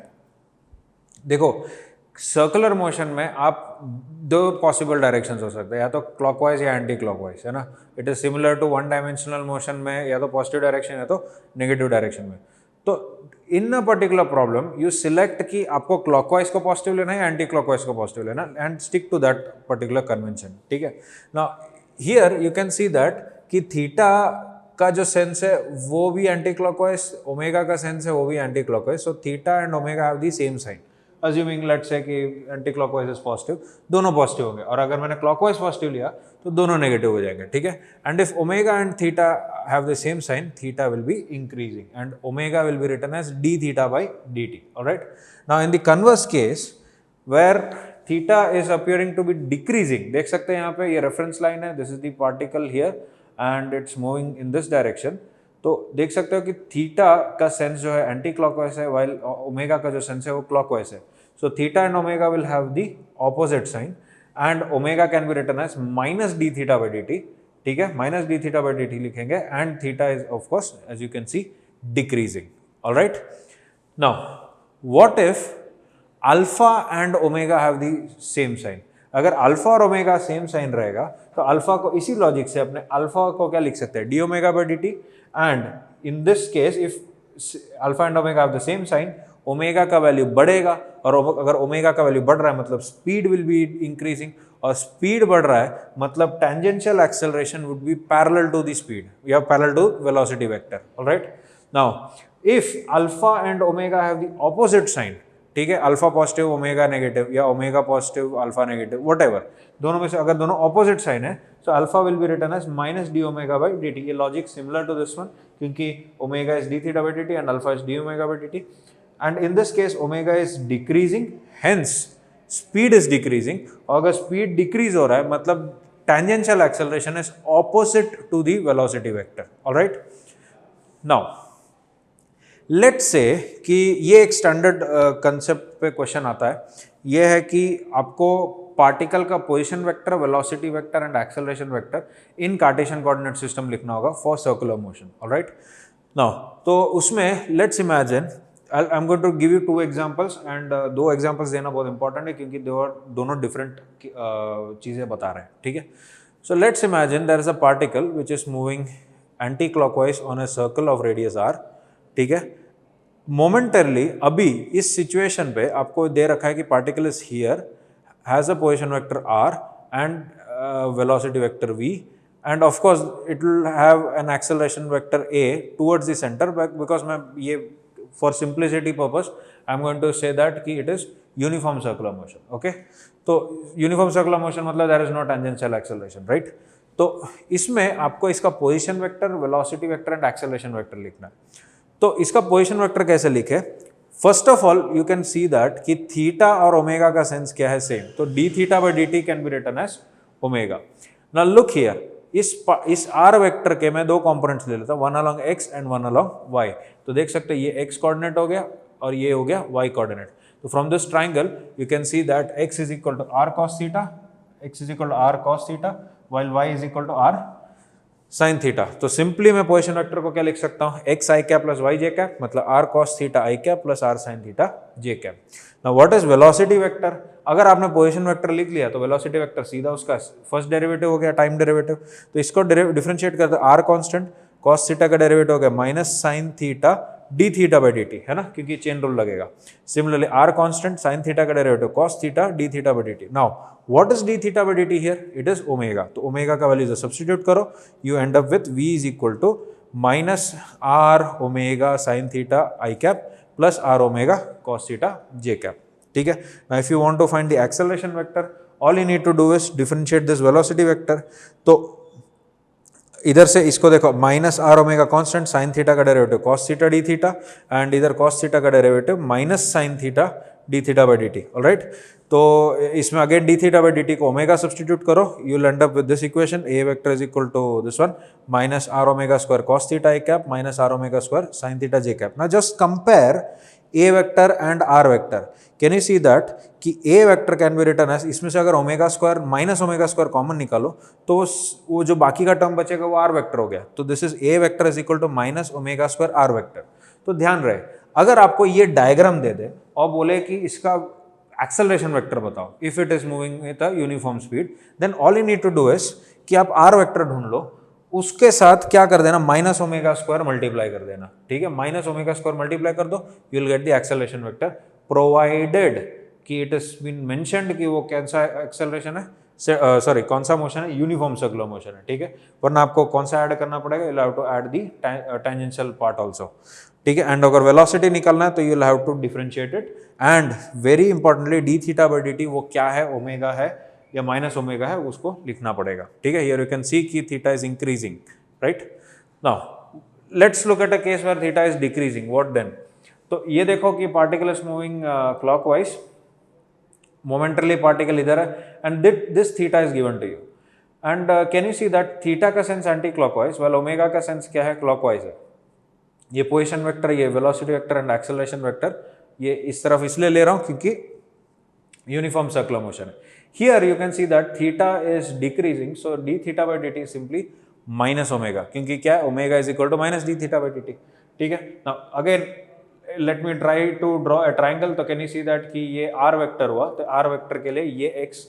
देखो circular motion में आप दो पॉसिबल डायरेक्शंस हो सकते हैं, या तो क्लॉकवाइज या एंटी क्लॉकवाइज, है ना। It is similar to one dimensional motion में या तो पॉजिटिव डायरेक्शन या तो नेगेटिव डायरेक्शन में। तो in a particular problem you select कि आपको क्लॉकवाइज को पॉजिटिव लेना है या एंटी क्लॉकवाइज को पॉजिटिव लेना and stick to that particular convention, ठीक है। Now here you can see that कि थीटा का जो सेंस है वो भी एंटी क्लॉकवाइज, ओमेगा का सेंस है वो भी anti clockwise. So theta and omega have the same sign. Assuming let's say कि एंटी क्लॉकवाइज इज पॉजिटिव, दोनों पॉजिटिव होंगे, और अगर मैंने क्लॉकवाइज पॉजिटिव लिया तो दोनों नेगेटिव हो जाएंगे, ठीक है। And if omega and theta have the same sign, theta will be increasing and omega will be written as d theta by D t. Alright, now in the converse case where theta is appearing to be decreasing, देख सकते हैं यहाँ पे ये reference line है, this is the particle here and it's moving in this direction. तो देख सकते हो कि थीटा का सेंस जो है एंटी क्लॉकवाइज है वाइल ओमेगा का जो सेंस है वो क्लॉकवाइज है। So theta and omega will have the opposite sign and omega can be written as minus d theta by D t, ठीक है, minus d theta by D t लिखेंगे and theta is of course as you can see decreasing. Alright, now what if alpha and omega have the same sign. अगर alpha और omega same sign रहेगा तो alpha को इसी logic से अपने alpha को क्या लिख सकते हैं, d omega by D t, and in this case if alpha and omega have the same sign, omega का वैल्यू बढ़ेगा, और अगर ओमेगा का वैल्यू बढ़ रहा है मतलब स्पीड विल बी इंक्रीजिंग, और स्पीड बढ़ रहा है मतलब tangential acceleration would be parallel to the speed या parallel to velocity vector. Alright, now if alpha and omega have the opposite sign, ठीक है, अल्फा पॉजिटिव ओमेगा नेगेटिव या omega positive alpha negative, whatever, दोनों में से अगर दोनों opposite sign है so alpha will be written as minus d omega by D t. ये logic similar to this one, क्योंकि omega is d theta by D t and alpha is d omega by D t, and in this case omega is decreasing, hence speed is decreasing, और अगर speed decrease हो रहा है मतलब tangential acceleration is opposite to the velocity vector. Alright, now let's say कि ये एक standard concept पे क्वेश्चन आता है, ये है कि आपको पार्टिकल का position vector, velocity vector and acceleration vector in Cartesian coordinate system लिखना होगा for circular motion. Alright, now तो उसमें let's imagine I am going to give you two examples and दो एग्जांपल्स देना बहुत इंपॉर्टेंट है क्योंकि दोनों डिफरेंट चीज़ें बता रहे हैं, ठीक है। So let's imagine there is a particle which is moving anti clockwise on a circle of radius r, ठीक है। मोमेंटरली अभी इस सिचुएशन पे आपको दे रखा है कि particle is here, has a position vector r and velocity vector v, and of course it will have an acceleration vector a towards the centre, because मैं ये for simplicity purpose I am going to say that कि it is uniform circular motion. Okay, तो uniform circular motion मतलब there is no tangential acceleration, right. तो इसमें आपको इसका position vector, velocity vector and acceleration vector लिखना है। तो इसका पोजीशन वेक्टर कैसे लिखे, first of all you can see that कि थीटा और ओमेगा का सेंस क्या है, सेम, तो d theta by D t can be written as omega. Now look here, इस आर वेक्टर के मैं दो कंपोनेंट्स ले लेता हूं, one along x and one along y. तो देख सकते हैं ये एक्स कोऑर्डिनेट हो गया और ये हो गया वाई कोऑर्डिनेट। तो from this triangle you can see that x is equal to r cos theta, x is equal to r cos theta, while y is equal to r sine theta. तो simply मैं position vector को क्या लिख सकता हूँ, x आई cap plus y जे cap, मतलब r cos theta i cap plus r sine theta j cap. Now what is velocity vector? अगर आपने पोजीशन वेक्टर लिख लिया तो वेलोसिटी वेक्टर सीधा उसका फर्स्ट डेरिवेटिव हो गया, टाइम डेरिवेटिव। तो इसको डिफरेंशिएट करते हैं, आर कांस्टेंट, कॉस थीटा का डेरिवेटिव हो गया minus sine theta d theta by D t, है ना, क्योंकि चेन रूल लगेगा। Similarly r constant, sine theta का derivative cos theta d theta by D t. Now what is d theta by D t here? It is omega. तो omega का value substitute करो, you end up with v is equal to minus r omega sine theta i cap plus r omega cos theta j cap. ठीक है। Now if you want to find the acceleration vector, all you need to do is differentiate this velocity vector. तो इधर से इसको देखो, minus r omega constant, sine theta का derivative cos theta d theta, and इधर cos theta का derivative minus sine theta d theta by D t. Alright, तो इसमें again d theta by D T को ओमेगा सब्स्टिट्यूट करो, you will end up with this equation, a vector is equal to this one minus r omega square cos theta i cap minus r omega square sine theta j cap. Now just compare a vector and r vector. Can you see that कि a vector can be written as, इसमें से अगर omega square minus omega square common निकालो तो वो जो बाकी का टर्म बचेगा वो आर वेक्टर हो गया। तो this is a vector is equal to minus omega square r vector. तो ध्यान रहे, अगर आपको ये डायग्राम दे दे और बोले कि इसका एक्सेलरेशन वेक्टर बताओ, if it is moving with a uniform speed, then all you need to do is कि आप आर वेक्टर ढूंढ लो, उसके साथ क्या कर देना, माइनस ओमेगा स्क्वायर मल्टीप्लाई कर देना। ठीक है, माइनस ओमेगा स्क्वायर मल्टीप्लाई कर दो, you will get the acceleration vector, provided कि इट इज बीन मेंशन्ड कि वो कौन सा एक्सेलरेशन है, सॉरी कौन सा मोशन है, यूनिफॉर्म सर्कुलर मोशन है। ठीक है, वरना आपको कौन सा ऐड करना पड़ेगा, you will have to add the tangential part also. ठीक है, एंड अगर वेलोसिटी निकालना है तो you will have to differentiate it, and very importantly d theta by D t वो क्या है, ओमेगा है या माइनस ओमेगा है, उसको लिखना पड़ेगा। ठीक है, हियर यू कैन सी कि theta is increasing, right. Now let's look at a case where theta is decreasing, what then? तो ये देखो कि particle is moving clockwise, momentarily particle इधर है, and this theta is given to you, and can you see that theta का sense anti clockwise, well omega का sense क्या है, क्लॉकवाइज है। ये पोजीशन वेक्टर, ये velocity vector and acceleration vector, ये इस तरफ इसलिए ले रहा हूं क्योंकि यूनिफॉर्म सर्कुलर मोशन है। Here you can see that theta is decreasing, so d theta by D t simply minus omega, क्योंकि क्या है, omega is equal to minus d theta by D t. ठीक है, now again let me try to draw a triangle. तो can you see that कि ये r vector हुआ, तो आर वेक्टर के लिए ये एक्स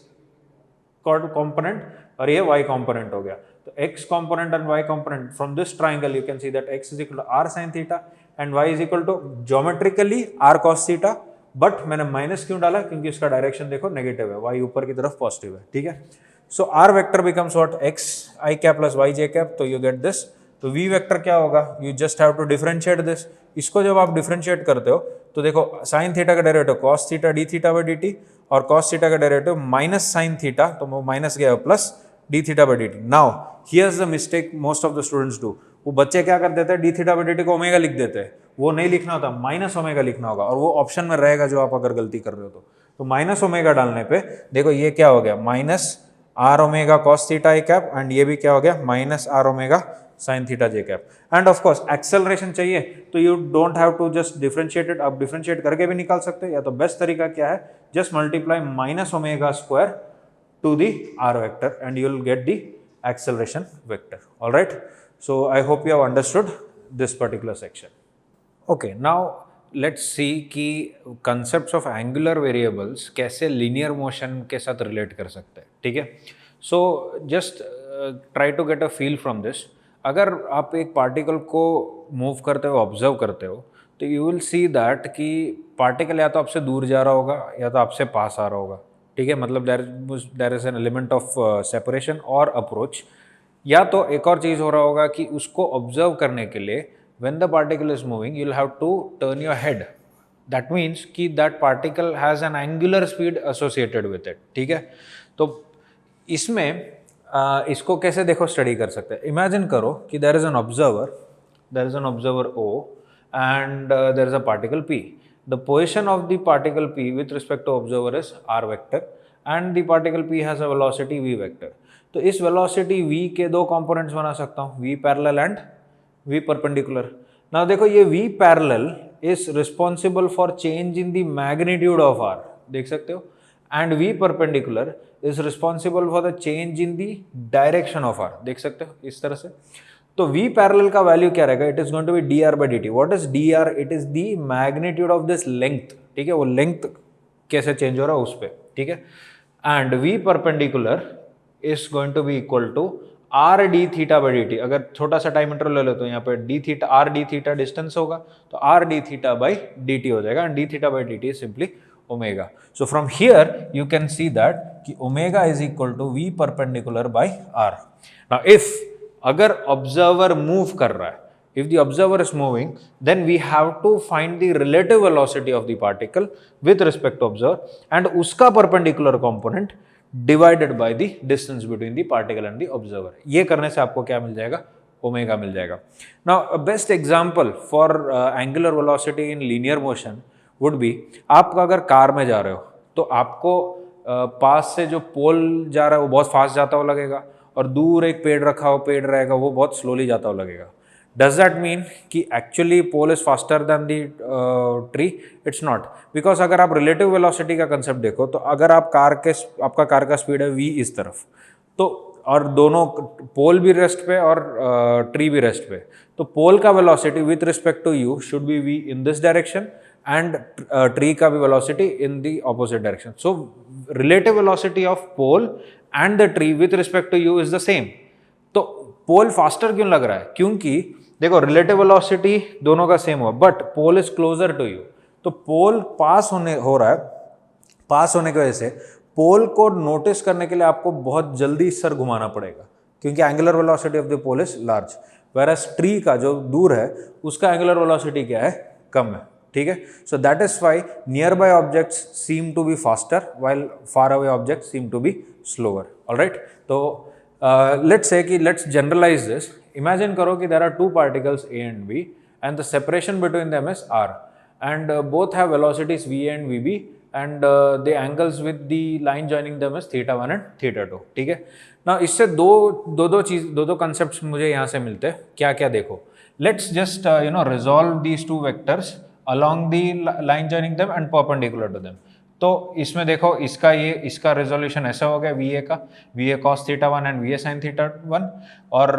कॉम्पोनेंट और ये वाई कॉम्पोनेंट हो गया। तो x component and y component from this triangle you can see that x is equal to r sin theta and y is equal to geometrically r cos theta, but मैंने minus क्यों डाला, क्योंकि इसका direction देखो negative है, y ऊपर की तरफ पॉजिटिव है। ठीक है, so r vector becomes what, x i cap plus y j cap, तो यू गेट दिस। तो v वेक्टर क्या होगा, you just have to differentiate this. इसको जब आप डिफरेंशिएट करते हो तो देखो साइन थीटा का derivative cos theta d theta by D t, और कॉस थीटा का डेरिवेटिव माइनस साइन थीटा, तो वो माइनस गया plus d theta by D t. Now here's the mistake most of the students do, वो बच्चे क्या कर देते हैं, D theta by D T को ओमेगा लिख देते हैं, वो नहीं लिखना होता, माइनस ओमेगा लिखना होगा, और वो ऑप्शन में रहेगा जो आप अगर गलती कर रहे हो तो माइनस ओमेगा डालने पे देखो ये क्या हो गया, minus r omega cos theta i cap, and ये भी क्या हो गया, minus r omega sine theta j cap. And of course acceleration चाहिए तो you don't have to just differentiate it, आप डिफरेंशिएट करके भी निकाल सकते हो, या तो बेस्ट तरीका क्या है, just multiply minus omega square to the r vector and you will get the acceleration vector. All right, so I hope you have understood this particular section. Okay, now let's see कि concepts of angular variables कैसे linear motion के साथ relate कर सकते हैं। ठीक है, so just try to get a feel from this. अगर आप एक पार्टिकल को मूव करते हो, ऑब्जर्व करते हो, तो यू विल सी दैट कि पार्टिकल या तो आपसे दूर जा रहा होगा या तो आपसे पास आ रहा होगा। ठीक है, मतलब there is an element of separation और अप्रोच। या तो एक और चीज़ हो रहा होगा कि उसको ऑब्जर्व करने के लिए when the particle is moving you will have to turn your head, that means कि that particle has an angular speed associated with it. ठीक है, तो इसमें इसको कैसे देखो स्टडी कर सकते हैं। इमेजिन करो कि there is an observer O and there is a particle P. The position of the particle P with respect to observer is r vector and the particle P has a velocity v vector. तो इस velocity v के दो components बना सकता हूँ, v parallel and v perpendicular. Now देखो ये v parallel is responsible for change in the magnitude of r, देख सकते हो, and v perpendicular is responsible for the change in the direction of r। देख सकते हो इस तरह से। तो v पैरेलल का वैल्यू क्या रहेगा, it is going to be dr by dt। What is dr, it is the magnitude of this length, ठीक है, वो लेंथ कैसे चेंज हो रहा है उस पर, ठीक है। And v perpendicular is going to be equal to r d theta by dt। अगर छोटा सा टाइम इंटरवल ले लो तो यहाँ पे d theta r d theta distance होगा, तो r d theta by dt हो जाएगा, and d theta by dt is simply omega. So from here you can see that कि omega is equal to v perpendicular by r। Now if अगर observer move कर रहा है, if the observer is moving, then we have to find the relative velocity of the particle with respect to observer and उसका perpendicular component divided by the distance between the particle and the observer। ये करने से आपको क्या मिल जाएगा, omega मिल जाएगा। Now a best example for angular velocity in linear motion would be, आप अगर कार में जा रहे हो तो आपको पास से जो पोल जा रहा है वो बहुत फास्ट जाता हुआ लगेगा, और दूर एक पेड़ रखा हो, पेड़ रहेगा वो बहुत स्लोली जाता हुआ लगेगा। Does that mean कि actually pole is faster than the tree? It's not, because अगर आप relative velocity का concept देखो तो अगर आप आपका कार का स्पीड है v इस तरफ, तो और दोनों पोल भी रेस्ट पे और ट्री भी रेस्ट पे, तो पोल का velocity with respect to you should be v in this direction and tree का भी velocity in the opposite direction. So relative velocity of pole and the tree with respect to you is the same. तो pole faster क्यों लग रहा है, क्योंकि देखो relative velocity दोनों का सेम हुआ, but pole is closer to you. तो पोल पास हो रहा है, पास होने की वजह से पोल को नोटिस करने के लिए आपको बहुत जल्दी सर घुमाना पड़ेगा, क्योंकि angular velocity of the pole is large, whereas tree का जो दूर है उसका एंगुलर वेलोसिटी क्या है, कम है, ठीक है। So that is why nearby objects seem to be faster while far away objects seem to be slower. Alright, तो लेट्स से कि लेट्स जनरलाइज दिस। इमेजिन करो कि there are two particles a and b and the separation between them is r and both have velocities v and vb and the angles with the line joining them is θ1 and θ2, ठीक है ना। इससे दो concepts मुझे यहाँ से मिलते हैं। क्या क्या देखो, let's just resolve these two vectors along the line joining them and perpendicular to them। तो इसमें देखो इसका रेजोल्यूशन ऐसा हो गया, v a cos θ1 and v a sin θ1, और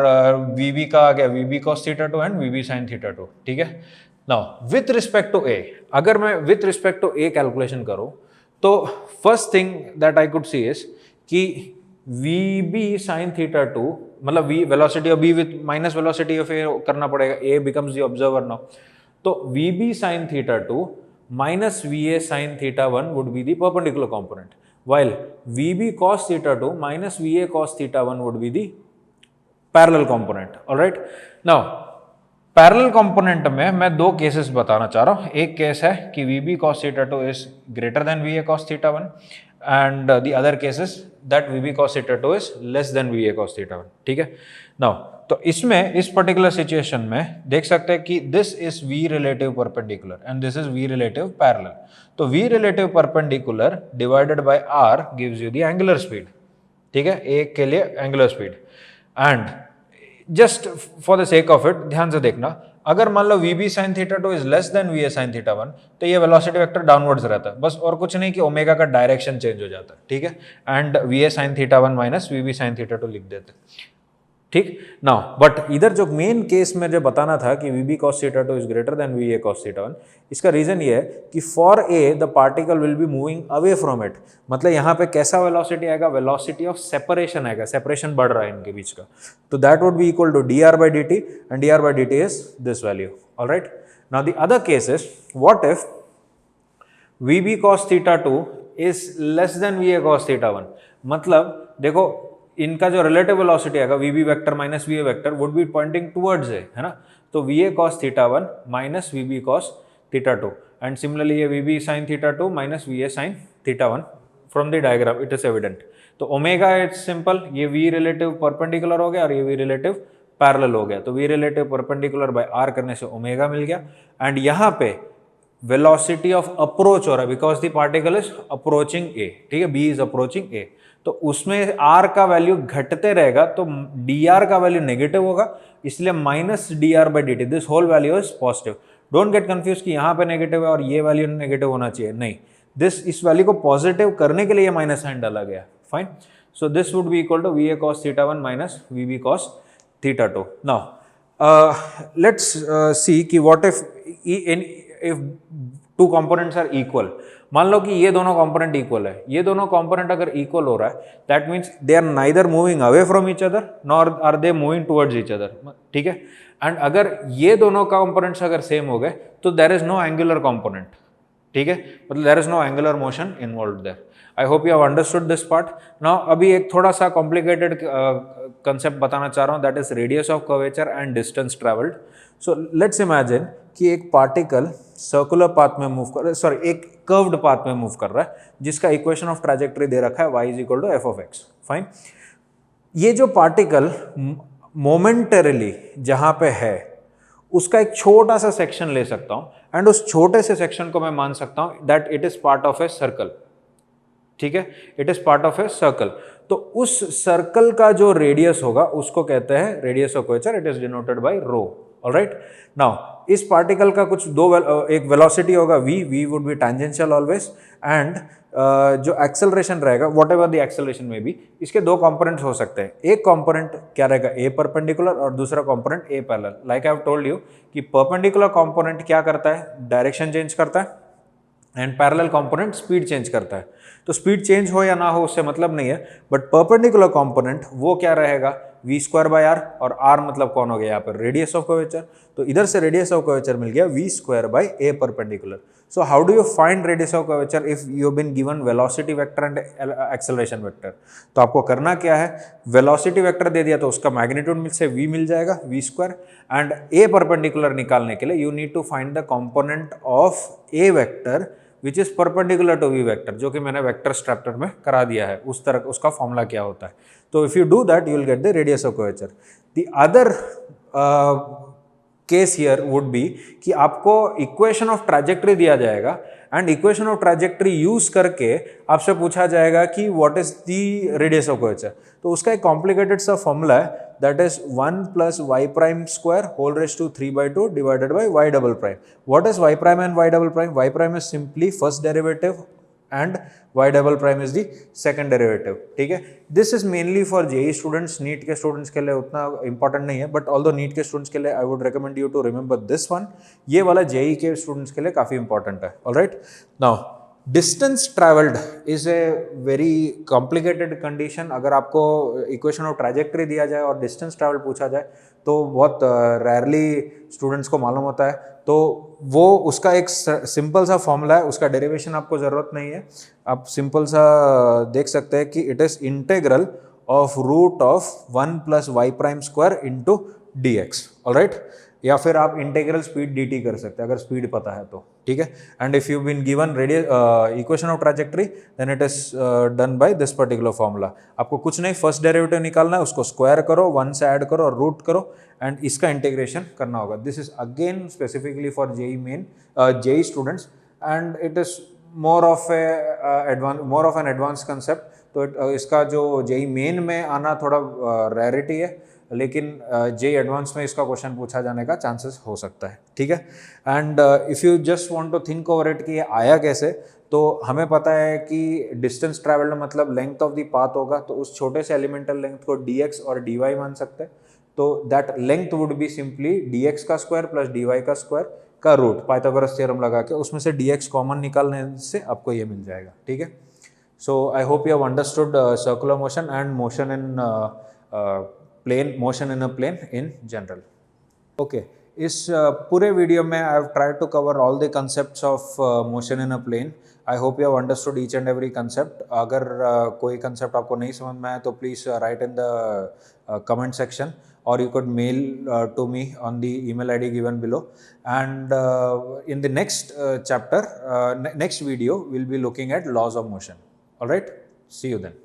वी बी का आ गया v b cos θ2 and v b sin θ2, ठीक है। Now with respect to a, अगर मैं with respect to a calculation करूं तो first thing that I could see is कि वी बी sin θ2, मतलब v velocity of b with minus velocity of a करना पड़ेगा, a becomes the observer now. तो we b sin θ2 minus VA sin θ1 would be the perpendicular component, while VB cos θ2 minus VA cos θ1 would be the parallel component। Alright, now parallel component में मैं दो cases बताना चाह रहा हूँ। एक case है कि VB cos θ2 is greater than VA cos θ1 and the other case is that VB cos θ2 is less than VA cos θ1, ठीक है। Now तो इसमें इस पर्टिकुलर सिचुएशन में देख सकते हैं कि this is V relative perpendicular and this is V relative parallel. तो V relative perpendicular divided by R gives you the angular speed, ठीक है, एक के लिए angular speed. And just for the sake of it ध्यान से देखना, अगर मान लो VB sin θ2 is less than VA sin θ1 तो ये वेलोसिटी वेक्टर डाउनवर्ड्स रहता है, बस और कुछ नहीं कि ओमेगा का डायरेक्शन चेंज हो जाता है, ठीक है। And VA sin θ1 minus VB sin θ2 लिख देते हैं, ठीक। नाउ बट इधर जो मेन केस में जो बताना था कि VB cos θ2 is greater than VA cos θ1, इसका रीजन ये है कि for A the particle will be moving away from it. मतलब यहाँ पे कैसा वेलोसिटी आएगा, वेलोसिटी ऑफ सेपरेशन आएगा, सेपरेशन बढ़ रहा है इनके बीच का, तो that would be equal to dr by dt and dr by dt is this value. Alright, now the other case is what if VB cos θ2 is less than VA cos θ1। मतलब देखो इनका जो रिलेटिव वेलोसिटी आएगा VB vector minus VA vector would be pointing towards a, है ना। तो VA cos θ1 minus VB cos θ2 and similarly ये VB sin θ2 minus VA sin θ1 from the diagram it is evident. तो ओमेगा इट्स सिंपल, ये V relative perpendicular हो गया और ये V रिलेटिव पैरेलल हो गया। तो V relative perpendicular by R करने से ओमेगा मिल गया। एंड यहाँ पे वेलोसिटी ऑफ अप्रोच हो रहा है because the particle is approaching a, ठीक है, B इज अप्रोचिंग ए। तो उसमें R का वैल्यू घटते रहेगा तो dr का वैल्यू नेगेटिव होगा, इसलिए minus dr by dt, this whole value is positive. Don't get confuse कि यहाँ पे नेगेटिव है और ये वैल्यू नेगेटिव होना चाहिए, नहीं, दिस इस वैल्यू को पॉजिटिव करने के लिए माइनस साइन डाला गया, fine. So this would be equal to VA cos theta 1 minus VB cos theta 2. Now let's see कि what if two components are equal. मान लो कि ये दोनों कंपोनेंट इक्वल है, ये दोनों कंपोनेंट अगर इक्वल हो रहा है that means they are neither moving away from each other nor are they moving towards each other, ठीक है. एंड अगर ये दोनों कंपोनेंट्स अगर सेम हो गए तो there is no angular component, ठीक है, मतलब there is no angular motion involved there. I hope you have understood this part. Now अभी एक थोड़ा सा कॉम्प्लिकेटेड कंसेप्ट बताना चाह रहा हूँ, that is radius of curvature and distance travelled. So let's imagine कि एक पार्टिकल सर्कुलर पाथ में मूव कर, सॉरी एक कर्व्ड पाथ में मूव कर रहा है जिसका इक्वेशन ऑफ ट्रैजेक्टरी दे रखा है y is equal to f of x, fine. ये जो पार्टिकल मोमेंटरीली जहां पे है उसका एक छोटा सा सेक्शन ले सकता हूं एंड उस छोटे से सेक्शन को मैं मान सकता हूं that it is part of a circle, ठीक है, it is part of a circle. तो उस सर्कल का जो रेडियस होगा उसको कहते हैं radius of curvature, it is denoted by rho. Alright. Now इस पार्टिकल का कुछ एक वेलोसिटी होगा v would be tangential always, and जो एक्सेलरेशन रहेगा व्हाट एवर द एक्सेलरेशन में भी, इसके दो कंपोनेंट्स हो सकते हैं. एक कंपोनेंट क्या रहेगा a परपेंडिकुलर और दूसरा component a parallel. Like I have told you कि परपेंडिकुलर कंपोनेंट क्या करता है, डायरेक्शन चेंज करता है, and parallel component speed change करता है. तो स्पीड चेंज हो या ना हो उससे मतलब नहीं है, बट परपेंडिकुलर कंपोनेंट वो क्या रहेगा, v स्क्वायर बाय r, और r मतलब कौन हो गया यहाँ पर, रेडियस ऑफ कर्वेचर. तो इधर से रेडियस ऑफ कर्वेचर मिल गया v square by a perpendicular. So how do you find radius of curvature if you have been given velocity vector and acceleration vector. तो आपको करना क्या है, वेलोसिटी वेक्टर दे दिया तो उसका मैग्नीट्यूड से v मिल जाएगा, v square, and a perpendicular निकालने के लिए you need to find the component of a vector which is perpendicular to v vector, जो कि मैंने वेक्टर चैप्टर में करा दिया है. उस तरह उसका फॉर्मूला क्या होता है. तो if you do that you will get the radius of curvature. The other case here would be कि आपको इक्वेशन ऑफ ट्रैजेक्टरी दिया जाएगा and equation of trajectory use करके आपसे पूछा जाएगा कि what is the radius of curvature. तो उसका एक कॉम्प्लिकेटेड सा फॉर्मूला है, that is 1 plus y prime square whole raised to 3/2 divided by y double prime. What is y prime and y double prime? Y prime is simply first derivative and y double prime is the second derivative. ठीक है, this is mainly for JEE students. NEET के students के लिए उतना important नहीं है, but although NEET के students के लिए I would recommend you to remember this one. ये वाला JEE के students के लिए काफी important है. All right. Now distance travelled is a very complicated condition. अगर आपको इक्वेशन ऑफ ट्रैजेक्टरी दिया जाए और डिस्टेंस ट्रैवल पूछा जाए तो बहुत रेयरली स्टूडेंट्स को मालूम होता है. तो वो उसका एक सिंपल सा फॉर्मूला है, उसका डेरिवेशन आपको ज़रूरत नहीं है. आप सिंपल सा देख सकते हैं कि it is integral of root of 1 plus y prime square into d x. Alright. या फिर आप इंटीग्रल स्पीड dt कर सकते हैं अगर स्पीड पता है तो, ठीक है. And if you been given radius equation of trajectory then it is done by this particular formula. आपको कुछ नहीं, फर्स्ट डेरिवेटिव निकालना है, उसको स्क्वायर करो, 1 से ऐड करो और रूट करो एंड इसका इंटीग्रेशन करना होगा. This is again specifically for JEE Main JEE students and it is more of an advance concept. तो इसका जो जेई मेन में आना थोड़ा रेयरिटी है, लेकिन जेई एडवांस में इसका क्वेश्चन पूछा जाने का चांसेस हो सकता है. ठीक है. And if you just want to think over it कि ये आया कैसे, तो हमें पता है कि डिस्टेंस ट्रैवल्ड मतलब लेंथ ऑफ द पाथ होगा, तो उस छोटे से एलिमेंटल लेंथ को dx और dy मान सकते हैं. तो that length would be simply dx का स्क्वायर प्लस dy का स्क्वायर का रूट, पाइथागोरस थ्योरम लगा के उसमें से dx कॉमन निकालने से आपको ये मिल जाएगा. ठीक है. So I hope you have understood circular motion and motion in plane, motion in a plane in general. Okay. इस पूरे वीडियो में I have tried to cover all the concepts of motion in a plane. I hope you have understood each and every concept. अगर कोई concept आपको नहीं समझ में आया तो please write in the comment section or you could mail to me on the email ID given below. And in the next chapter, next video, we'll be looking at laws of motion. All right. See you then.